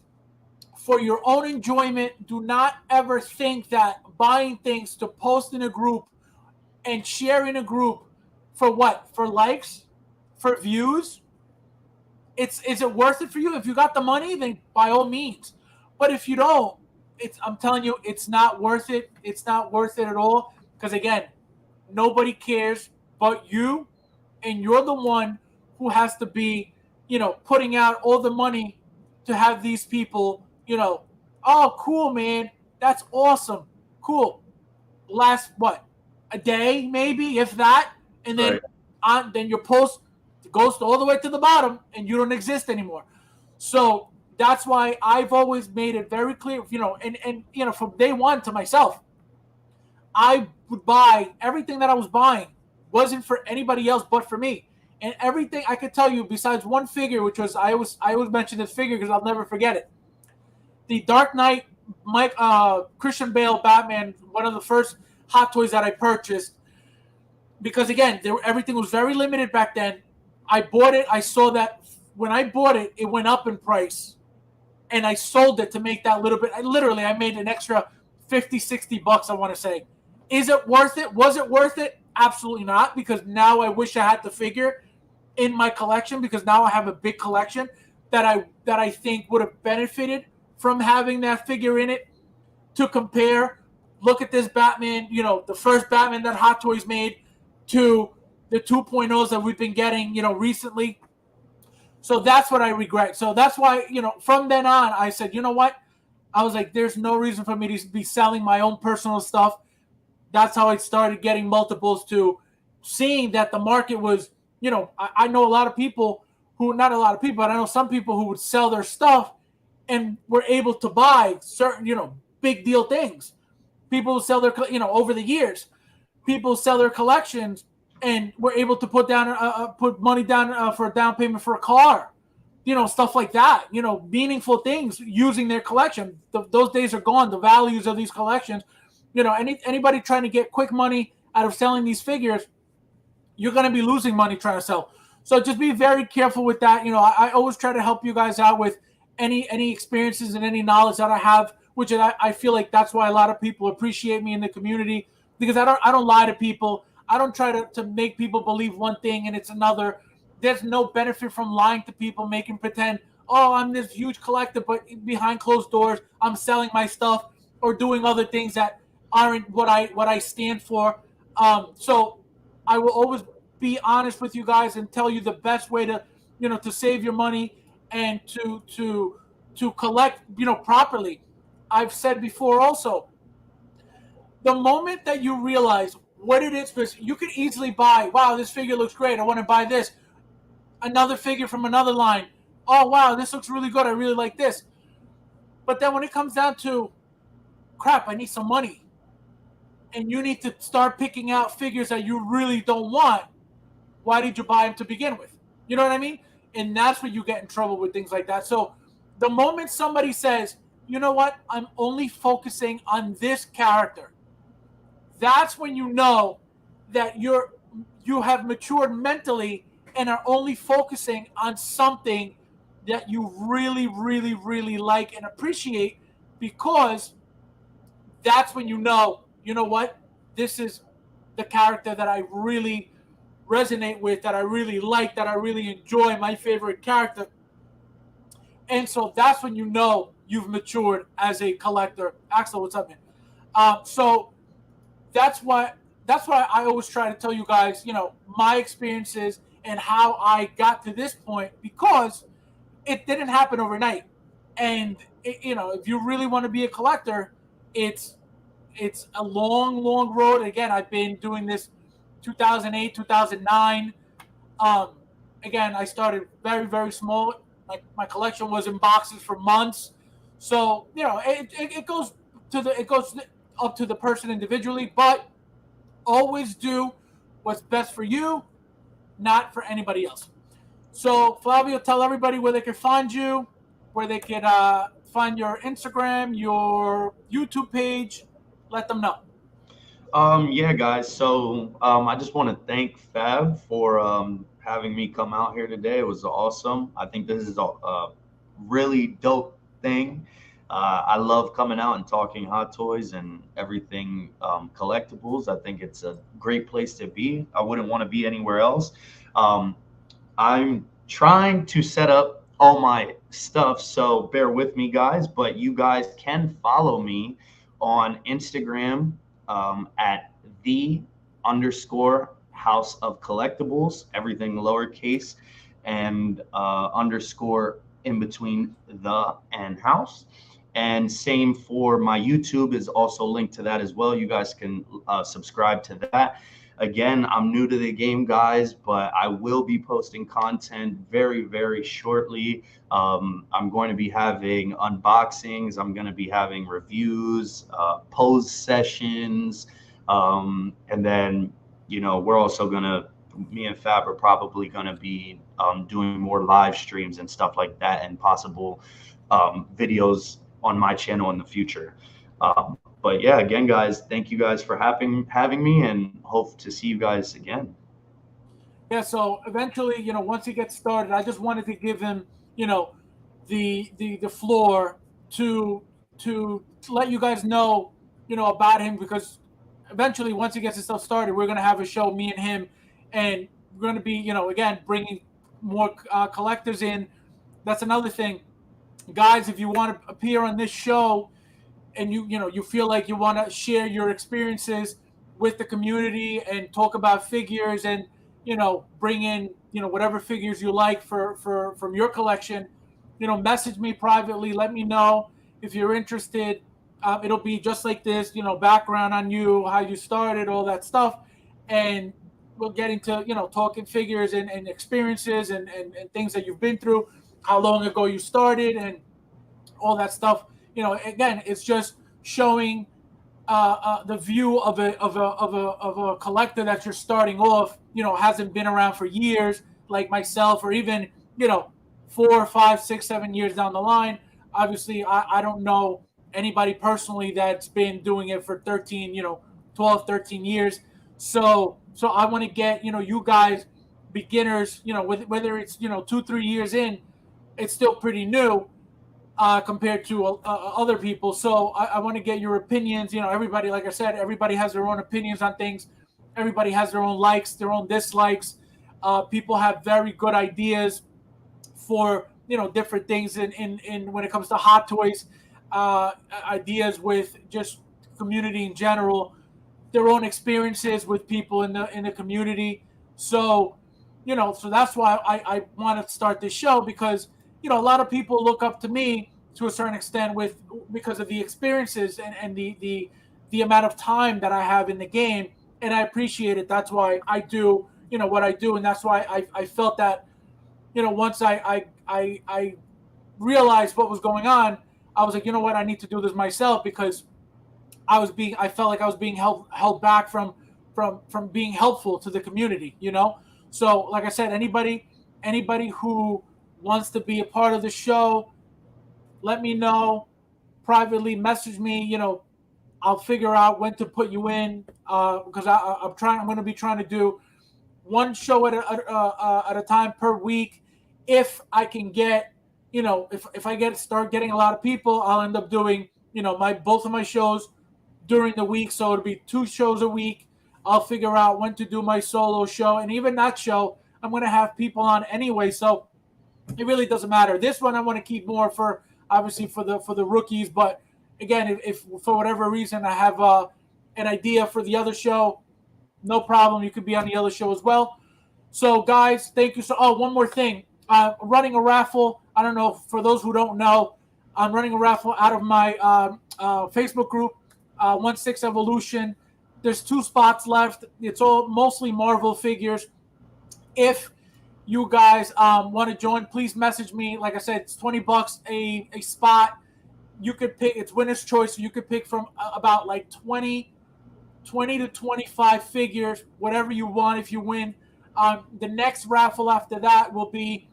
for your own enjoyment. Do not ever think that buying things to post in a group and share in a group for what? For likes? For views? Is it worth it for you? If you got the money, then by all means. But if you don't, I'm telling you, it's not worth it. It's not worth it at all. Because again, nobody cares but you, and you're the one who has to be, putting out all the money to have these people, oh, cool, man, that's awesome, cool. Last what, a day maybe, if that, and then Right. then your post goes all the way to the bottom, and you don't exist anymore. So that's why I've always made it very clear, and from day one to myself, I would buy everything that I was buying wasn't for anybody else but for me. And everything I could tell you, besides one figure, which was I always mention this figure because I'll never forget it. The Dark Knight, Christian Bale Batman, one of the first Hot Toys that I purchased. because again, everything was very limited back then. I bought it. I saw that when I bought it, it went up in price, and I sold it to make that little bit. I made an extra 50, $60. I want to say, is it worth it? Was it worth it? Absolutely not, because now I wish I had the figure in my collection, because now I have a big collection that I think would have benefited from having that figure in it to compare. Look at this Batman, the first Batman that Hot Toys made to the 2.0s that we've been getting, recently. So that's what I regret. So that's why, from then on, I said, you know what? I was like, there's no reason for me to be selling my own personal stuff. That's how I started getting multiples, to seeing that the market was, I know a lot of people not a lot of people, but I know some people who would sell their stuff and were able to buy certain, big deal things. People who sell their, over the years, people sell their collections and were able to put money down for a down payment for a car, stuff like that, meaningful things using their collection. Those days are gone. The values of these collections, anybody trying to get quick money out of selling these figures, you're going to be losing money trying to sell. So just be very careful with that. I always try to help you guys out with any experiences and any knowledge that I have, which I feel like that's why a lot of people appreciate me in the community, because I don't lie to people. I don't try to make people believe one thing and it's another. There's no benefit from lying to people, making pretend, oh, I'm this huge collector, but behind closed doors, I'm selling my stuff or doing other things that aren't what I stand for. So I will always be honest with you guys and tell you the best way to save your money and to collect, properly. I've said before also, the moment that you realize what it is, because you could easily buy, wow, this figure looks great, I want to buy this, another figure from another line, oh wow, this looks really good, I really like this. But then when it comes down to, crap, I need some money, and you need to start picking out figures that you really don't want, why did you buy them to begin with? You know what I mean? And that's where you get in trouble with things like that. So the moment somebody says, you know what, I'm only focusing on this character, that's when you know that you have matured mentally and are only focusing on something that you really, really, really like and appreciate, because that's when you know what, this is the character that I really resonate with, that I really like, that I really enjoy, my favorite character. And so that's when you've matured as a collector. Axel, what's up, man? So that's why I always try to tell you guys, my experiences and how I got to this point, because it didn't happen overnight. And if you really want to be a collector, it's it's a long, long road. Again, I've been doing this 2008, 2009. Um, Again, I started very, very small. My collection was in boxes for months. So it goes up to the person individually, but always do what's best for you, not for anybody else. So Flavio, tell everybody where they can find you, where they can find your Instagram, your YouTube page. Let them know. Yeah, guys. So I just want to thank Fab for having me come out here today. It was awesome. I think this is a really dope thing. I love coming out and talking hot toys and everything collectibles. I think it's a great place to be. I wouldn't want to be anywhere else. Um, I'm trying to set up all my stuff, so bear with me, guys. But you guys can follow me on Instagram at the underscore house of collectibles, everything lowercase and underscore in between the and house. And same for my YouTube is also linked to that as well. You guys can subscribe to that. Again, I'm new to the game, guys, but I will be posting content very, very shortly. I'm going to be having unboxings. I'm going to be having reviews, pose sessions. And then, we're also going to, me and Fab are probably going to be doing more live streams and stuff like that, and possible videos on my channel in the future. But yeah, again, guys, thank you guys for having me, and hope to see you guys again. Yeah, so eventually, once he gets started, I just wanted to give him, you know, the floor to let you guys know, about him, because eventually, once he gets himself started, we're gonna have a show, me and him, and we're gonna be, again, bringing more collectors in. That's another thing, guys. If you want to appear on this show, and you feel like you want to share your experiences with the community and talk about figures, and bring in whatever figures you like for from your collection, message me privately, let me know if you're interested. It'll be just like this, background on you, how you started, all that stuff, and we'll get into talking figures and experiences, and things that you've been through, how long ago you started, and all that stuff. Again, it's just showing the view of a collector that you're starting off. Hasn't been around for years, like myself, or even 4, 5, 6, 7 years down the line. Obviously, I don't know anybody personally that's been doing it for 13, 12, 13 years. So I want to get you guys, beginners, whether it's 2, 3 years in, it's still pretty new compared to other people. So I want to get your opinions. Everybody, like I said, everybody has their own opinions on things. Everybody has their own likes, their own dislikes. People have very good ideas for different things in when it comes to hot toys, ideas with just community in general, their own experiences with people in the community. So, so that's why I want to start this show, because a lot of people look up to me to a certain extent because of the experiences and the amount of time that I have in the game, and I appreciate it. That's why I do what I do, and that's why I felt that once I realized what was going on, I was like, what, I need to do this myself, because I felt like I was being held back from being helpful to the community. So like I said, anybody who wants to be a part of the show, let me know privately, message me. I'll figure out when to put you in, because I'm going to be trying to do one show at a time per week. If I can get, if I start getting a lot of people, I'll end up doing, both of my shows during the week. So it'll be 2 shows a week. I'll figure out when to do my solo show, and even that show, I'm going to have people on anyway. So it really doesn't matter. This one I want to keep more for, obviously, for the rookies. But again, if for whatever reason I have an idea for the other show, no problem. You could be on the other show as well. So, guys, thank you. So, one more thing. Running a raffle. I don't know, for those who don't know, I'm running a raffle out of my Facebook group, 1/6 Evolution. There's 2 spots left. It's all mostly Marvel figures. If you guys want to join, please message me. Like I said, it's $20 a spot. You could pick. It's winner's choice. So you could pick from about like 20 to 25 figures, whatever you want if you win. The next raffle after that will be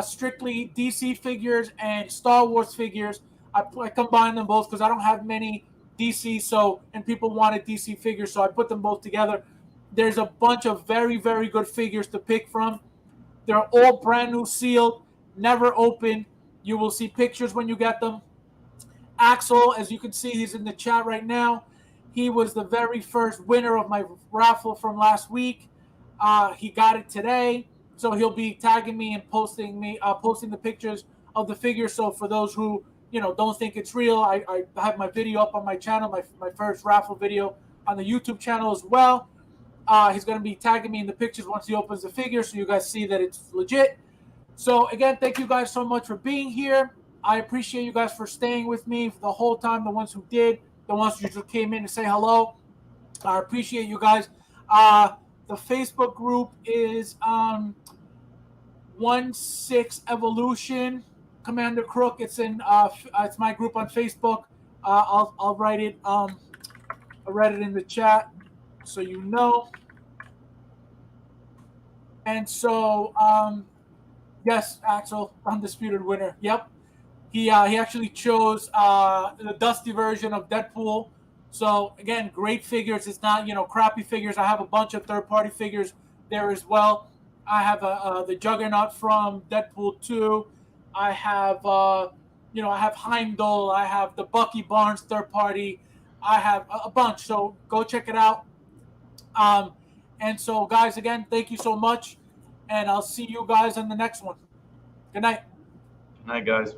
strictly DC figures and Star Wars figures. I combine them both because I don't have many DC, and people wanted DC figures, so I put them both together. There's a bunch of very, very good figures to pick from. They're all brand new, sealed, never opened. You will see pictures when you get them. Axel, as you can see, he's in the chat right now. He was the very first winner of my raffle from last week. He got it today, so he'll be tagging me and posting the pictures of the figure. So for those who don't think it's real, I have my video up on my channel, my first raffle video on the YouTube channel as well. He's going to be tagging me in the pictures once he opens the figure, so you guys see that it's legit. So again, thank you guys so much for being here. I appreciate you guys for staying with me for the whole time. The ones who did, the ones who just came in to say hello. I appreciate you guys. The Facebook group is 1/6 Evolution. Commander Crook. It's it's my group on Facebook. I'll write it. I read it in the chat, so you know. And so, yes, Axel, undisputed winner. Yep. He actually chose the dusty version of Deadpool. So again, great figures. It's not crappy figures. I have a bunch of third party figures there as well. I have the Juggernaut from Deadpool 2. I have I have Heimdall. I have the Bucky Barnes third party. I have a bunch. So go check it out. Um, and so guys, again, thank you so much, and I'll see you guys in the next one. Good night. Good night, guys.